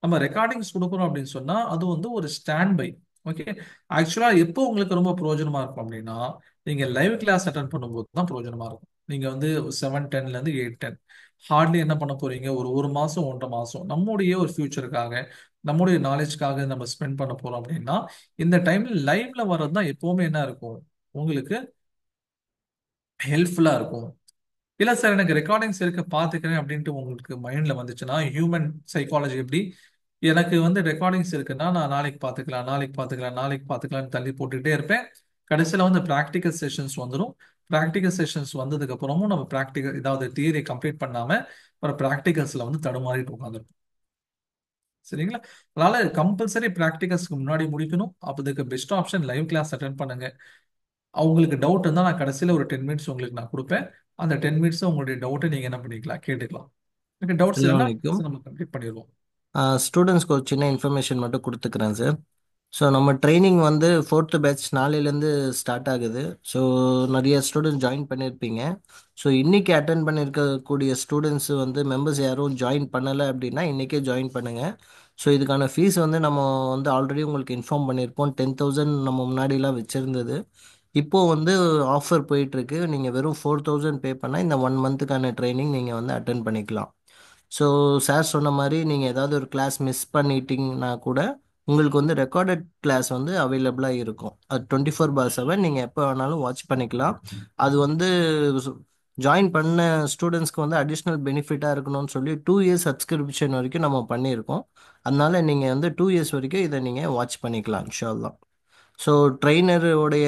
நம்ம ரெக்கார்டிங்ஸ் கொடுக்குறோம் அப்படின்னு சொன்னா அது வந்து ஒரு ஸ்டாண்ட் பை. ஓகே, ஆக்சுவலா எப்போ உங்களுக்கு ரொம்ப பிரயோஜனமா இருக்கும் அப்படின்னா, நீங்க லைவ் கிளாஸ் அட்டன் பண்ணும்போது தான் பிரயோஜனமா இருக்கும். நீங்க வந்து 7:10ல இருந்து 8:10 ஹார்ட்லி என்ன பண்ண போறீங்க, ஒரு ஒரு மாசம் 1.5 மாசம் நம்முடைய ஒரு ஃபியூச்சருக்காக, நம்முடைய நாலேஜ்க்காக நம்ம ஸ்பெண்ட் பண்ண போறோம் அப்படின்னா, இந்த டைம்ல லைவ்ல வர்றது தான் எப்பவுமே என்ன இருக்கும், உங்களுக்கு ஹெல்ப்ஃபுல்லா இருக்கும். இல்ல சார் எனக்கு ரெக்கார்டிங்ஸ் இருக்க பாத்துக்கிறேன் அப்படின்ட்டு உங்களுக்கு மைண்ட்ல வந்துச்சுன்னா, ஹியூமன் சைக்காலஜி எப்படி, எனக்கு வந்து ரெக்கார்டிங்ஸ் இருக்குன்னா நான் நாளைக்கு பாத்துக்கலாம், நாளைக்கு பாத்துக்கலாம், நாளைக்கு பாத்துக்கலாம்னு தள்ளி போட்டுக்கிட்டே இருப்பேன். கடைசியில வந்து ப்ராக்டிக்கல் செஷன்ஸ் வந்துடும். ப்ராக்டிக்கல் செஷன்ஸ் வந்ததுக்கு அப்புறமும் நம்ம ப்ராக்டிகல் ஏதாவது தியரி கம்ப்ளீட் பண்ணாம ஒரு ப்ராக்டிகல்ஸ்ல வந்து தடுமாறிட்டு உட்காந்துருப்போம். சரிங்களா? அதனால கம்பல்சரி ப்ராக்டிகல்ஸ்க்கு முன்னாடி முடிக்கணும். அப்போ இதுக்கு best option live class attend பண்ணுங்க. அவங்களுக்கு டவுட் இருந்தால் நான் கடைசியில் ஒரு 10 மினிட்ஸ் உங்களுக்கு நான் கொடுப்பேன். அந்த 10 மினிட்ஸ் உங்களுடைய டவுட்டை நீங்க என்ன பண்ணிக்கலாம், கேட்டுக்கலாம். எனக்கு டவுட்ஸ் அஸ்ஸலாமு இருந்தால் அலைக்கும். நம்ம கம்ப்ளீட் பண்ணிடுவோம். ஸ்டூடெண்ட்ஸ்க்கு ஒரு சின்ன இன்ஃபர்மேஷன் மட்டும் கொடுத்துக்கிறேன் சார். ஸோ நம்ம ட்ரைனிங் வந்து ஃபோர்த்து பேட்ச் நாளையிலேருந்து ஸ்டார்ட் ஆகுது. ஸோ நிறைய ஸ்டூடெண்ட்ஸ் ஜாயின் பண்ணியிருப்பீங்க. ஸோ இன்றைக்கி அட்டன் பண்ணியிருக்கக்கூடிய ஸ்டூடெண்ட்ஸ் வந்து மெம்பர்ஸ் யாரும் ஜாயின் பண்ணலை அப்படின்னா இன்றைக்கே ஜாயின் பண்ணுங்கள். ஸோ இதுக்கான ஃபீஸ் வந்து நம்ம வந்து ஆல்ரெடி உங்களுக்கு இன்ஃபார்ம் பண்ணியிருப்போம். 10,000 நம்ம முன்னாடிலாம் வச்சுருந்தது. இப்போது வந்து ஆஃபர் போயிட்டுருக்கு. நீங்கள் வெறும் 4,000 பே பண்ணால் இந்த 1 மந்த்துக்கான ட்ரைனிங் நீங்கள் வந்து அட்டன் பண்ணிக்கலாம். ஸோ சார் சொன்ன மாதிரி நீங்கள் ஏதாவது ஒரு கிளாஸ் மிஸ் பண்ணிட்டீங்கன்னா கூட உங்களுக்கு வந்து ரெக்கார்டட் கிளாஸ் வந்து அவைலபிளாக இருக்கும். அது 24/7 நீங்கள் எப்போ வேணாலும் வாட்ச் பண்ணிக்கலாம். அது வந்து ஜாயின் பண்ண ஸ்டூடெண்ட்ஸ்க்கு வந்து அடிஷ்னல் பெனிஃபிட்டாக இருக்கணும்னு சொல்லி 2 இயர்ஸ் சப்ஸ்கிரிப்ஷன் வரைக்கும் நம்ம பண்ணியிருக்கோம். அதனால நீங்கள் வந்து 2 இயர்ஸ் வரைக்கும் இதை நீங்கள் வாட்ச் பண்ணிக்கலாம் இன்ஷா அல்லாஹ். ஸோ ட்ரெயினருடைய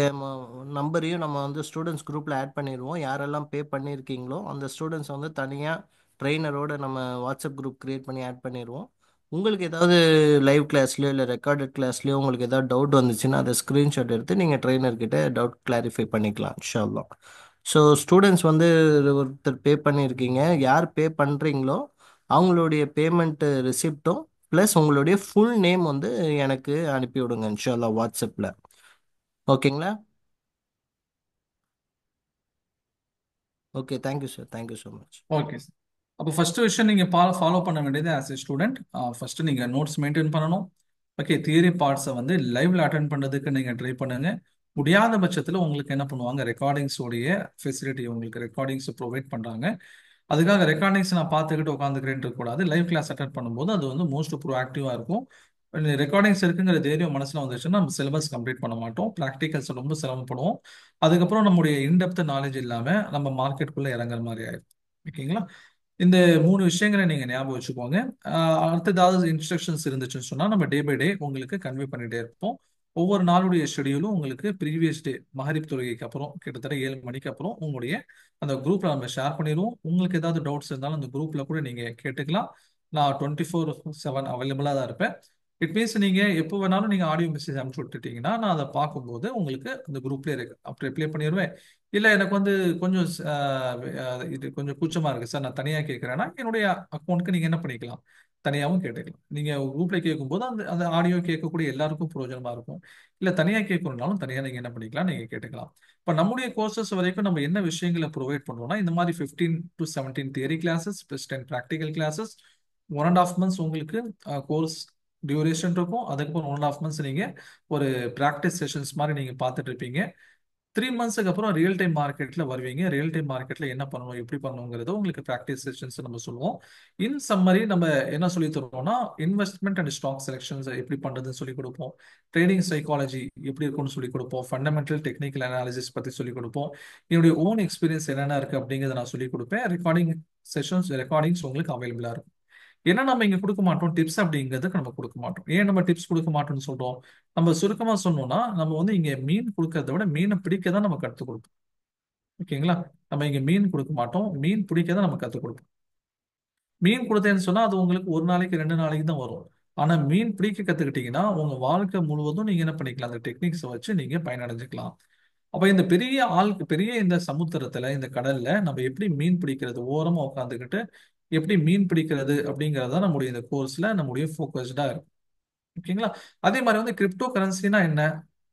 நம்பரையும் நம்ம வந்து ஸ்டூடெண்ட்ஸ் குரூப்பில் ஆட் பண்ணிடுவோம். யாரெல்லாம் பே பண்ணியிருக்கீங்களோ அந்த ஸ்டூடெண்ட்ஸ் வந்து தனியாக ட்ரெயினரோட நம்ம வாட்ஸ்அப் குரூப் க்ரியேட் பண்ணி ஆட் பண்ணிடுவோம். உங்களுக்கு ஏதாவது லைவ் கிளாஸ்லையோ இல்லை ரெக்கார்டட் கிளாஸ்லையோ உங்களுக்கு ஏதாவது டவுட் வந்துச்சுன்னா அதை ஸ்க்ரீன்ஷாட் எடுத்து நீங்கள் ட்ரெயினர்கிட்ட டவுட் கிளாரிஃபை பண்ணிக்கலாம் இன்ஷா அல்லாஹ். ஸோ ஸ்டூடெண்ட்ஸ் வந்து ஒருத்தர் பே பண்ணியிருக்கீங்க, யார் பே பண்ணுறீங்களோ அவங்களுடைய பேமெண்ட் ரிசிப்ட்டும் ப்ளஸ் உங்களுடைய ஃபுல் நேம் வந்து எனக்கு அனுப்பி விடுங்க இன்ஷா அல்லாஹ் வாட்ஸ்அப்பில். ஓகேங்களா? Okay, thank you sir, thank you so much. Okay sir. அப்போ ஃபர்ஸ்ட் விஷயம் நீங்க ஃபாலோ பண்ண வேண்டியது ஆஸ் எ ஸ்டூடெண்ட், ஃபர்ஸ்ட் நீங்க நோட்ஸ் மெயின்டைன் பண்ணணும். ஓகே, தியரி பார்ட்ஸை வந்து லைவ்ல அட்டன் பண்ணதுக்கு நீங்க ட்ரை பண்ணுங்க. முடியாத பட்சத்தில் உங்களுக்கு என்ன பண்ணுவாங்க, ரெக்கார்டிங்ஸ் உடைய ஃபெசிலிட்டி உங்களுக்கு ரெக்கார்டிங்ஸ் ப்ரொவைட் பண்றாங்க. அதுக்காக ரெக்கார்டிங்ஸ் நான் பார்த்துக்கிட்டு உட்காந்துக்கிறேன் இருக்கக்கூடாது. லைவ் கிளாஸ் அட்டன் பண்ணும்போது அது வந்து மோஸ்ட் ப்ரோஆக்டிவாக இருக்கும். ரெக்கார்டிங்ஸ் இருக்குங்கிற தைரியம் மனசுல வந்துச்சுன்னா நம்ம சிலபஸ் கம்ப்ளீட் பண்ண மாட்டோம், ப்ராக்டிகல்ஸ் ரொம்ப சிரமப்படுவோம். அதுக்கப்புறம் நம்முடைய இன்டெப்த் நாலேஜ் இல்லாம நம்ம மார்க்கெட்டுக்குள்ள இறங்குற மாதிரி ஆயிடும். ஓகேங்களா? இந்த 3 விஷயங்களை நீங்க ஞாபகம் வச்சுக்கோங்க. அடுத்ததாவது இன்ஸ்ட்ரக்ஷன்ஸ் இருந்துச்சுன்னு சொன்னா நம்ம டே பை டே உங்களுக்கு கன்வே பண்ணிட்டே இருப்போம். ஒவ்வொரு நாளுடைய ஷெடியூலும் உங்களுக்கு ப்ரீவியஸ் டே மகரிப் தொழுகைக்கு அப்புறம் கிட்டத்தட்ட 7 மணிக்கு அப்புறம் உங்களுடைய அந்த குரூப்ல நம்ம ஷேர் பண்ணிடுவோம். உங்களுக்கு ஏதாவது டவுட்ஸ் இருந்தாலும் அந்த குரூப்ல கூட நீங்க கேட்டுக்கலாம். நான் 24/7 அவைலபிளா தான் இருப்பேன். இட் மீன்ஸ் நீங்க எப்போ வேணாலும் நீங்க ஆடியோ மெசேஜ் அனுப்பிச்சு விட்டுட்டீங்கன்னா நான் அதை பார்க்கும்போது உங்களுக்கு அந்த குரூப்லேயே அப்படி ரிப்ளை பண்ணிடுவேன். இல்லை எனக்கு வந்து கொஞ்சம் இது கொஞ்சம் கூச்சமா இருக்கு சார், நான் தனியாக கேட்குறேன்னா என்னுடைய அக்கௌண்ட்டுக்கு நீங்க என்ன பண்ணிக்கலாம், தனியாகவும் கேட்டுக்கலாம். நீங்க குரூப்ல கேட்கும்போது அந்த அந்த ஆடியோ கேட்கக்கூடிய எல்லாருக்கும் பிரயோஜனமா இருக்கும். இல்லை தனியாக கேட்கணும்னாலும் தனியாக நீங்க என்ன பண்ணிக்கலாம், நீங்க கேட்டுக்கலாம். இப்போ நம்முடைய கோர்சஸ் வரைக்கும் நம்ம என்ன விஷயங்களை ப்ரொவைட் பண்றோம்னா இந்த மாதிரி 15 to 17 theory classes plus 10 practical classes. 1.5 months உங்களுக்கு கோர்ஸ் டியூரேஷன் இருக்கும். அதுக்கப்புறம் 1.5 months நீங்க ஒரு ப்ராக்டிஸ் செஷன்ஸ் மாதிரி நீங்க பார்த்துட்டு இருப்பீங்க. 3 monthsக்கு அப்புறம் ரியல் டைம் மார்க்கெட்ல வருவீங்க. ரியல் டைம் மார்க்கெட்ல என்ன பண்ணணும் எப்படி பண்ணணுங்கிறத உங்களுக்கு ப்ராக்டிஸ் செஷன்ஸ் நம்ம சொல்லுவோம். இன் சம்மரி நம்ம என்ன சொல்லி தருவோம்னா இன்வெஸ்ட்மெண்ட் அண்ட் ஸ்டாக் செலெக்ஷன்ஸ் எப்படி பண்றதுன்னு சொல்லி கொடுப்போம். ட்ரேடிங் சைக்காலஜி எப்படி இருக்கும்னு சொல்லி கொடுப்போம். ஃபண்டமெண்டல் டெக்னிக்கல் அனாலிசிஸ் பத்தி சொல்லி கொடுப்போம். என்னுடைய ஓன் எக்ஸ்பீரியன்ஸ் என்னென்ன இருக்கு அப்படிங்கிறத நான் சொல்லி கொடுப்பேன். ரெக்கார்டிங்ஸ் உங்களுக்கு அவைலபிளா இருக்கும். ஏன்னா நம்ம இங்க கொடுக்க மாட்டோம் டிப்ஸ் அப்படிங்கிறதுக்கு நம்ம கொடுக்க மாட்டோம். ஏன் நம்ம டிப்ஸ் கொடுக்க மாட்டோம்னு சொல்றோம்? நம்ம சுருக்கமா சொன்னோம்னா நம்ம வந்து இங்க மீன் கொடுக்கறத விட மீனை பிடிக்க தான் நம்ம கற்றுக் கொடுப்போம். ஓகேங்களா? நம்ம இங்க மீன் கொடுக்க மாட்டோம், மீன் பிடிக்க தான் நம்ம கற்றுக் கொடுப்போம். மீன் கொடுத்தேன்னு சொன்னா அது உங்களுக்கு 1 நாளைக்கு 2 நாளைக்கு தான் வரும். ஆனா மீன் பிடிக்க கத்துக்கிட்டீங்கன்னா உங்க வாழ்க்கை முழுவதும் நீங்க என்ன பண்ணிக்கலாம், அந்த டெக்னிக்ஸை வச்சு நீங்க பயனடைஞ்சுக்கலாம். அப்ப இந்த பெரிய பெரிய இந்த சமுத்திரத்துல இந்த கடல்ல நம்ம எப்படி மீன் பிடிக்கிறது, ஓரமா உட்காந்துக்கிட்டு எப்படி மீன் பிடிக்கிறது அப்படிங்கறத நம்முடைய இந்த கோர்ஸ்ல நம்முடைய ஃபோக்கஸ்டா இருக்கும். ஓகேங்களா? அதே மாதிரி வந்து கிரிப்டோ கரன்சினா என்ன,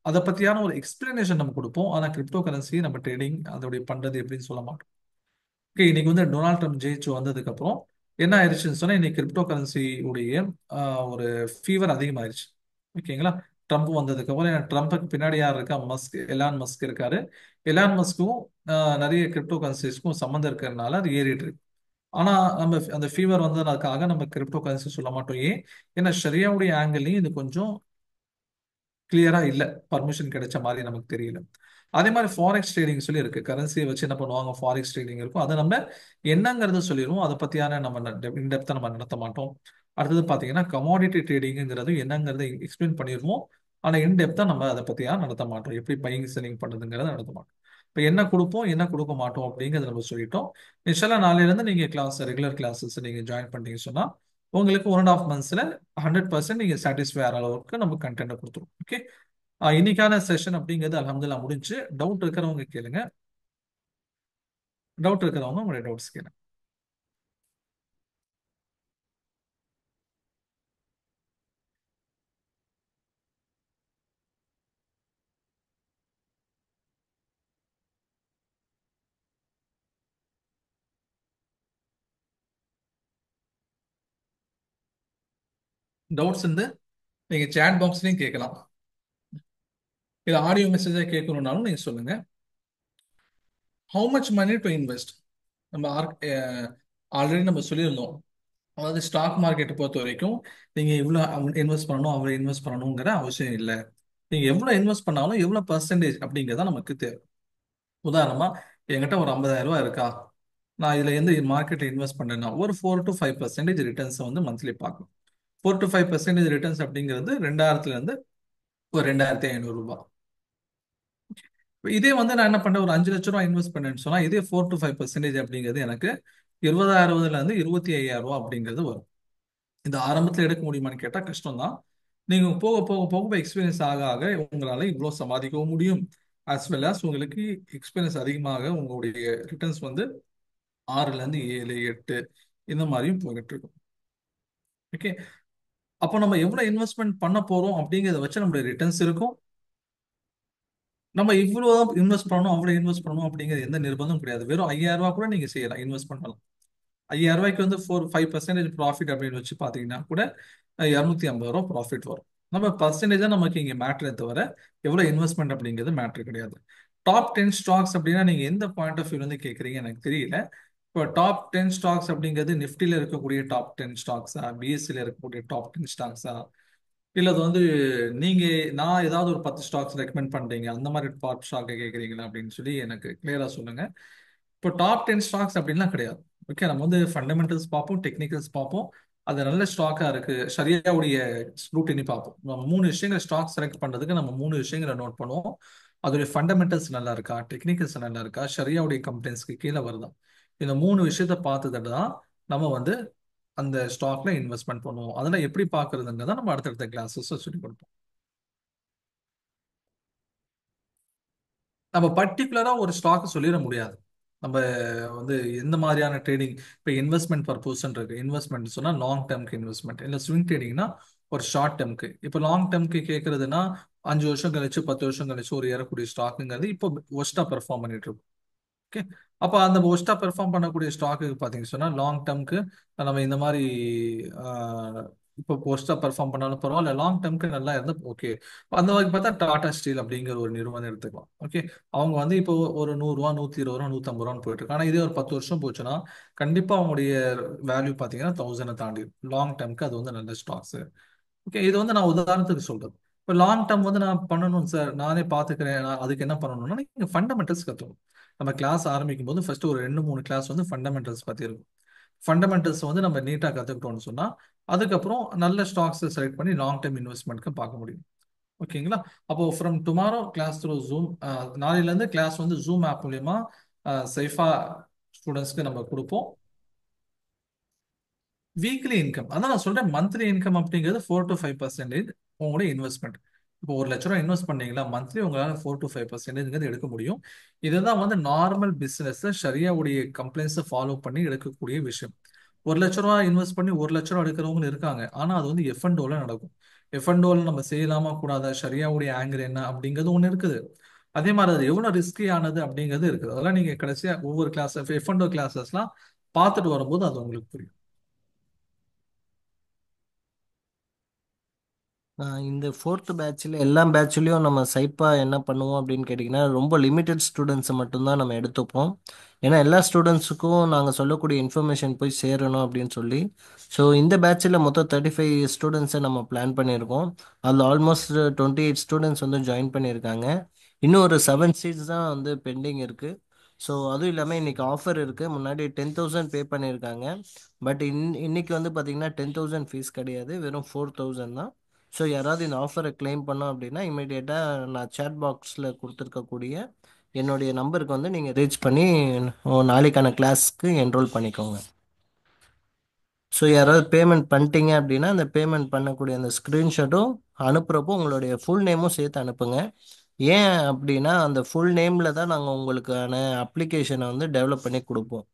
அதை பத்தியான ஒரு எக்ஸ்பிளனேஷன் நம்ம கொடுப்போம். ஆனா கிரிப்டோ கரன்சி நம்ம ட்ரேடிங் அதோடைய பண்றது எப்படின்னு சொல்ல மாட்டோம். ஓகே, இன்னைக்கு வந்து டொனால்ட் ட்ரம்ப் ஜெயிச்சு வந்ததுக்கு அப்புறம் என்ன ஆயிடுச்சுன்னு சொன்னா இன்னைக்கு கிரிப்டோ கரன்சி உடைய ஒரு ஃபீவர் அதிகமாயிருச்சு. ஓகேங்களா? ட்ரம்ப் வந்ததுக்கு அப்புறம் ஏன்னா ட்ரம்ப்புக்கு பின்னாடி யார் இருக்கா, மஸ்க், எலான் மஸ்க் இருக்காரு. எலான் மஸ்க்கும் நிறைய கிரிப்டோ கரன்சிஸ்க்கும் சம்மந்தம் இருக்கிறதுனால அது ஏறிட்டு இருக்கு. ஆனா நம்ம அந்த ஃபீவர் வந்ததுக்காக நம்ம கிரிப்டோ கரன்சி சொல்ல மாட்டோம். ஏன்? ஏன்னா ஷரியாவுடைய ஆங்கிள்லையும் இது கொஞ்சம் கிளியரா இல்ல, பர்மிஷன் கிடைச்ச மாதிரி நமக்கு தெரியல. அதே மாதிரி ஃபாரெக்ஸ் ட்ரேடிங் சொல்லி இருக்கு, கரன்சியை வச்சு என்ன பண்ணுவாங்க, ஃபாரெக்ஸ் ட்ரேடிங் இருக்கும். அதை நம்ம என்னங்கிறத சொல்லிடுவோம். அதை பத்தியான நம்ம இன்டெப்தா நம்ம நடத்த மாட்டோம். அடுத்தது பாத்தீங்கன்னா கமாடிட்டி ட்ரேடிங்கிறது என்னங்கிறத எக்ஸ்பிளைன் பண்ணிடுவோம். ஆனா இன்டெப்தா நம்ம அதை பத்தியா நடத்த மாட்டோம், எப்படி பையிங் செல்லிங் பண்றதுங்கிறத நடத்த மாட்டோம். இப்போ என்ன கொடுப்போம் என்ன கொடுக்க மாட்டோம் அப்படிங்கிறத நம்ம சொல்லிட்டோம். இன்ஷால்லா நாளையில இருந்து நீங்க ரெகுலர் கிளாஸஸ் நீங்க ஜாயின் பண்ணீங்க சொன்னா உங்களுக்கு 1.5 monthsல 100% நீங்க சாட்டிஸ்ஃபை ஆகிற அளவுக்கு நம்ம கண்டென்ட் கொடுத்துருவோம். ஓகே, இன்னைக்கான செஷன் அப்படிங்கிறது அல்ஹம்துலில்லாஹ் முடிஞ்சு. டவுட் இருக்கிறவங்க கேளுங்க, டவுட் இருக்கிறவங்க உங்களுடைய டவுட்ஸ் கேளுங்க. டவுட்ஸ் வந்து நீங்க சேட் பாக்ஸ்லயும் கேட்கலாம், இல்ல ஆடியோ மெசேஜா கேட்கணும்னாலும் நீங்க சொல்லுங்க. How much money to invest, நம்ம ஆல்ரெடி நம்ம சொல்லியிருந்தோம். அதாவது ஸ்டாக் மார்க்கெட்டை பொறுத்த வரைக்கும் நீங்க இவ்வளோ இன்வெஸ்ட் பண்ணணும் அவ்வளோ இன்வெஸ்ட் பண்ணணுங்கிற அவசியம் இல்லை. நீங்க எவ்வளோ இன்வெஸ்ட் பண்ணாலும் எவ்வளோ பர்சன்டேஜ் அப்படிங்கிறத நமக்கு தேவை. உதாரணமா என்கிட்ட ஒரு 50,000 ரூபாய் இருக்கா, நான் இதுல எந்த மார்க்கெட்ல இன்வெஸ்ட் பண்ணேன்னா ஒரு 4 to 5% ரிட்டர்ன்ஸ் வந்து மந்த்லி பார்க்கணும். 4 to 5% ரிட்டர்ன்ஸ் அப்படிங்கிறது 2000 இருந்து ஒரு 2500 ரூபாய். இதே வந்து நான் என்ன பண்ணேன், ஒரு 5 லட்சம் ரூபாய் இன்வெஸ்ட் பண்ணேன்னு சொன்னா இதே 4 to 5% அப்படிங்கிறது எனக்கு 20,000 இருந்து 25,000 ரூபாய் அப்படிங்கிறது வரும். இந்த ஆரம்பத்தில் எடுக்க முடியுமான்னு கேட்டா கஷ்டம் தான். நீங்க போக போக போக எக்ஸ்பீரியன்ஸ் ஆக ஆக உங்களால இவ்வளவு சம்பாதிக்கவும் முடியும். as well as உங்களுக்கு எக்ஸ்பீரியன்ஸ் அதிகமாக உங்களுடைய ரிட்டர்ன்ஸ் வந்து 6 இருந்து 7 8 இந்த மாதிரியும் போயிட்டு இருக்கும். ஓகே, அப்போ நம்ம எவ்வளவு இன்வெஸ்ட்மெண்ட் பண்ண போறோம் அப்படிங்கிறத வச்சு நம்மளுடைய ரிட்டர்ன்ஸ் இருக்கும். நம்ம இவ்வளவு இன்வெஸ்ட் பண்ணணும் அவ்வளவு இன்வெஸ்ட் பண்ணணும் அப்படிங்கிறது எந்த நிர்பந்தம் கிடையாது. வெறும் 5,000 ரூபாய் கூட நீங்க செய்யலாம், இன்வெஸ்ட் பண்ணலாம். 5,000 ரூபாய்க்கு வந்து 5% ப்ராஃபிட் அப்படின்னு வச்சு பார்த்தீங்கன்னா கூட 250 ரூபாய் ப்ராஃபிட் வரும். நம்ம பர்சன்டேஜா நமக்கு இங்கே மேட்ரே தவிர எவ்வளோ இன்வெஸ்ட்மெண்ட் அப்படிங்கிறது மேட்ரு கிடையாது. டாப் 10 ஸ்டாக்ஸ் அப்படின்னா நீங்க எந்த பாயிண்ட் ஆஃப் வியூ வந்து கேட்குறீங்க எனக்கு தெரியல. இப்போ டாப் 10 ஸ்டாக்ஸ் அப்படிங்கிறது நிஃப்டியில் இருக்கக்கூடிய டாப் 10 ஸ்டாக்ஸா, பிஎஸ்சியில் இருக்கக்கூடிய டாப் 10 ஸ்டாக்ஸா, இல்லை அது வந்து நீங்க நான் ஏதாவது ஒரு 10 ஸ்டாக்ஸ் ரெக்கமெண்ட் பண்றீங்க அந்த மாதிரி டாப் ஸ்டாக்கை கேட்குறீங்களா அப்படின்னு சொல்லி எனக்கு கிளியரா சொல்லுங்க. இப்போ டாப் 10 ஸ்டாக்ஸ் அப்படின்லாம் கிடையாது. ஓகே, நம்ம வந்து ஃபண்டமெண்டல்ஸ் பார்ப்போம், டெக்னிக்கல்ஸ் பார்ப்போம், அது நல்ல ஸ்டாக்கா இருக்கு, சரியாவுடைய ஸ்க்ரூட்டினி பார்ப்போம். நம்ம மூணு விஷயங்கள் ஸ்டாக் செலக்ட் பண்றதுக்கு நம்ம மூணு விஷயங்களை நோட் பண்ணுவோம். அதோடைய ஃபண்டமெண்டல்ஸ் நல்லா இருக்கா, டெக்னிக்கல்ஸ் நல்லா இருக்கா, சரியாவுடைய கம்பெனிஸ்க்கு கீழே வருதா, இந்த மூணு விஷயத்த பார்த்துட்டு தான் நம்ம வந்து அந்த ஸ்டாக்ல இன்வெஸ்ட்மெண்ட் பண்ணுவோம். அதெல்லாம் எப்படி பார்க்கறதுங்கிறத நம்ம அடுத்தடுத்த கிளாஸஸ் சொல்லி கொடுப்போம். நம்ம பர்டிகுலரா ஒரு ஸ்டாக் சொல்லிட முடியாது. நம்ம வந்து எந்த மாதிரியான ட்ரேடிங், இப்போ இன்வெஸ்ட்மெண்ட் பர்பஸ் இருக்கு. இன்வெஸ்ட்மெண்ட் சொன்னா லாங் டேர்ம்க்கு இன்வெஸ்ட்மெண்ட், இல்லை ஸ்விங் ட்ரேடிங்னா ஒரு ஷார்ட் டேர்ம்க்கு. இப்போ லாங் டேர்ம்க்கு கேட்கறதுன்னா 5 வருஷம் கழிச்சு 10 வருஷம் கழிச்சு ஒரு ஏறக்கூடிய ஸ்டாக்குங்கிறது இப்போ ஒஸ்டா பெர்ஃபார்ம் பண்ணிட்டு இருக்கும். ஓகே, அப்போ அந்த ஒஸ்டா பெர்ஃபார்ம் பண்ணக்கூடிய ஸ்டாக்கு பார்த்தீங்கன்னு சொன்னா லாங் டேர்ம்க்கு நம்ம இந்த மாதிரி இப்போ ஒஸ்டா பெர்ஃபார்ம் பண்ணாலும் பரவாயில்ல, லாங் டேர்ம்க்கு நல்லா இருந்தா ஓகே. அந்த மாதிரி பார்த்தா டாடா ஸ்டீல் அப்படிங்கிற ஒரு நிறுவனம் எடுத்துக்கலாம். ஓகே, அவங்க வந்து இப்போ ஒரு 100 ரூபா, 120 ரூபா, 150 ரூபான்னு போயிட்டு இருக்கு. ஆனால் இதே ஒரு 10 வருஷம் போச்சுன்னா கண்டிப்பா அவங்களுடைய வேல்யூ பார்த்தீங்கன்னா 1000 தாண்டி. லாங் டேர்ம்க்கு அது வந்து நல்ல ஸ்டாக்ஸ். ஓகே, இது வந்து நான் உதாரணத்துக்கு சொல்றது. இப்போ லாங் டேர்ம் வந்து நான் பண்ணணும் சார், நானே பார்த்துக்கிறேன், நான் அதுக்கு என்ன பண்ணணும்னா நீங்க ஃபண்டமெண்டல்ஸ் கற்றுக்கணும். நம்ம கிளாஸ் ஆரம்பிக்கும் போது ஃபர்ஸ்ட் ஒரு 2 3 கிளாஸ் வந்து ஃபண்டமெண்டல்ஸ் பத்தி இருக்கும். ஃபண்டமெண்டல்ஸ் வந்து நம்ம நீட்டா கத்துக்கிட்டோம்னு சொன்னா அதுக்கப்புறம் நல்ல ஸ்டாக்ஸ் செலக்ட் பண்ணி லாங் டேர்ம் இன்வெஸ்ட்மெண்ட்க்கு பார்க்க முடியும். ஓகேங்களா? அப்போ from tomorrow class through Zoom, நாளையில இருந்து கிளாஸ் வந்து ஜூம் ஆப் மூலியமா சைஃபா ஸ்டூடெண்ட்ஸ்க்கு நம்ம கொடுப்போம். வீக்லி இன்கம் அதான் நான் சொல்றேன், மந்த்லி இன்கம் அப்படிங்கிறது 4 to 5% உங்களுடைய இன்வெஸ்ட்மெண்ட். இப்போ 1 லட்ச ரூபா இன்வெஸ்ட் பண்ணீங்களா, மந்த்லி உங்களால 4 to 5% எடுக்க முடியும். இதுதான் வந்து நார்மல் பிசினஸ் ஷரியாவுடைய கம்ப்ளைண்ட்ஸை ஃபாலோ பண்ணி எடுக்கக்கூடிய விஷயம். 1 லட்ச ரூபா இன்வெஸ்ட் பண்ணி 1 லட்ச ரூபா எடுக்கிறவங்க இருக்காங்க. ஆனா அது வந்து எஃப் அண்ட் டோல நடக்கும். எஃப் அண்ட் டோல நம்ம செய்யலாமா கூடாதா, ஷரியாவுடைய ஆங்கிள் என்ன அப்படிங்கிறது ஒன்று இருக்குது. அதே மாதிரி அது எவ்வளவு ரிஸ்கியானது அப்படிங்கிறது இருக்குது. அதெல்லாம் நீங்க கடைசியா ஒவ்வொரு கிளாஸ் எஃப் அண்ட் டோ கிளாஸஸ்லாம் பார்த்துட்டு வரும்போது அது உங்களுக்கு புரியும். இந்த ஃபோர்த் பேட்சில் எல்லா பேட்ச்லேயும் நம்ம சைப்பாக என்ன பண்ணுவோம் அப்படின்னு கேட்டிங்கன்னா ரொம்ப லிமிட்டட் ஸ்டூடெண்ட்ஸை மட்டும்தான் நம்ம எடுத்துப்போம். ஏன்னா எல்லா ஸ்டூடெண்ட்ஸுக்கும் நாங்கள் சொல்லக்கூடிய இன்ஃபர்மேஷன் போய் சேரணும் அப்படின்னு சொல்லி. ஸோ இந்த பேட்சில் மொத்தம் 35 ஸ்டூடெண்ட்ஸை நம்ம பிளான் பண்ணியிருக்கோம். அதில் ஆல்மோஸ்ட் 28 ஸ்டூடெண்ட்ஸ் வந்து ஜாயின் பண்ணியிருக்காங்க. இன்னும் ஒரு 7 சீட்ஸ் தான் வந்து பெண்டிங் இருக்குது. ஸோ அதுவும் இல்லாமல் இன்னைக்கு ஆஃபர் இருக்குது. முன்னாடி 10,000 பே பண்ணியிருக்காங்க. பட் இன்னைக்கு வந்து பார்த்தீங்கன்னா 10,000 ஃபீஸ் கிடையாது, வெறும் 4,000 தான். ஸோ யாராவது இந்த ஆஃபரை கிளைம் பண்ணோம் அப்படின்னா இமீடியட்டாக நான் சேட் பாக்ஸில் கொடுத்துருக்கக்கூடிய என்னுடைய நம்பருக்கு வந்து நீங்கள் ரீச் பண்ணி நாளைக்கான கிளாஸ்க்கு என்ரோல் பண்ணிக்கோங்க. ஸோ யாராவது பேமெண்ட் பண்ணிட்டீங்க அப்படின்னா அந்த பேமெண்ட் பண்ணக்கூடிய அந்த ஸ்க்ரீன்ஷாட்டும் அனுப்புகிறப்போ உங்களுடைய ஃபுல் நேமும் சேர்த்து அனுப்புங்க. ஏன் அப்படின்னா அந்த ஃபுல் நேமில் தான் நாங்கள் உங்களுக்கான அப்ளிகேஷனை வந்து டெவலப் பண்ணி கொடுப்போம்.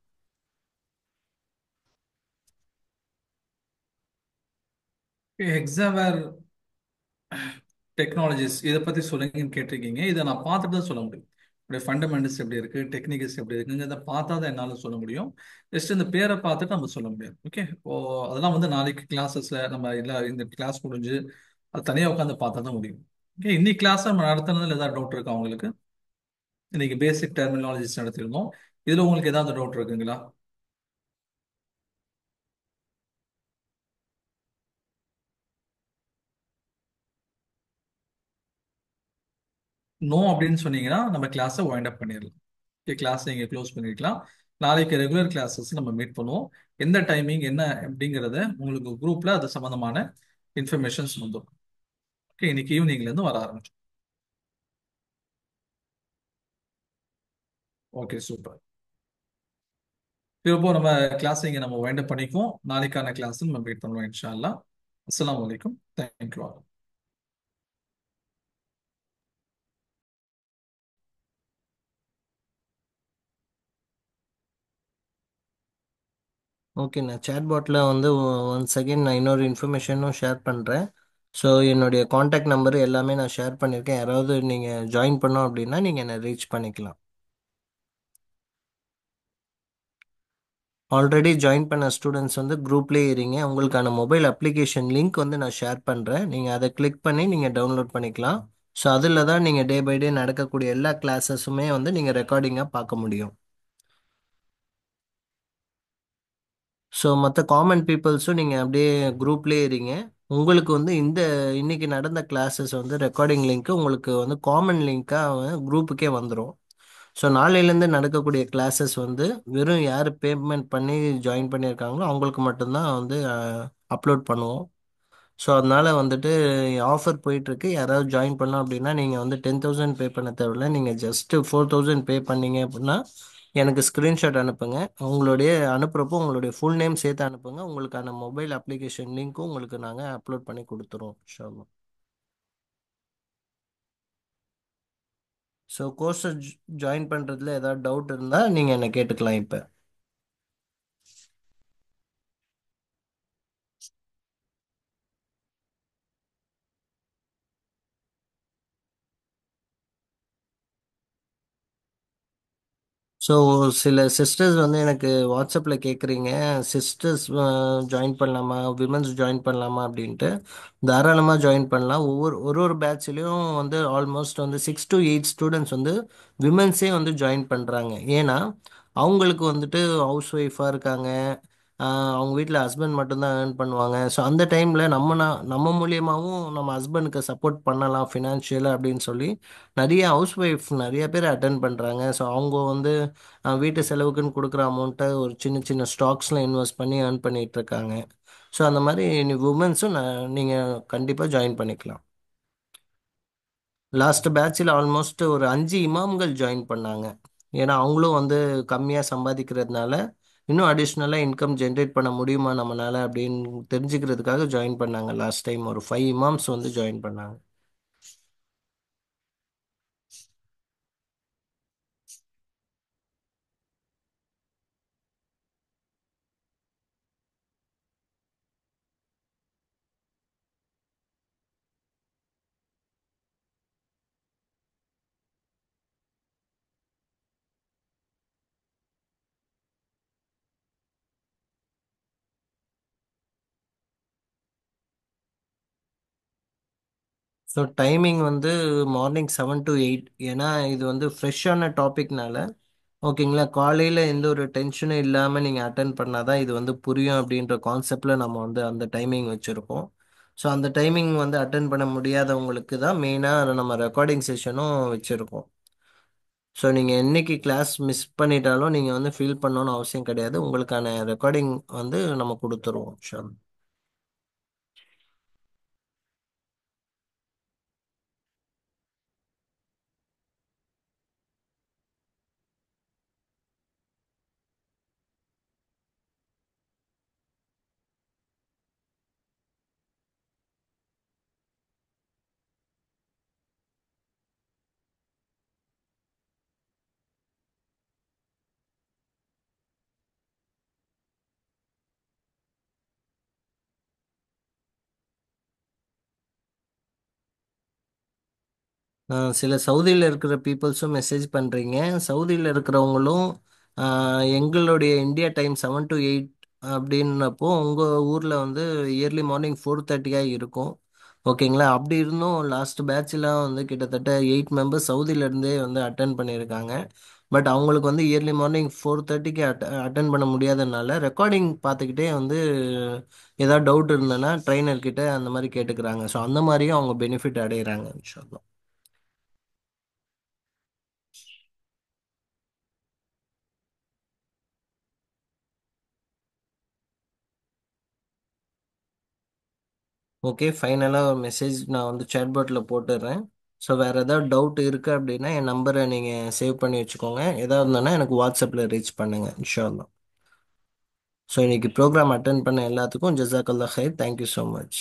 எக்ஸாவேர் டெக்னாலஜிஸ் இதை பத்தி சொல்லுங்கன்னு கேட்டிருக்கீங்க. இதை நான் பார்த்துட்டு தான் சொல்ல முடியும். இப்படி ஃபண்டமெண்டல்ஸ் எப்படி இருக்கு, டெக்னிக்கல்ஸ் எப்படி இருக்குங்க, இதை பார்த்தா தான் என்னால் சொல்ல முடியும். ஜஸ்ட் இந்த பேரை பார்த்துட்டு நம்ம சொல்ல முடியாது. ஓகே, இப்போ அதெல்லாம் வந்து நாளைக்கு கிளாஸஸ்ல நம்ம இல்லை இந்த கிளாஸ் முடிஞ்சு அது தனியாக உட்காந்து பார்த்தா தான் முடியும். ஓகே, இன்னைக்கு கிளாஸ் நம்ம நடத்துனதுல ஏதாவது டவுட் இருக்கா உங்களுக்கு? இன்னைக்கு பேசிக் டெர்மினாலஜிஸ் நடத்திருந்தோம். இதுல உங்களுக்கு ஏதாவது டவுட் இருக்குங்களா? நோ அப்படின்னு சொன்னீங்கன்னா நம்ம கிளாஸை வைண்ட் அப் பண்ணிடலாம். கிளாஸ் நீங்க க்ளோஸ் பண்ணிக்கலாம். நாளைக்கு ரெகுலர் கிளாஸஸ் நம்ம மீட் பண்ணுவோம். எந்த டைமிங் என்ன அப்படிங்கிறத உங்களுக்கு குரூப்ல அது சம்பந்தமான இன்ஃபர்மேஷன்ஸ் வந்துடும். ஓகே, இன்னைக்கு ஈவினிங்ல இருந்து வர ஆரம்பிச்சோம். Okay, super. திரும்ப நம்ம கிளாஸ் இங்க நம்ம வைண்ட் அப் பண்ணிக்குவோம். நாளைக்கான கிளாஸ் நம்ம மீட் பண்ணுவோம் இன்ஷா அல்லாஹ். அஸ்ஸலாமு அலைக்கும். தேங்க்யூ. ஓகே, நான் சேட்பாட்டில் வந்து ஒன்ஸ் அகைன் நான் இன்னொரு இன்ஃபர்மேஷனும் ஷேர் பண்ணுறேன். ஸோ என்னுடைய காண்டாக்ட் நம்பர் எல்லாமே நான் ஷேர் பண்ணியிருக்கேன். யாராவது நீங்கள் ஜாயின் பண்ணோம் அப்படின்னா நீங்கள் என்னை ரீச் பண்ணிக்கலாம். ஆல்ரெடி ஜாயின் பண்ண ஸ்டூடெண்ட்ஸ் வந்து குரூப்லேயே இருங்க. உங்களுக்கான மொபைல் அப்ளிகேஷன் லிங்க் வந்து நான் ஷேர் பண்ணுறேன். நீங்கள் அதை கிளிக் பண்ணி நீங்கள் டவுன்லோட் பண்ணிக்கலாம். ஸோ அதில் தான் நீங்கள் டே பை டே நடக்கக்கூடிய எல்லா கிளாஸஸுமே வந்து நீங்கள் ரெக்கார்டிங்காக பார்க்க முடியும். ஸோ மற்ற காமன் பீப்புள்ஸும் நீங்கள் அப்படியே குரூப்லேயே இருங்க. உங்களுக்கு வந்து இந்த இன்னைக்கு நடந்த கிளாஸஸ் வந்து ரெக்கார்டிங் லிங்க்கு உங்களுக்கு வந்து காமன் லிங்க்காக குரூப்புக்கே வந்துடும். ஸோ நாளையிலேருந்து நடக்கக்கூடிய கிளாஸஸ் வந்து வெறும் யார் பேமெண்ட் பண்ணி ஜாயின் பண்ணியிருக்காங்களோ அவங்களுக்கு மட்டும்தான் வந்து அப்லோட் பண்ணுவோம். ஸோ அதனால வந்துட்டு ஆஃபர் போயிட்டுருக்கு. யாராவது ஜாயின் பண்ணோம் அப்படின்னா நீங்கள் வந்து 10,000 பே பண்ண தேவையில்ல. நீங்கள் ஜஸ்ட்டு 4,000 பே பண்ணீங்க அப்படின்னா எனக்கு ஸ்க்ரீன்ஷாட் அனுப்புங்க. உங்களுடைய அனுப்புகிறப்போ உங்களுடைய ஃபுல் நேம் சேர்த்து அனுப்புங்க. உங்களுக்கான மொபைல் அப்ளிகேஷன் லிங்க்கும் உங்களுக்கு நாங்கள் அப்லோட் பண்ணி கொடுத்துருவோம். ஷோர். ஸோ கோர்ஸை ஜாயின் பண்ணுறதுல ஏதாவது டவுட் இருந்தால் நீங்கள் என்னை கேட்டுக்கலாம் இப்போ. ஸோ சில சிஸ்டர்ஸ் வந்து எனக்கு வாட்ஸ்அப்பில் கேட்குறீங்க, சிஸ்டர்ஸ் ஜாயின் பண்ணலாமா, விமன்ஸ் ஜாயின் பண்ணலாமா அப்படின்ட்டு. தாராளமாக ஜாயின் பண்ணலாம். ஒரு பேட்ச்லேயும் வந்து ஆல்மோஸ்ட் வந்து 6 to 8 ஸ்டூடெண்ட்ஸ் வந்து விமன்ஸே வந்து ஜாயின் பண்ணுறாங்க. ஏன்னா அவங்களுக்கு வந்துட்டு ஹவுஸ் ஒய்ஃபாக இருக்காங்க. அவங்க வீட்டில் ஹஸ்பண்ட் மட்டும்தான் ஏர்ன் பண்ணுவாங்க. ஸோ அந்த டைமில் நம்ம மூலியமாகவும் நம்ம ஹஸ்பண்டுக்கு சப்போர்ட் பண்ணலாம் ஃபினான்ஷியலாக அப்படின்னு சொல்லி நிறைய ஹவுஸ் ஒய்ஃப் நிறைய பேர் அட்டன் பண்ணுறாங்க. ஸோ அவங்க வந்து வீட்டு செலவுக்குன்னு கொடுக்குற அமௌண்ட்டை ஒரு சின்ன சின்ன ஸ்டாக்ஸில் இன்வெஸ்ட் பண்ணி ஏர்ன் பண்ணிட்டு இருக்காங்க. ஸோ அந்த மாதிரி உமன்ஸும் நீங்கள் கண்டிப்பாக ஜாயின் பண்ணிக்கலாம். லாஸ்ட் பேட்சில் ஆல்மோஸ்ட் ஒரு 5 இமாம்கள் ஜாயின் பண்ணாங்க. ஏன்னா அவங்களும் வந்து கம்மியாக சம்பாதிக்கிறதுனால இன்னும் அடிஷ்னலாக இன்கம் ஜென்ரேட் பண்ண முடியுமா நம்மளால அப்படின்னு தெரிஞ்சுக்கிறதுக்காக ஜாயின் பண்ணாங்க. லாஸ்ட் டைம் ஒரு 5 இமாம்ஸ் வந்து ஜாயின் பண்ணாங்க. ஸோ டைமிங் வந்து மார்னிங் 7 to 8. ஏன்னா இது வந்து ஃப்ரெஷ்ஷான டாபிக்னால ஓகேங்களா. காலையில் எந்த ஒரு டென்ஷனும் இல்லாமல் நீங்கள் அட்டன் பண்ணாதான் இது வந்து புரியும் அப்படின்ற கான்செப்டில் நம்ம வந்து அந்த டைமிங் வச்சுருக்கோம். ஸோ அந்த டைமிங் வந்து அட்டன் பண்ண முடியாதவங்களுக்கு தான் மெயினாக நம்ம ரெக்கார்டிங் செஷனும் வச்சுருக்கோம். ஸோ நீங்கள் என்னைக்கு கிளாஸ் மிஸ் பண்ணிட்டாலும் நீங்கள் வந்து ஃபீல் பண்ணணும்னு அவசியம் கிடையாது. உங்களுக்கான ரெக்கார்டிங் வந்து நம்ம கொடுத்துருவோம். ஷோர். சில சவுதியில் இருக்கிற பீப்புள்ஸும் மெசேஜ் பண்ணுறீங்க. சவுதியில் இருக்கிறவங்களும் எங்களுடைய இந்தியா டைம் 7 to 8 அப்படின்னப்போ உங்கள் ஊரில் வந்து இயர்லி மார்னிங் 4:30 இருக்கும். ஓகேங்களா. அப்படி இருந்தும் லாஸ்ட் பேட்ச்லாம் வந்து கிட்டத்தட்ட 8 மெம்பர்ஸ் சவுதியிலேருந்தே வந்து அட்டன் பண்ணியிருக்காங்க. பட் அவங்களுக்கு வந்து இயர்லி மார்னிங் 4:30க்கு அட்டன் பண்ண முடியாதனால ரெக்கார்டிங் பார்த்துக்கிட்டே வந்து ஏதாவது டவுட் இருந்ததுன்னா ட்ரைனர்கிட்ட அந்த மாதிரி கேட்டுக்கிறாங்க. ஸோ அந்த மாதிரியும் அவங்க பெனிஃபிட் அடைகிறாங்க. இன்ஷா அல்லாஹ். ஓகே, ஃபைனலாக மெசேஜ் நான் வந்து சேட்பாட்டில் போட்டுடுறேன். ஸோ வேறு ஏதாவது டவுட் இருக்குது அப்படின்னா என் நம்பரை நீங்கள் சேவ் பண்ணி வச்சுக்கோங்க. எதாவது இருந்ததுன்னா எனக்கு வாட்ஸ்அப்பில் ரீச் பண்ணுங்கள் இன்ஷா அல்லாஹ். ஸோ இன்னைக்கு ப்ரோக்ராம் அட்டன் பண்ண எல்லாத்துக்கும் ஜஸாக்கல்லா ஹைர். Thank you so much.